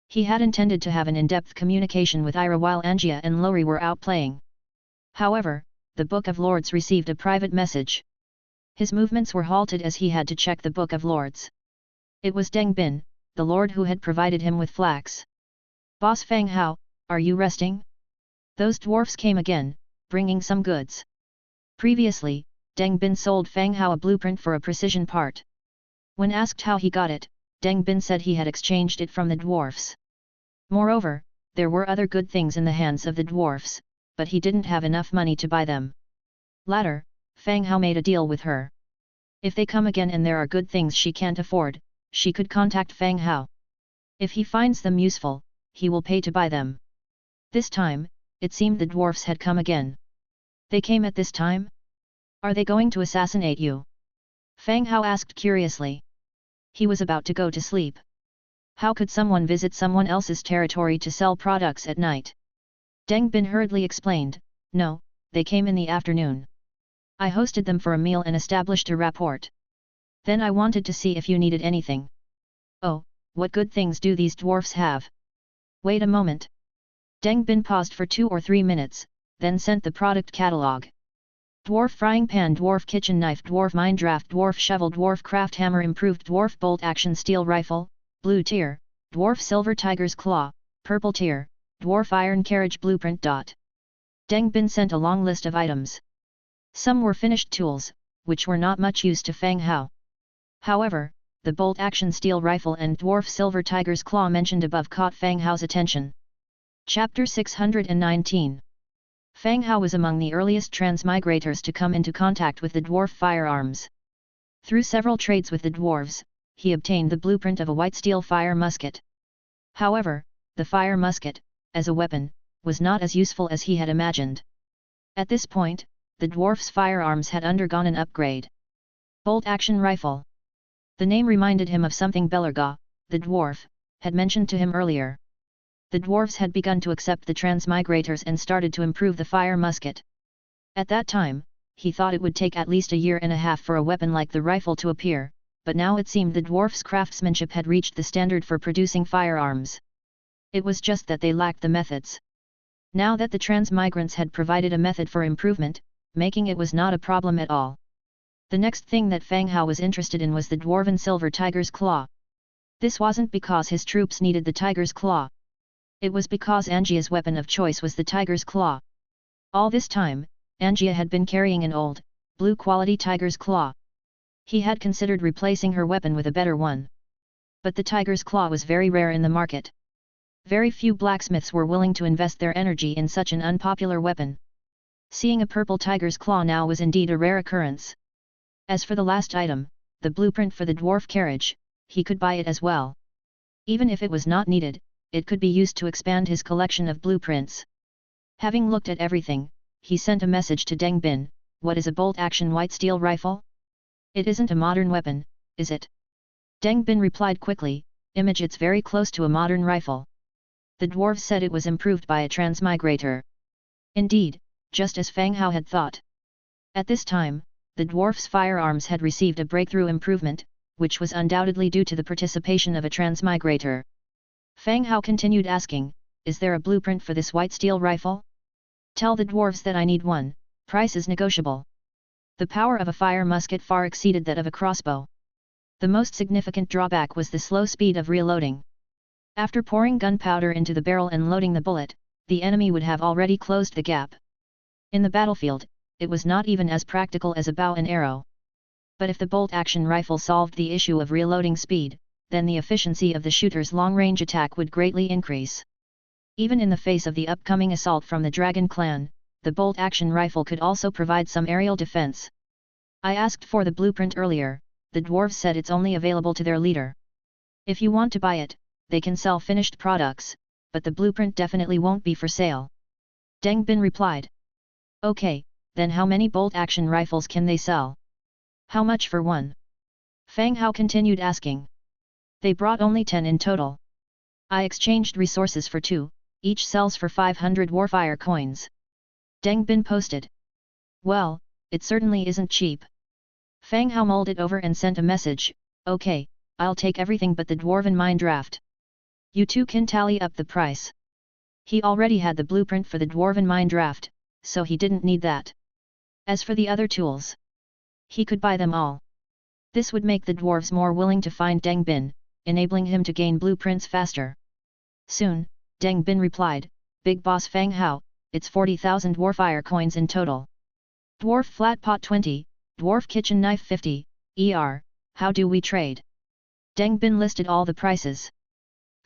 He had intended to have an in-depth communication with Ira while Angia and Lori were out playing. However, the Book of Lords received a private message. His movements were halted as he had to check the Book of Lords. It was Deng Bin, the lord who had provided him with flax. Boss Fang Hao, are you resting? Those dwarfs came again, bringing some goods. Previously, Deng Bin sold Fang Hao a blueprint for a precision part. When asked how he got it, Deng Bin said he had exchanged it from the dwarfs. Moreover, there were other good things in the hands of the dwarfs, but he didn't have enough money to buy them. Later, Fang Hao made a deal with her. If they come again and there are good things she can't afford, she could contact Fang Hao. If he finds them useful, he will pay to buy them. This time, it seemed the dwarfs had come again. They came at this time? Are they going to assassinate you? Fang Hao asked curiously. He was about to go to sleep. How could someone visit someone else's territory to sell products at night? Deng Bin hurriedly explained, no, they came in the afternoon. I hosted them for a meal and established a rapport. Then I wanted to see if you needed anything. Oh, what good things do these dwarfs have? Wait a moment. Deng Bin paused for 2 or 3 minutes, then sent the product catalog. Dwarf frying pan, dwarf kitchen knife, dwarf mine draft, dwarf shovel, dwarf craft hammer, improved dwarf bolt action steel rifle, blue tier, dwarf silver tiger's claw, purple tier, dwarf iron carriage blueprint. Deng Bin sent a long list of items. Some were finished tools, which were not much use to Fang Hao. However, the bolt action steel rifle and dwarf silver tiger's claw mentioned above caught Fang Hao's attention. Chapter 619. Fang Hao was among the earliest transmigrators to come into contact with the dwarf firearms. Through several trades with the dwarves, he obtained the blueprint of a white steel fire musket. However, the fire musket, as a weapon, was not as useful as he had imagined. At this point, the dwarf's firearms had undergone an upgrade. Bolt-action rifle. The name reminded him of something Belarga, the dwarf, had mentioned to him earlier. The dwarves had begun to accept the transmigrators and started to improve the fire musket. At that time, he thought it would take at least a year and a half for a weapon like the rifle to appear, but now it seemed the dwarf's craftsmanship had reached the standard for producing firearms. It was just that they lacked the methods. Now that the transmigrants had provided a method for improvement, making it was not a problem at all. The next thing that Fang Hao was interested in was the dwarven silver tiger's claw. This wasn't because his troops needed the tiger's claw. It was because Angia's weapon of choice was the tiger's claw. All this time, Angia had been carrying an old, blue-quality tiger's claw. He had considered replacing her weapon with a better one. But the tiger's claw was very rare in the market. Very few blacksmiths were willing to invest their energy in such an unpopular weapon. Seeing a purple tiger's claw now was indeed a rare occurrence. As for the last item, the blueprint for the dwarf carriage, he could buy it as well. Even if it was not needed, it could be used to expand his collection of blueprints. Having looked at everything, he sent a message to Deng Bin. What is a bolt-action white steel rifle? It isn't a modern weapon, is it? Deng Bin replied quickly, Image, it's very close to a modern rifle. The dwarves said it was improved by a transmigrator. Indeed, just as Fang Hao had thought. At this time, the dwarf's firearms had received a breakthrough improvement, which was undoubtedly due to the participation of a transmigrator. Fang Hao continued asking, is there a blueprint for this white steel rifle? Tell the dwarves that I need one, price is negotiable. The power of a fire musket far exceeded that of a crossbow. The most significant drawback was the slow speed of reloading. After pouring gunpowder into the barrel and loading the bullet, the enemy would have already closed the gap. In the battlefield, it was not even as practical as a bow and arrow. But if the bolt-action rifle solved the issue of reloading speed, then the efficiency of the shooter's long-range attack would greatly increase. Even in the face of the upcoming assault from the Dragon Clan, the bolt-action rifle could also provide some aerial defense. I asked for the blueprint earlier, the dwarves said it's only available to their leader. If you want to buy it, they can sell finished products, but the blueprint definitely won't be for sale. Deng Bin replied. Okay, then how many bolt-action rifles can they sell? How much for one? Fang Hao continued asking. They brought only 10 in total. I exchanged resources for 2, each sells for 500 warfire coins. Deng Bin posted. Well, it certainly isn't cheap. Fang Hao mulled it over and sent a message, okay, I'll take everything but the dwarven mine draft. You two can tally up the price. He already had the blueprint for the dwarven mine draft, so he didn't need that. As for the other tools, he could buy them all. This would make the dwarves more willing to find Deng Bin, enabling him to gain blueprints faster. Soon, Deng Bin replied, Big Boss Fang Hao, it's 40,000 warfire coins in total. Dwarf flat pot 20, dwarf kitchen knife 50, how do we trade? Deng Bin listed all the prices.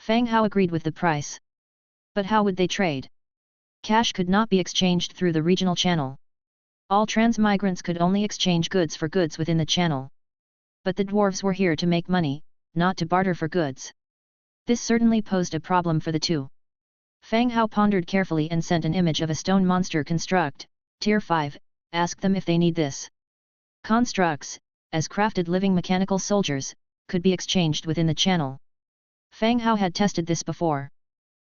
Fang Hao agreed with the price. But how would they trade? Cash could not be exchanged through the regional channel. All transmigrants could only exchange goods for goods within the channel. But the dwarves were here to make money, not to barter for goods. This certainly posed a problem for the two. Fang Hao pondered carefully and sent an image of a stone monster construct, Tier 5, asked them if they need this. Constructs, as crafted living mechanical soldiers, could be exchanged within the channel. Fang Hao had tested this before.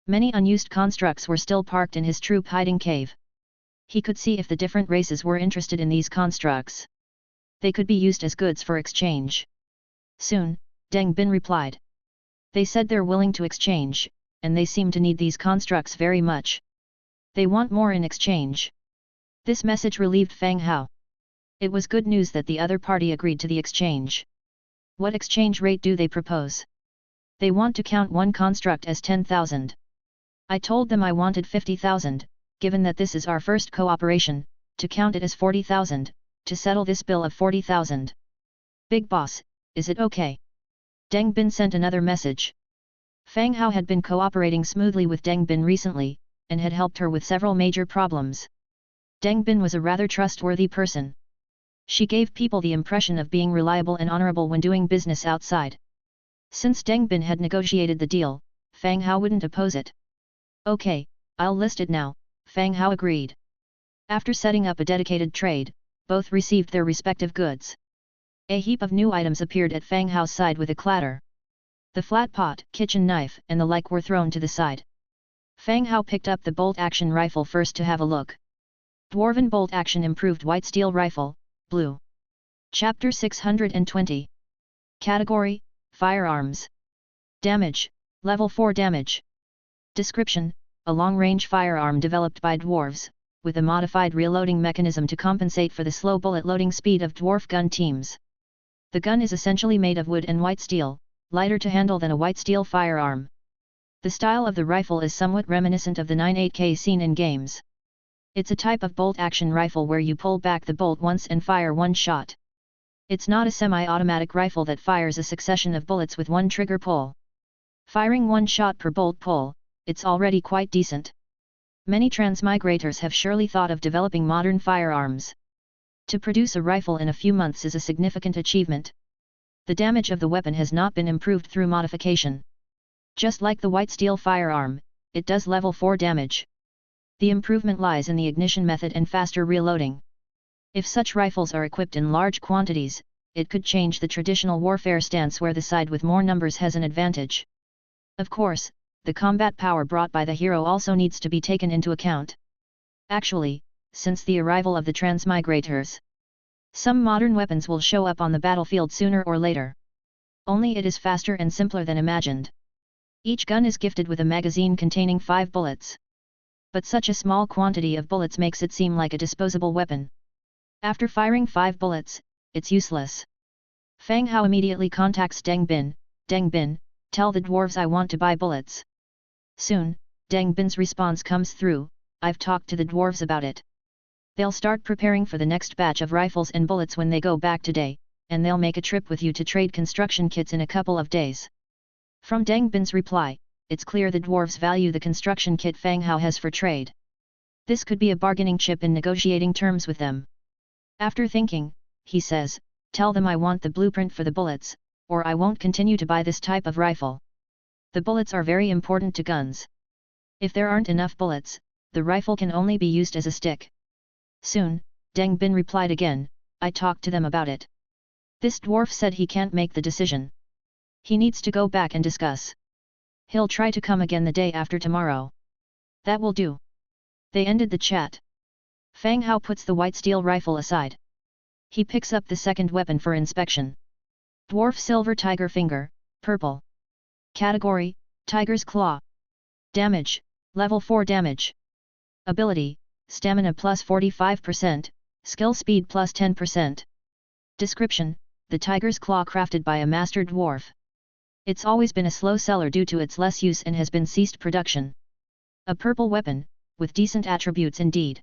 Many unused constructs were still parked in his troop hiding cave. He could see if the different races were interested in these constructs. They could be used as goods for exchange. Soon, Deng Bin replied. They said they're willing to exchange, and they seem to need these constructs very much. They want more in exchange. This message relieved Fang Hao. It was good news that the other party agreed to the exchange. What exchange rate do they propose? They want to count one construct as 10,000. I told them I wanted 50,000, given that this is our first cooperation, to count it as 40,000, to settle this bill of 40,000. Big Boss, is it okay? Deng Bin sent another message. Fang Hao had been cooperating smoothly with Deng Bin recently, and had helped her with several major problems. Deng Bin was a rather trustworthy person. She gave people the impression of being reliable and honorable when doing business outside. Since Deng Bin had negotiated the deal, Fang Hao wouldn't oppose it. Okay, I'll list it now, Fang Hao agreed. After setting up a dedicated trade, both received their respective goods. A heap of new items appeared at Fang Hao's side with a clatter. The flat pot, kitchen knife, and the like were thrown to the side. Fang Hao picked up the bolt-action rifle first to have a look. Dwarven bolt-action improved white steel rifle, blue. Chapter 620. Category: Firearms. Damage: Level 4 damage. Description: a long-range firearm developed by dwarves, with a modified reloading mechanism to compensate for the slow bullet loading speed of dwarf gun teams. The gun is essentially made of wood and white steel, lighter to handle than a white steel firearm. The style of the rifle is somewhat reminiscent of the 9.8K seen in games. It's a type of bolt-action rifle where you pull back the bolt once and fire one shot. It's not a semi-automatic rifle that fires a succession of bullets with one trigger pull. Firing one shot per bolt pull, it's already quite decent. Many transmigrators have surely thought of developing modern firearms. To produce a rifle in a few months is a significant achievement. The damage of the weapon has not been improved through modification. Just like the white steel firearm, it does level 4 damage. The improvement lies in the ignition method and faster reloading. If such rifles are equipped in large quantities, it could change the traditional warfare stance where the side with more numbers has an advantage. Of course, the combat power brought by the hero also needs to be taken into account. Actually, since the arrival of the transmigrators, some modern weapons will show up on the battlefield sooner or later. Only it is faster and simpler than imagined. Each gun is gifted with a magazine containing 5 bullets. But such a small quantity of bullets makes it seem like a disposable weapon. After firing 5 bullets, it's useless. Fang Hao immediately contacts Deng Bin. Deng Bin, tell the dwarves I want to buy bullets. Soon, Deng Bin's response comes through, I've talked to the dwarves about it. They'll start preparing for the next batch of rifles and bullets when they go back today, and they'll make a trip with you to trade construction kits in a couple of days. From Deng Bin's reply, it's clear the dwarves value the construction kit Fang Hao has for trade. This could be a bargaining chip in negotiating terms with them. After thinking, he says, tell them I want the blueprint for the bullets, or I won't continue to buy this type of rifle. The bullets are very important to guns. If there aren't enough bullets, the rifle can only be used as a stick. Soon, Deng Bin replied again, I talked to them about it. This dwarf said he can't make the decision. He needs to go back and discuss. He'll try to come again the day after tomorrow. That will do. They ended the chat. Fang Hao puts the white steel rifle aside. He picks up the second weapon for inspection. Dwarf Silver Tiger Finger, purple. Category: Tiger's Claw. Damage: Level 4 damage. Ability: Stamina plus 45%, Skill Speed plus 10%. Description: the Tiger's Claw crafted by a master dwarf. It's always been a slow seller due to its less use and has been ceased production. A purple weapon, with decent attributes indeed.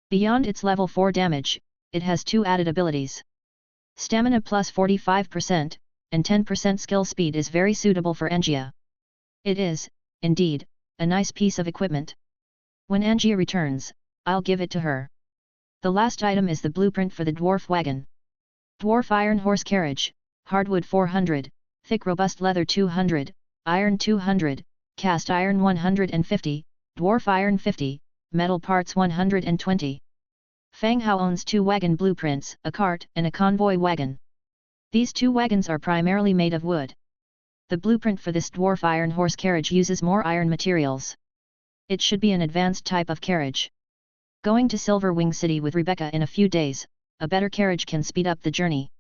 Beyond its level 4 damage, it has 2 added abilities. Stamina plus 45%, and 10% skill speed is very suitable for Angia. It is, indeed, a nice piece of equipment. When Angia returns, I'll give it to her. The last item is the blueprint for the dwarf wagon. Dwarf iron horse carriage, hardwood 400, thick robust leather 200, iron 200, cast iron 150, dwarf iron 50, metal parts 120. Fang Hao owns 2 wagon blueprints, a cart and a convoy wagon. These 2 wagons are primarily made of wood. The blueprint for this dwarf iron horse carriage uses more iron materials. It should be an advanced type of carriage. Going to Silverwing City with Rebecca in a few days, a better carriage can speed up the journey.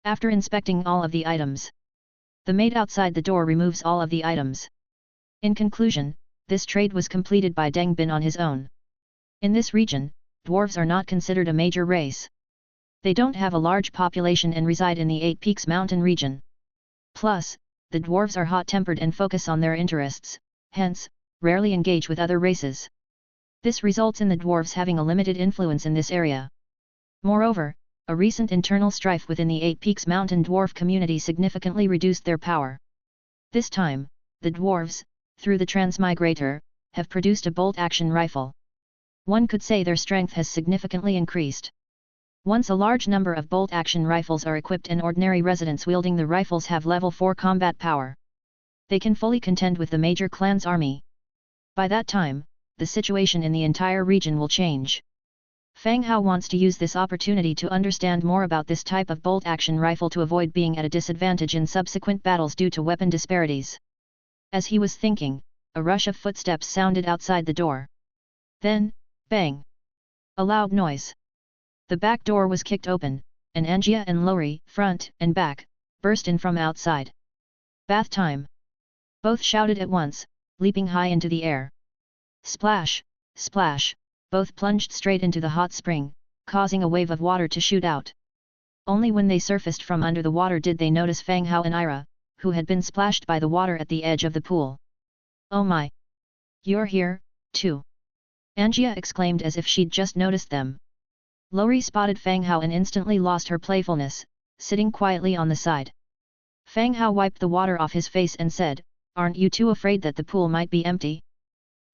After inspecting all of the items, the maid outside the door removes all of the items. In conclusion, this trade was completed by Deng Bin on his own. In this region, dwarves are not considered a major race. They don't have a large population and reside in the 8 Peaks mountain region. Plus, the dwarves are hot-tempered and focus on their interests, hence, rarely engage with other races. This results in the dwarves having a limited influence in this area. Moreover, a recent internal strife within the 8 Peaks mountain dwarf community significantly reduced their power. This time, the dwarves, through the transmigrator, have produced a bolt-action rifle. One could say their strength has significantly increased. Once a large number of bolt-action rifles are equipped and ordinary residents wielding the rifles have level 4 combat power. They can fully contend with the major clan's army. By that time, the situation in the entire region will change. Fang Hao wants to use this opportunity to understand more about this type of bolt-action rifle to avoid being at a disadvantage in subsequent battles due to weapon disparities. As he was thinking, a rush of footsteps sounded outside the door. Then, bang! A loud noise. The back door was kicked open, and Angia and Lori, front and back, burst in from outside. Bath time! Both shouted at once, leaping high into the air. Splash! Splash! Both plunged straight into the hot spring, causing a wave of water to shoot out. Only when they surfaced from under the water did they notice Fang Hao and Ira, who had been splashed by the water at the edge of the pool. Oh my! You're here, too! Angia exclaimed as if she'd just noticed them. Lori spotted Fang Hao and instantly lost her playfulness, sitting quietly on the side. Fang Hao wiped the water off his face and said, "Aren't you too afraid that the pool might be empty?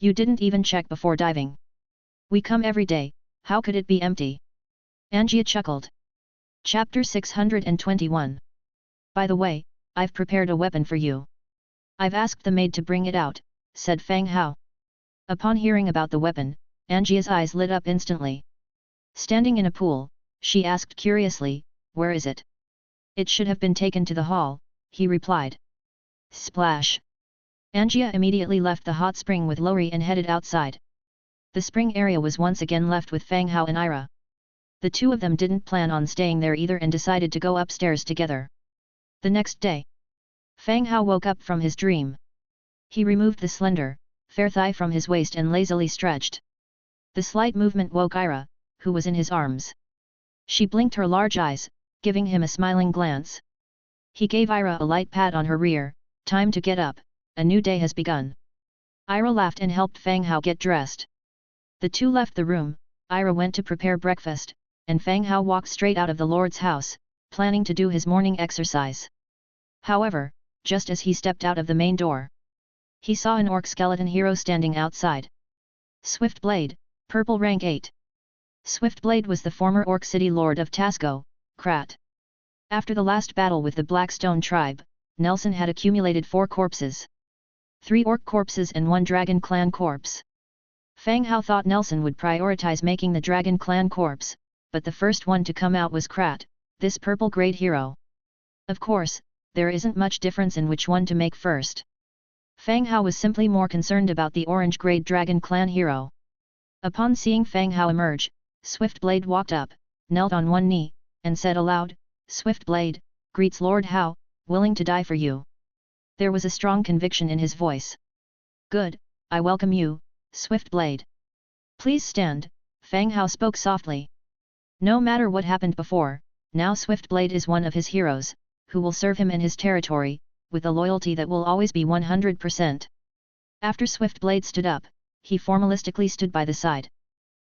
You didn't even check before diving. We come every day, how could it be empty?" Angia chuckled. Chapter 621. By the way, I've prepared a weapon for you. I've asked the maid to bring it out, said Fang Hao. Upon hearing about the weapon, Angia's eyes lit up instantly. Standing in a pool, she asked curiously, "Where is it?" "It should have been taken to the hall," he replied. Splash! Angia immediately left the hot spring with Lori and headed outside. The spring area was once again left with Fang Hao and Ira. The two of them didn't plan on staying there either and decided to go upstairs together. The next day, Fang Hao woke up from his dream. He removed the slender, fair thigh from his waist and lazily stretched. The slight movement woke Ira, who was in his arms. She blinked her large eyes, giving him a smiling glance. He gave Ira a light pat on her rear. "Time to get up, a new day has begun." Ira laughed and helped Fang Hao get dressed. The two left the room. Ira went to prepare breakfast, and Fang Hao walked straight out of the Lord's house, planning to do his morning exercise. However, just as he stepped out of the main door, he saw an orc skeleton hero standing outside. Swiftblade, purple rank 8. Swiftblade was the former orc city lord of Tasco, Krat. After the last battle with the Blackstone tribe, Nelson had accumulated 4 corpses. 3 orc corpses and 1 dragon clan corpse. Fang Hao thought Nelson would prioritize making the dragon clan corpse, but the first one to come out was Krat, this purple grade hero. Of course, there isn't much difference in which one to make first. Fang Hao was simply more concerned about the orange grade dragon clan hero. Upon seeing Fang Hao emerge, Swiftblade walked up, knelt on one knee, and said aloud, "Swiftblade, greets Lord Hao, willing to die for you." There was a strong conviction in his voice. "Good, I welcome you, Swiftblade. Please stand," Fang Hao spoke softly. No matter what happened before, now Swiftblade is one of his heroes, who will serve him in his territory, with a loyalty that will always be 100%. After Swiftblade stood up, he formalistically stood by the side.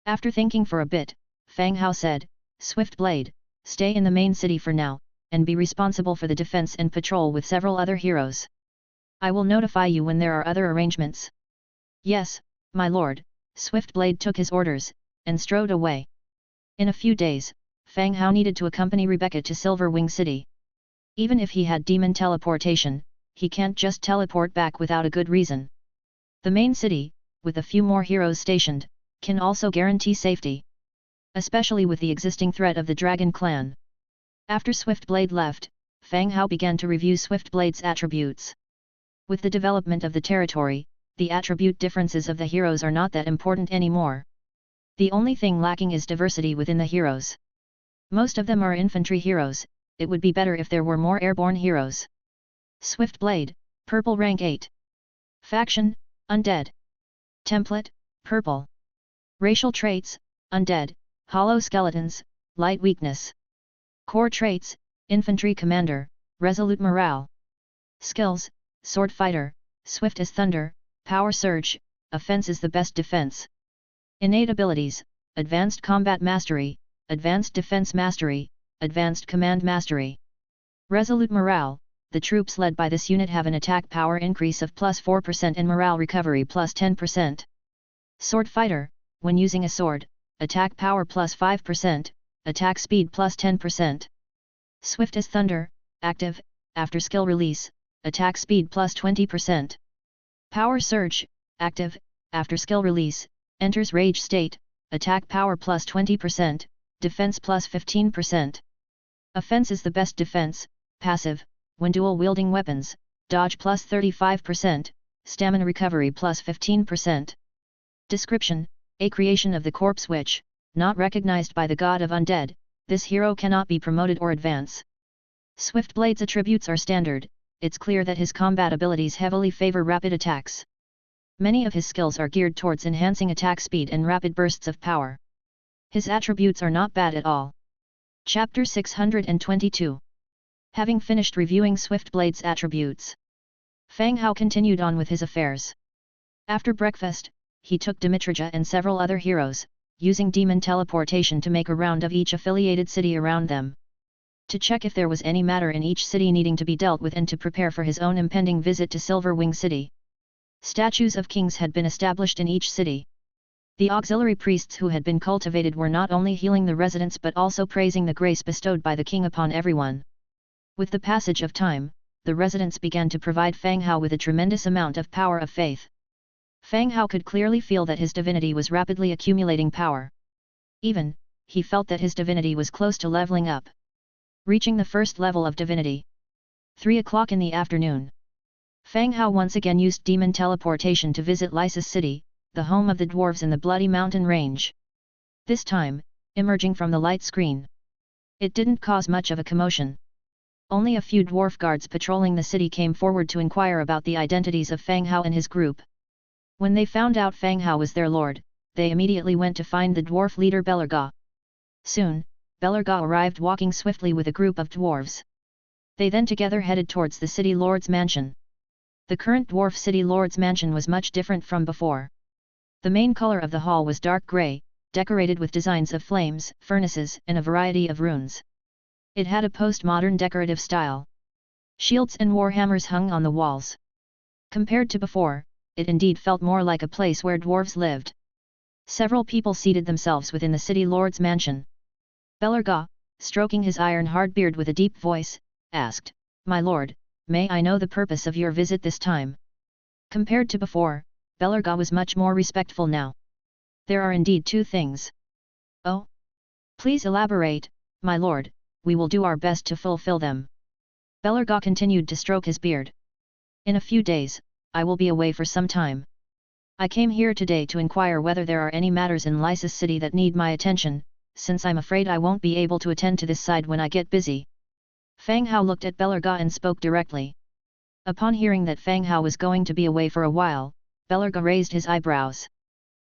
After thinking for a bit, Fang Hao said, "Swiftblade, stay in the main city for now, and be responsible for the defense and patrol with several other heroes. I will notify you when there are other arrangements." "Yes, my lord," Swiftblade took his orders, and strode away. In a few days, Fang Hao needed to accompany Rebecca to Silverwing City. Even if he had demon teleportation, he can't just teleport back without a good reason. The main city, with a few more heroes stationed, can also guarantee safety. Especially with the existing threat of the Dragon Clan. After Swiftblade left, Fang Hao began to review Swiftblade's attributes. With the development of the territory, the attribute differences of the heroes are not that important anymore. The only thing lacking is diversity within the heroes. Most of them are infantry heroes, it would be better if there were more airborne heroes. Swiftblade, purple rank 8. Faction, Undead. Template, purple. Racial traits, Undead, hollow skeletons, light weakness. Core traits, infantry commander, resolute morale. Skills, sword fighter, swift as thunder, power surge, offense is the best defense. Innate abilities, advanced combat mastery, advanced defense mastery, advanced command mastery. Resolute morale, the troops led by this unit have an attack power increase of plus 4% and morale recovery plus 10%. Sword Fighter, when using a sword, attack power plus 5%, attack speed plus 10%. Swift as Thunder, active, after skill release, attack speed plus 20%. Power Surge, active, after skill release, enters rage state, attack power plus 20%, defense plus 15%. Offense is the best defense, passive, when dual-wielding weapons, dodge plus 35%, stamina recovery plus 15%. Description: a creation of the corpse witch, not recognized by the god of undead, this hero cannot be promoted or advance. Swiftblade's attributes are standard, it's clear that his combat abilities heavily favor rapid attacks. Many of his skills are geared towards enhancing attack speed and rapid bursts of power. His attributes are not bad at all. Chapter 622. Having finished reviewing Swiftblade's attributes, Fang Hao continued on with his affairs. After breakfast, he took Dimitrija and several other heroes, using demon teleportation to make a round of each affiliated city around them, to check if there was any matter in each city needing to be dealt with and to prepare for his own impending visit to Silverwing City. Statues of kings had been established in each city. The auxiliary priests who had been cultivated were not only healing the residents but also praising the grace bestowed by the king upon everyone. With the passage of time, the residents began to provide Fang Hao with a tremendous amount of power of faith. Fang Hao could clearly feel that his divinity was rapidly accumulating power. Even, he felt that his divinity was close to leveling up, reaching the first level of divinity. 3 o'clock in the afternoon. Fang Hao once again used demon teleportation to visit Lysis City, the home of the dwarves in the Bloody Mountain Range. This time, emerging from the light screen, it didn't cause much of a commotion. Only a few dwarf guards patrolling the city came forward to inquire about the identities of Fang Hao and his group. When they found out Fang Hao was their lord, they immediately went to find the dwarf leader Belarga. Soon, Belarga arrived walking swiftly with a group of dwarves. They then together headed towards the city lord's mansion. The current dwarf city lord's mansion was much different from before. The main color of the hall was dark grey, decorated with designs of flames, furnaces, and a variety of runes. It had a postmodern decorative style. Shields and warhammers hung on the walls. Compared to before, it indeed felt more like a place where dwarves lived. Several people seated themselves within the city lord's mansion. Belarga, stroking his iron-hard beard with a deep voice, asked, "My lord, may I know the purpose of your visit this time?" Compared to before, Belarga was much more respectful now. "There are indeed two things." "Oh? Please elaborate, my lord, we will do our best to fulfill them." Belarga continued to stroke his beard. "In a few days, I will be away for some time. I came here today to inquire whether there are any matters in Lysis City that need my attention, since I'm afraid I won't be able to attend to this side when I get busy." Fang Hao looked at Belarga and spoke directly. Upon hearing that Fang Hao was going to be away for a while, Belarga raised his eyebrows.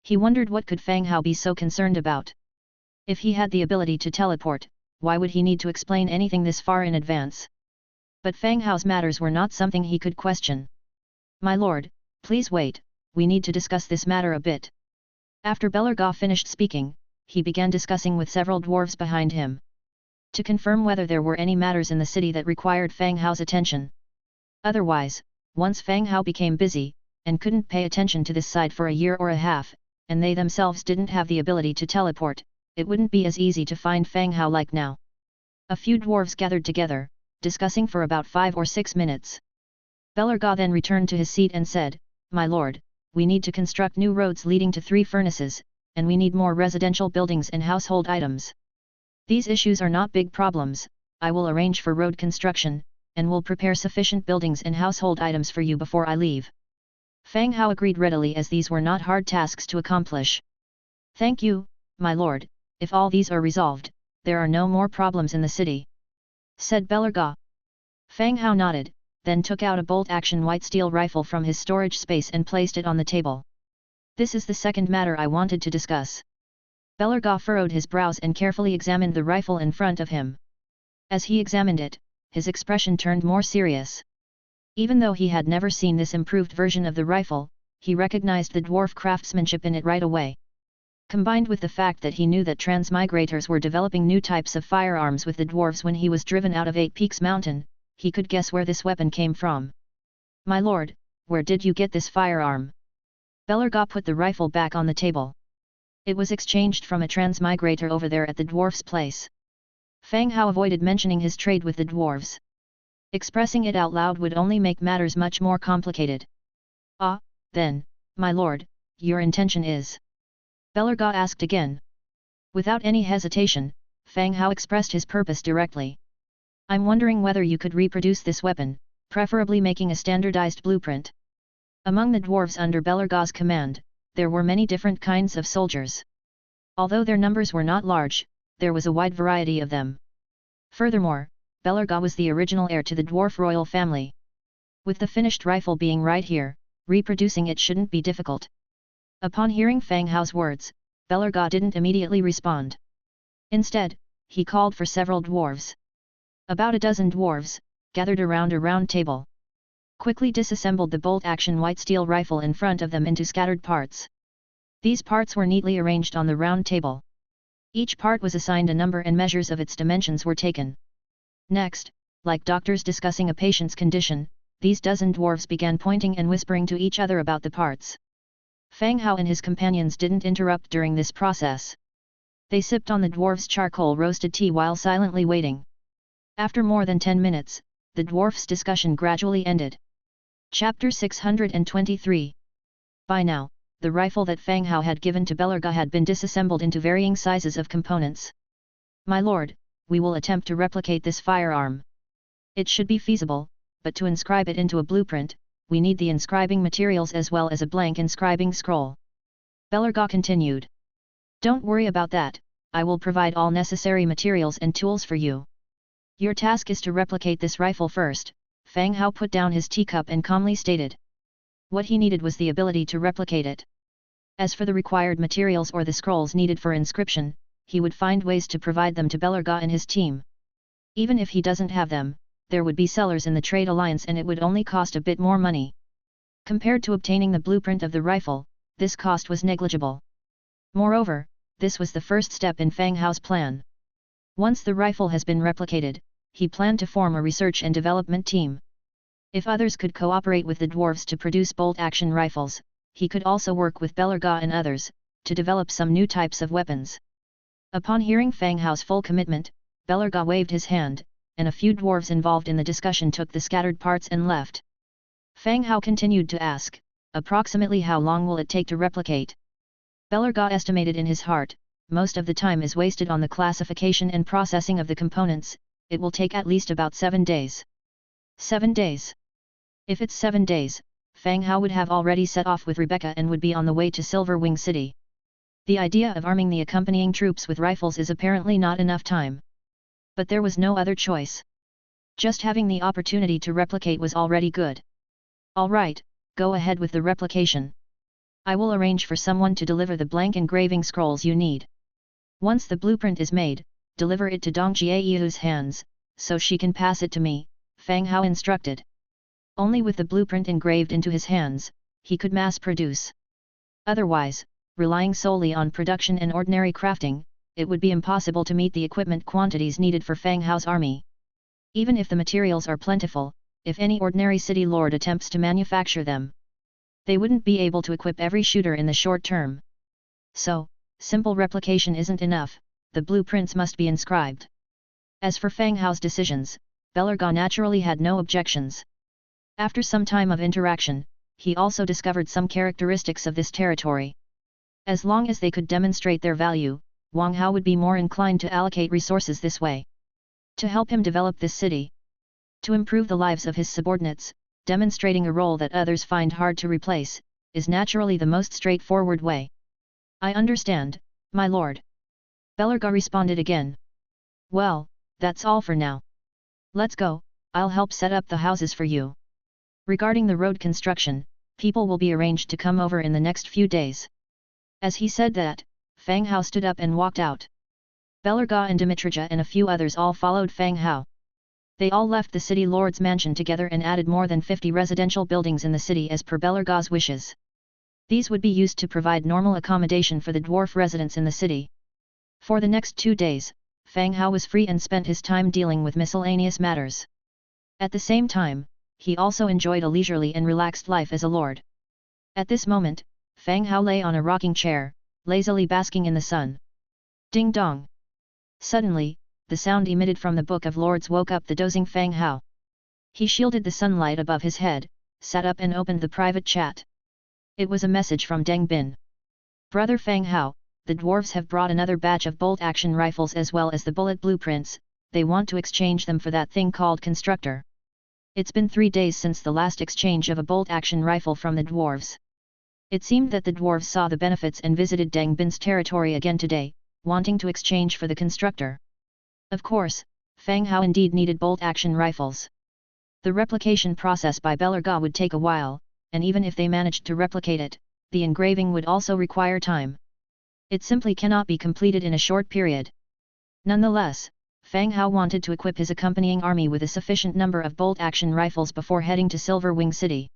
He wondered what could Fang Hao be so concerned about. If he had the ability to teleport, why would he need to explain anything this far in advance? But Fang Hao's matters were not something he could question. "My lord, please wait, we need to discuss this matter a bit." After Belarga finished speaking, he began discussing with several dwarves behind him, to confirm whether there were any matters in the city that required Fang Hao's attention. Otherwise, once Fang Hao became busy, and couldn't pay attention to this side for a year or a half, and they themselves didn't have the ability to teleport, it wouldn't be as easy to find Fang Hao like now. A few dwarves gathered together, discussing for about 5 or 6 minutes. Belarga then returned to his seat and said, "My lord, we need to construct new roads leading to 3 furnaces, and we need more residential buildings and household items. These issues are not big problems, I will arrange for road construction, and will prepare sufficient buildings and household items for you before I leave." Fang Hao agreed readily as these were not hard tasks to accomplish. "Thank you, my lord, if all these are resolved, there are no more problems in the city," said Belarga. Fang Hao nodded, then took out a bolt-action white steel rifle from his storage space and placed it on the table. "This is the second matter I wanted to discuss." Belarga furrowed his brows and carefully examined the rifle in front of him. As he examined it, his expression turned more serious. Even though he had never seen this improved version of the rifle, he recognized the dwarf craftsmanship in it right away. Combined with the fact that he knew that transmigrators were developing new types of firearms with the dwarves when he was driven out of 8 Peaks Mountain, he could guess where this weapon came from. "My lord, where did you get this firearm?" Belerga put the rifle back on the table. "It was exchanged from a transmigrator over there at the dwarf's place." Fang Hao avoided mentioning his trade with the dwarves. Expressing it out loud would only make matters much more complicated. "Ah, then, my lord, your intention is?" Belerga asked again. Without any hesitation, Fang Hao expressed his purpose directly. "I'm wondering whether you could reproduce this weapon, preferably making a standardized blueprint." Among the dwarves under Belerga's command, there were many different kinds of soldiers. Although their numbers were not large, there was a wide variety of them. Furthermore, Belerga was the original heir to the dwarf royal family. With the finished rifle being right here, reproducing it shouldn't be difficult. Upon hearing Fang Hao's words, Belerga didn't immediately respond. Instead, he called for several dwarves. About a dozen dwarves, gathered around a round table, quickly disassembled the bolt-action white steel rifle in front of them into scattered parts. These parts were neatly arranged on the round table. Each part was assigned a number and measures of its dimensions were taken. Next, like doctors discussing a patient's condition, these dozen dwarves began pointing and whispering to each other about the parts. Fang Hao and his companions didn't interrupt during this process. They sipped on the dwarves' charcoal-roasted tea while silently waiting. After more than 10 minutes, the dwarfs' discussion gradually ended. Chapter 623. By now, the rifle that Fang Hao had given to Belerga had been disassembled into varying sizes of components. "My lord, we will attempt to replicate this firearm. It should be feasible, but to inscribe it into a blueprint, we need the inscribing materials as well as a blank inscribing scroll." Belerga continued. "Don't worry about that, I will provide all necessary materials and tools for you. Your task is to replicate this rifle first." Fang Hao put down his teacup and calmly stated. What he needed was the ability to replicate it. As for the required materials or the scrolls needed for inscription, he would find ways to provide them to Belerga and his team. Even if he doesn't have them, there would be sellers in the trade alliance and it would only cost a bit more money. Compared to obtaining the blueprint of the rifle, this cost was negligible. Moreover, this was the first step in Fang Hao's plan. Once the rifle has been replicated, he planned to form a research and development team. If others could cooperate with the dwarves to produce bolt-action rifles, he could also work with Belerga and others, to develop some new types of weapons. Upon hearing Fang Hao's full commitment, Belerga waved his hand, and a few dwarves involved in the discussion took the scattered parts and left. Fang Hao continued to ask, "Approximately how long will it take to replicate?" Belerga estimated in his heart, most of the time is wasted on the classification and processing of the components, it will take at least about 7 days. 7 days? If it's 7 days, Fang Hao would have already set off with Rebecca and would be on the way to Silver Wing City. The idea of arming the accompanying troops with rifles is apparently not enough time. But there was no other choice. Just having the opportunity to replicate was already good. "All right, go ahead with the replication. I will arrange for someone to deliver the blank engraving scrolls you need. Once the blueprint is made, deliver it to Dong Jiayu's hands, so she can pass it to me," Fang Hao instructed. Only with the blueprint engraved into his hands, he could mass produce. Otherwise, relying solely on production and ordinary crafting, it would be impossible to meet the equipment quantities needed for Fang Hao's army. Even if the materials are plentiful, if any ordinary city lord attempts to manufacture them, they wouldn't be able to equip every shooter in the short term. So, simple replication isn't enough, the blueprints must be inscribed. As for Fang Hao's decisions, Belerga naturally had no objections. After some time of interaction, he also discovered some characteristics of this territory. As long as they could demonstrate their value, Wang Hao would be more inclined to allocate resources this way. To help him develop this city. To improve the lives of his subordinates, demonstrating a role that others find hard to replace, is naturally the most straightforward way. "I understand, my lord." Belerga responded again. "Well, that's all for now. Let's go, I'll help set up the houses for you. Regarding the road construction, people will be arranged to come over in the next few days." As he said that, Fang Hao stood up and walked out. Belerga and Dimitrija and a few others all followed Fang Hao. They all left the city lord's mansion together and added more than 50 residential buildings in the city as per Belerga's wishes. These would be used to provide normal accommodation for the dwarf residents in the city. For the next 2 days, Fang Hao was free and spent his time dealing with miscellaneous matters. At the same time, he also enjoyed a leisurely and relaxed life as a lord. At this moment, Fang Hao lay on a rocking chair, lazily basking in the sun. Ding dong! Suddenly, the sound emitted from the Book of Lords woke up the dozing Fang Hao. He shielded the sunlight above his head, sat up and opened the private chat. It was a message from Deng Bin. Brother Fang Hao, the dwarves have brought another batch of bolt-action rifles as well as the bullet blueprints. They want to exchange them for that thing called constructor. It's been 3 days since the last exchange of a bolt-action rifle from the dwarves. It seemed that the dwarves saw the benefits and visited Deng Bin's territory again today, wanting to exchange for the constructor. Of course, Fang Hao indeed needed bolt-action rifles. The replication process by Belerga would take a while, and even if they managed to replicate it, the engraving would also require time. It simply cannot be completed in a short period. Nonetheless, Fang Hao wanted to equip his accompanying army with a sufficient number of bolt-action rifles before heading to Silver Wing City.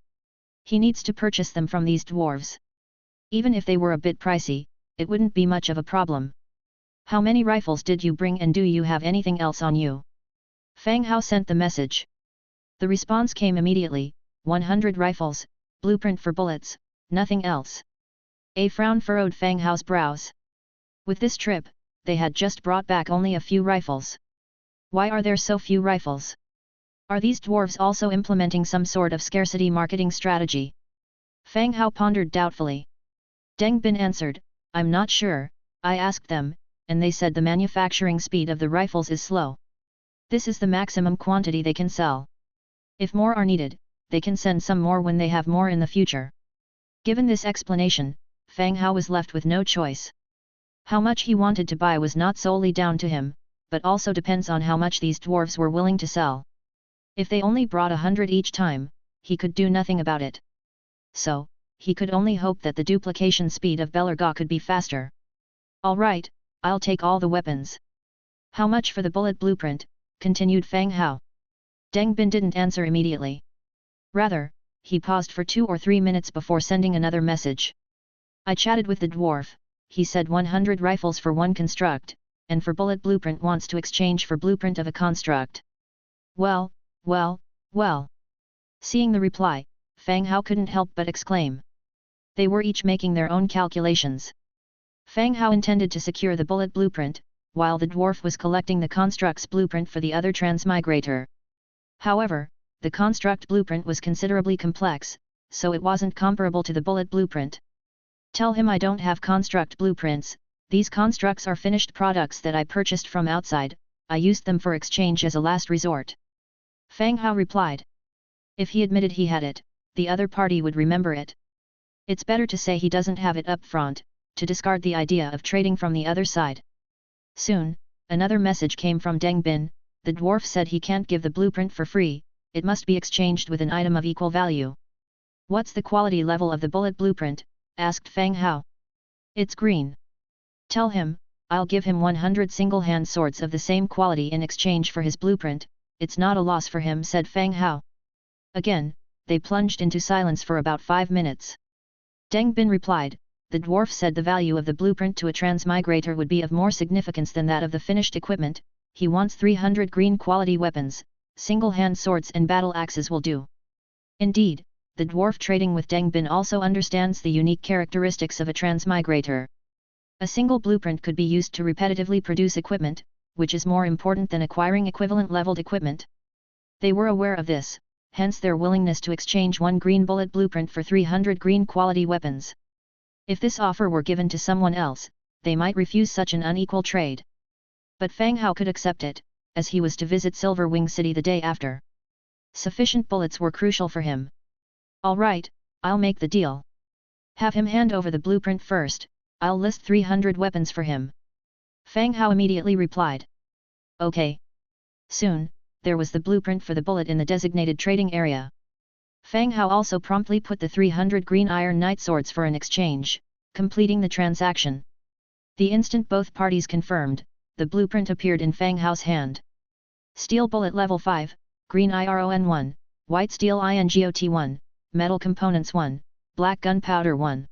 He needs to purchase them from these dwarves. Even if they were a bit pricey, it wouldn't be much of a problem. How many rifles did you bring and do you have anything else on you? Fang Hao sent the message. The response came immediately, 100 rifles, blueprint for bullets, nothing else. A frown furrowed Fang Hao's brows. With this trip, they had just brought back only a few rifles. Why are there so few rifles? Are these dwarves also implementing some sort of scarcity marketing strategy? Fang Hao pondered doubtfully. Deng Bin answered, I'm not sure, I asked them, and they said the manufacturing speed of the rifles is slow. This is the maximum quantity they can sell. If more are needed, they can send some more when they have more in the future. Given this explanation, Fang Hao was left with no choice. How much he wanted to buy was not solely down to him, but also depends on how much these dwarves were willing to sell. If they only brought 100 each time, he could do nothing about it. So, he could only hope that the duplication speed of Belerga could be faster. All right, I'll take all the weapons. How much for the bullet blueprint? Continued Fang Hao. Deng Bin didn't answer immediately. Rather, he paused for 2 or 3 minutes before sending another message. I chatted with the dwarf, he said 100 rifles for one construct, and for bullet blueprint wants to exchange for blueprint of a construct. Well. Seeing the reply, Fang Hao couldn't help but exclaim. They were each making their own calculations. Fang Hao intended to secure the bullet blueprint, while the dwarf was collecting the construct's blueprint for the other transmigrator. However, the construct blueprint was considerably complex, so it wasn't comparable to the bullet blueprint. Tell him I don't have construct blueprints, these constructs are finished products that I purchased from outside, I used them for exchange as a last resort. Fang Hao replied. If he admitted he had it, the other party would remember it. It's better to say he doesn't have it up front, to discard the idea of trading from the other side. Soon, another message came from Deng Bin. The dwarf said he can't give the blueprint for free, it must be exchanged with an item of equal value. What's the quality level of the bullet blueprint? Asked Fang Hao. It's green. Tell him, I'll give him 100 single-hand swords of the same quality in exchange for his blueprint, it's not a loss for him, said Fang Hao. Again, they plunged into silence for about 5 minutes. Deng Bin replied, the dwarf said the value of the blueprint to a transmigrator would be of more significance than that of the finished equipment. He wants 300 green quality weapons, single-hand swords and battle axes will do. Indeed, the dwarf trading with Deng Bin also understands the unique characteristics of a transmigrator. A single blueprint could be used to repetitively produce equipment, which is more important than acquiring equivalent leveled equipment. They were aware of this, hence their willingness to exchange one green bullet blueprint for 300 green quality weapons. If this offer were given to someone else, they might refuse such an unequal trade. But Fang Hao could accept it, as he was to visit Silver Wing City the day after. Sufficient bullets were crucial for him. All right, I'll make the deal. Have him hand over the blueprint first, I'll list 300 weapons for him. Fang Hao immediately replied. Okay. Soon, there was the blueprint for the bullet in the designated trading area. Fang Hao also promptly put the 300 green iron knight swords for an exchange, completing the transaction. The instant both parties confirmed, the blueprint appeared in Fang Hao's hand. Steel bullet level 5, green iron 1, white steel ingot 1, metal components 1, black gunpowder 1.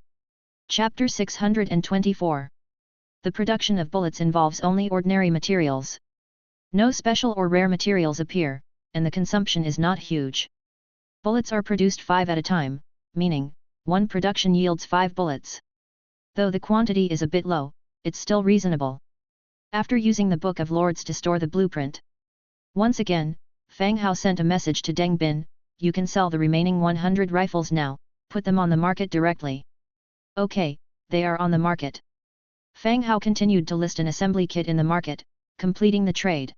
Chapter 624. The production of bullets involves only ordinary materials. No special or rare materials appear, and the consumption is not huge. Bullets are produced 5 at a time, meaning, one production yields 5 bullets. Though the quantity is a bit low, it's still reasonable. After using the Book of Lords to store the blueprint. Once again, Fang Hao sent a message to Deng Bin, you can sell the remaining 100 rifles now, put them on the market directly. Okay, they are on the market. Fang Hao continued to list an assembly kit in the market, completing the trade.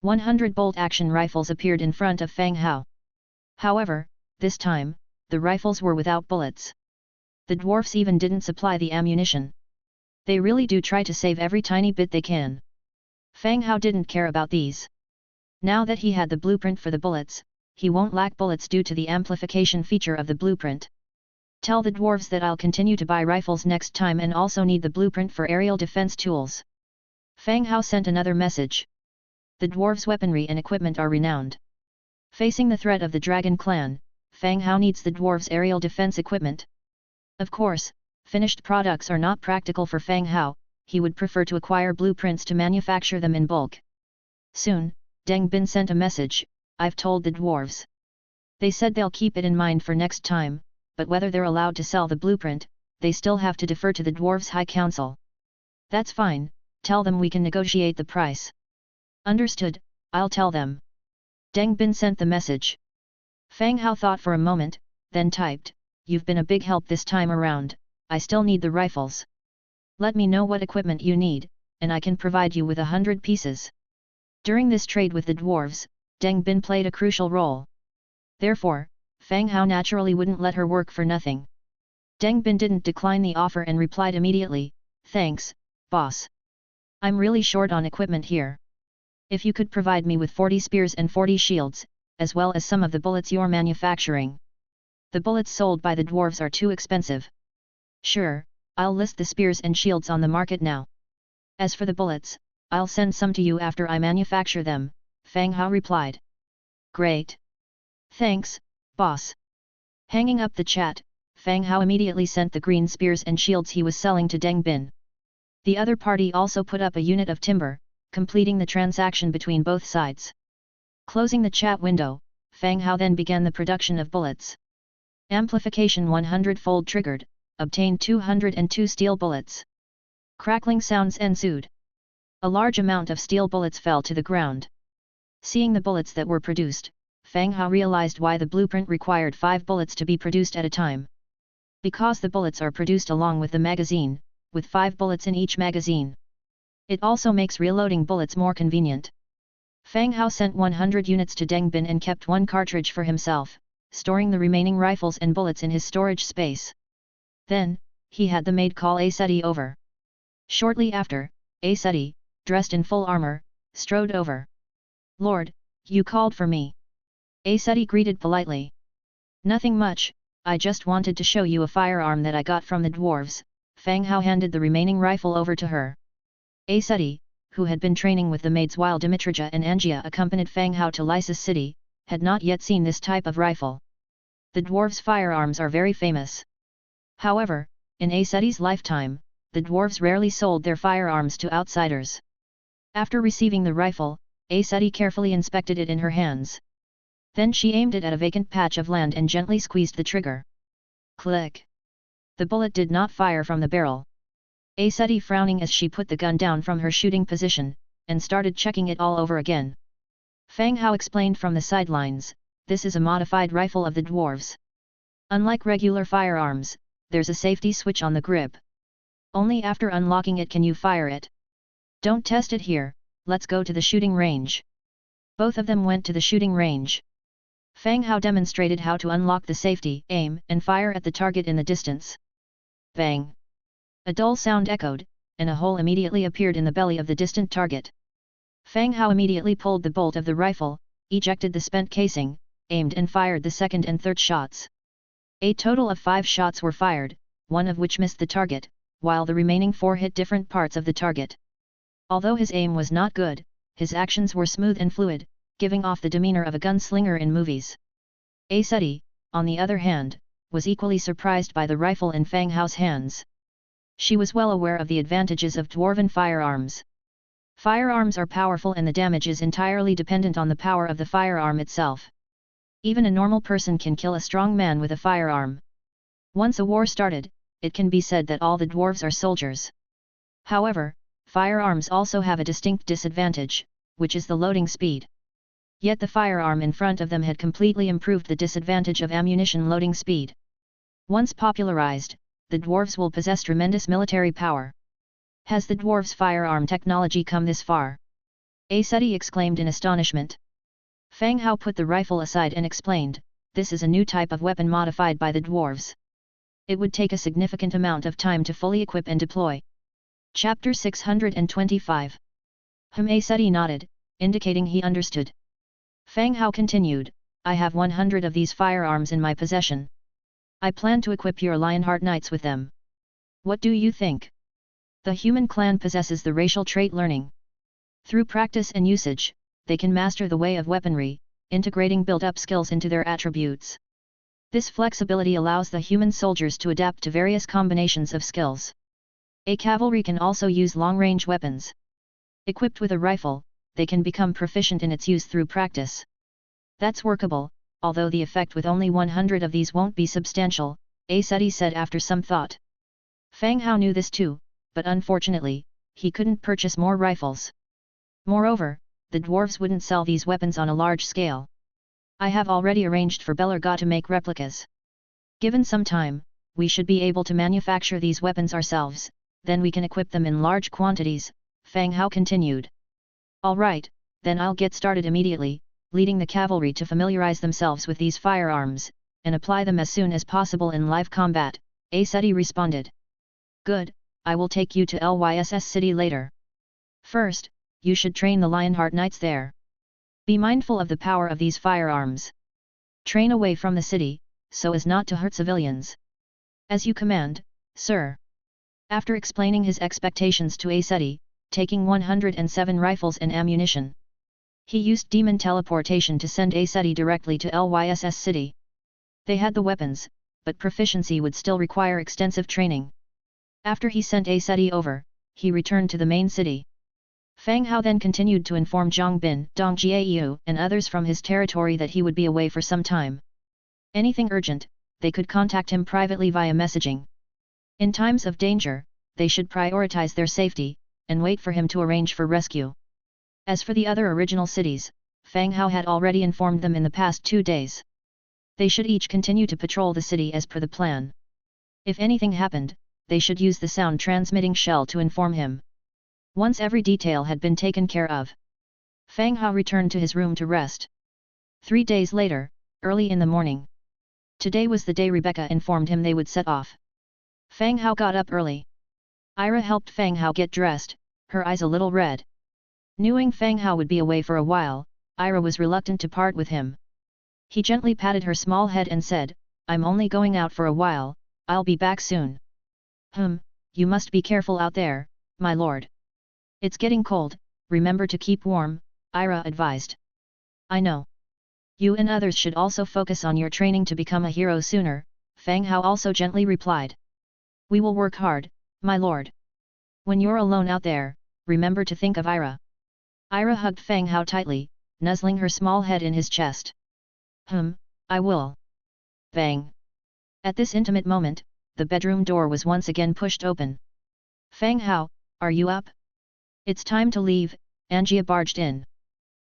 100 bolt-action rifles appeared in front of Fang Hao. However, this time, the rifles were without bullets. The dwarfs even didn't supply the ammunition. They really do try to save every tiny bit they can. Fang Hao didn't care about these. Now that he had the blueprint for the bullets, he won't lack bullets due to the amplification feature of the blueprint. Tell the dwarves that I'll continue to buy rifles next time and also need the blueprint for aerial defense tools. Fang Hao sent another message. The dwarves' weaponry and equipment are renowned. Facing the threat of the Dragon Clan, Fang Hao needs the dwarves' aerial defense equipment. Of course, finished products are not practical for Fang Hao, he would prefer to acquire blueprints to manufacture them in bulk. Soon, Deng Bin sent a message, I've told the dwarves. They said they'll keep it in mind for next time, but whether they're allowed to sell the blueprint, they still have to defer to the dwarves' High Council. That's fine, tell them we can negotiate the price. Understood, I'll tell them. Deng Bin sent the message. Fang Hao thought for a moment, then typed, you've been a big help this time around, I still need the rifles. Let me know what equipment you need, and I can provide you with 100 pieces. During this trade with the dwarves, Deng Bin played a crucial role. Therefore, Fang Hao naturally wouldn't let her work for nothing. Deng Bin didn't decline the offer and replied immediately, thanks, boss. I'm really short on equipment here. If you could provide me with 40 spears and 40 shields, as well as some of the bullets you're manufacturing. The bullets sold by the dwarves are too expensive. Sure, I'll list the spears and shields on the market now. As for the bullets, I'll send some to you after I manufacture them, Fang Hao replied. Great. Thanks, boss. Hanging up the chat, Fang Hao immediately sent the green spears and shields he was selling to Deng Bin. The other party also put up a unit of timber, completing the transaction between both sides. Closing the chat window, Fang Hao then began the production of bullets. Amplification 100-fold triggered, obtained 202 steel bullets. Crackling sounds ensued. A large amount of steel bullets fell to the ground. Seeing the bullets that were produced, Fang Hao realized why the blueprint required 5 bullets to be produced at a time. Because the bullets are produced along with the magazine, with 5 bullets in each magazine. It also makes reloading bullets more convenient. Fang Hao sent 100 units to Deng Bin and kept 1 cartridge for himself, storing the remaining rifles and bullets in his storage space. Then, he had the maid call Aseti over. Shortly after, Aseti, dressed in full armor, strode over. Lord, you called for me. Aseti greeted politely. Nothing much, I just wanted to show you a firearm that I got from the dwarves. Fang Hao handed the remaining rifle over to her. Aseti, who had been training with the maids while Dimitrija and Angia accompanied Fang Hao to Lysis city, had not yet seen this type of rifle. The dwarves' firearms are very famous. However, in Aseti's lifetime, the dwarves rarely sold their firearms to outsiders. After receiving the rifle, Aseti carefully inspected it in her hands. Then she aimed it at a vacant patch of land and gently squeezed the trigger. Click! The bullet did not fire from the barrel. Aseti frowning as she put the gun down from her shooting position, and started checking it all over again. Fang Hao explained from the sidelines, this is a modified rifle of the dwarves. Unlike regular firearms, there's a safety switch on the grip. Only after unlocking it can you fire it. Don't test it here, let's go to the shooting range. Both of them went to the shooting range. Fang Hao demonstrated how to unlock the safety, aim, and fire at the target in the distance. Bang! A dull sound echoed, and a hole immediately appeared in the belly of the distant target. Fang Hao immediately pulled the bolt of the rifle, ejected the spent casing, aimed and fired the second and third shots. A total of 5 shots were fired, 1 of which missed the target, while the remaining 4 hit different parts of the target. Although his aim was not good, his actions were smooth and fluid, giving off the demeanor of a gunslinger in movies. Aseti, on the other hand, was equally surprised by the rifle in Fang Hao's hands. She was well aware of the advantages of dwarven firearms. Firearms are powerful and the damage is entirely dependent on the power of the firearm itself. Even a normal person can kill a strong man with a firearm. Once a war started, it can be said that all the dwarves are soldiers. However, firearms also have a distinct disadvantage, which is the loading speed. Yet the firearm in front of them had completely improved the disadvantage of ammunition loading speed. Once popularized, the dwarves will possess tremendous military power. Has the dwarves' firearm technology come this far? Aseti exclaimed in astonishment. Fang Hao put the rifle aside and explained, this is a new type of weapon modified by the dwarves. It would take a significant amount of time to fully equip and deploy. Chapter 625. Aseti nodded, indicating he understood. Fang Hao continued, I have 100 of these firearms in my possession. I plan to equip your Lionheart Knights with them. What do you think? The human clan possesses the racial trait learning. Through practice and usage, they can master the way of weaponry, integrating built-up skills into their attributes. This flexibility allows the human soldiers to adapt to various combinations of skills. A cavalry can also use long-range weapons. Equipped with a rifle, they can become proficient in its use through practice. That's workable, although the effect with only 100 of these won't be substantial, Aseti said after some thought. Fang Hao knew this too, but unfortunately, he couldn't purchase more rifles. Moreover, the dwarves wouldn't sell these weapons on a large scale. I have already arranged for Belarga to make replicas. Given some time, we should be able to manufacture these weapons ourselves, then we can equip them in large quantities, Fang Hao continued. Alright, then I'll get started immediately, leading the cavalry to familiarize themselves with these firearms, and apply them as soon as possible in live combat, Aseti responded. Good, I will take you to Lyss City later. First, you should train the Lionheart Knights there. Be mindful of the power of these firearms. Train away from the city, so as not to hurt civilians. As you command, sir. After explaining his expectations to Aseti, taking 107 rifles and ammunition, he used demon teleportation to send Aseti directly to Lyss City. They had the weapons, but proficiency would still require extensive training. After he sent Aseti over, he returned to the main city. Fang Hao then continued to inform Zhang Bin, Dong Jiayu, and others from his territory that he would be away for some time. Anything urgent, they could contact him privately via messaging. In times of danger, they should prioritize their safety, and wait for him to arrange for rescue. As for the other original cities, Fang Hao had already informed them in the past 2 days. They should each continue to patrol the city as per the plan. If anything happened, they should use the sound transmitting shell to inform him. Once every detail had been taken care of, Fang Hao returned to his room to rest. 3 days later, early in the morning. Today was the day Rebecca informed him they would set off. Fang Hao got up early. Ira helped Fang Hao get dressed, her eyes a little red. Knowing Fang Hao would be away for a while, Ira was reluctant to part with him. He gently patted her small head and said, I'm only going out for a while, I'll be back soon. You must be careful out there, my lord. It's getting cold, remember to keep warm, Ira advised. I know. You and others should also focus on your training to become a hero sooner, Fang Hao also gently replied. We will work hard, my lord. When you're alone out there, remember to think of Ira. Ira hugged Fang Hao tightly, nuzzling her small head in his chest. I will. Bang. At this intimate moment, the bedroom door was once again pushed open. Fang Hao, are you up? It's time to leave, Angia barged in.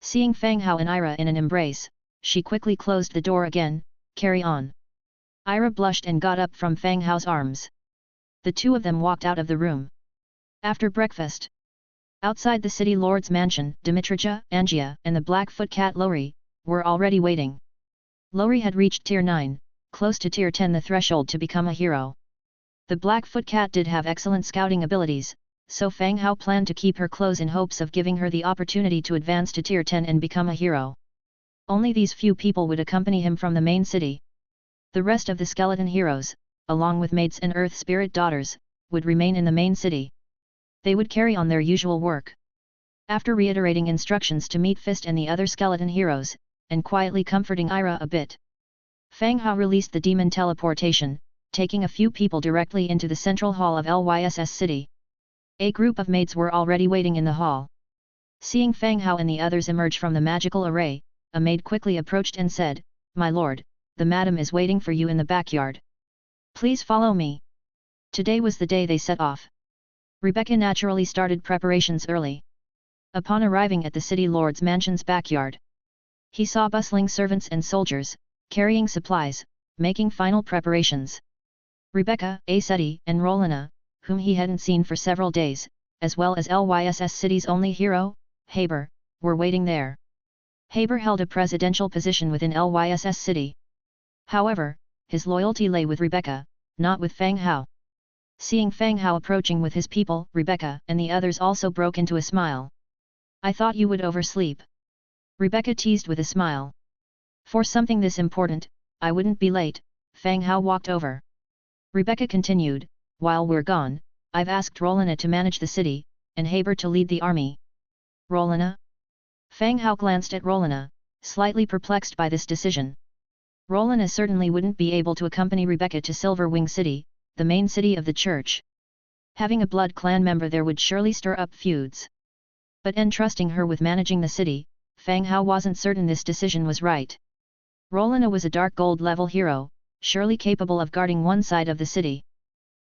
Seeing Fang Hao and Ira in an embrace, she quickly closed the door again, carry on. Ira blushed and got up from Fang Hao's arms. The two of them walked out of the room. After breakfast, outside the city lord's mansion, Dimitrija, Angia, and the Blackfoot cat Lori, were already waiting. Lori had reached Tier 9, close to Tier 10, the threshold to become a hero. The Blackfoot cat did have excellent scouting abilities, so Fang Hao planned to keep her close in hopes of giving her the opportunity to advance to Tier 10 and become a hero. Only these few people would accompany him from the main city. The rest of the skeleton heroes, along with maids and earth spirit daughters, would remain in the main city. They would carry on their usual work. After reiterating instructions to meet Fist and the other skeleton heroes, and quietly comforting Ira a bit, Fang Hao released the demon teleportation, taking a few people directly into the central hall of Lyss City. A group of maids were already waiting in the hall. Seeing Fang Hao and the others emerge from the magical array, a maid quickly approached and said, "My lord, the madam is waiting for you in the backyard. Please follow me." Today was the day they set off. Rebecca naturally started preparations early. Upon arriving at the city lord's mansion's backyard, he saw bustling servants and soldiers, carrying supplies, making final preparations. Rebecca, Aceti, and Rolina, whom he hadn't seen for several days, as well as Lyss City's only hero, Haber, were waiting there. Haber held a presidential position within Lyss City. However, his loyalty lay with Rebecca, not with Fang Hao. Seeing Fang Hao approaching with his people, Rebecca and the others also broke into a smile. "I thought you would oversleep," Rebecca teased with a smile. "For something this important, I wouldn't be late." Fang Hao walked over. Rebecca continued, "While we're gone, I've asked Rolina to manage the city, and Haber to lead the army." "Rolina?" Fang Hao glanced at Rolina, slightly perplexed by this decision. Rolina certainly wouldn't be able to accompany Rebecca to Silver Wing City, the main city of the church. Having a blood clan member there would surely stir up feuds. But entrusting her with managing the city, Fang Hao wasn't certain this decision was right. Rolina was a dark gold level hero, surely capable of guarding one side of the city.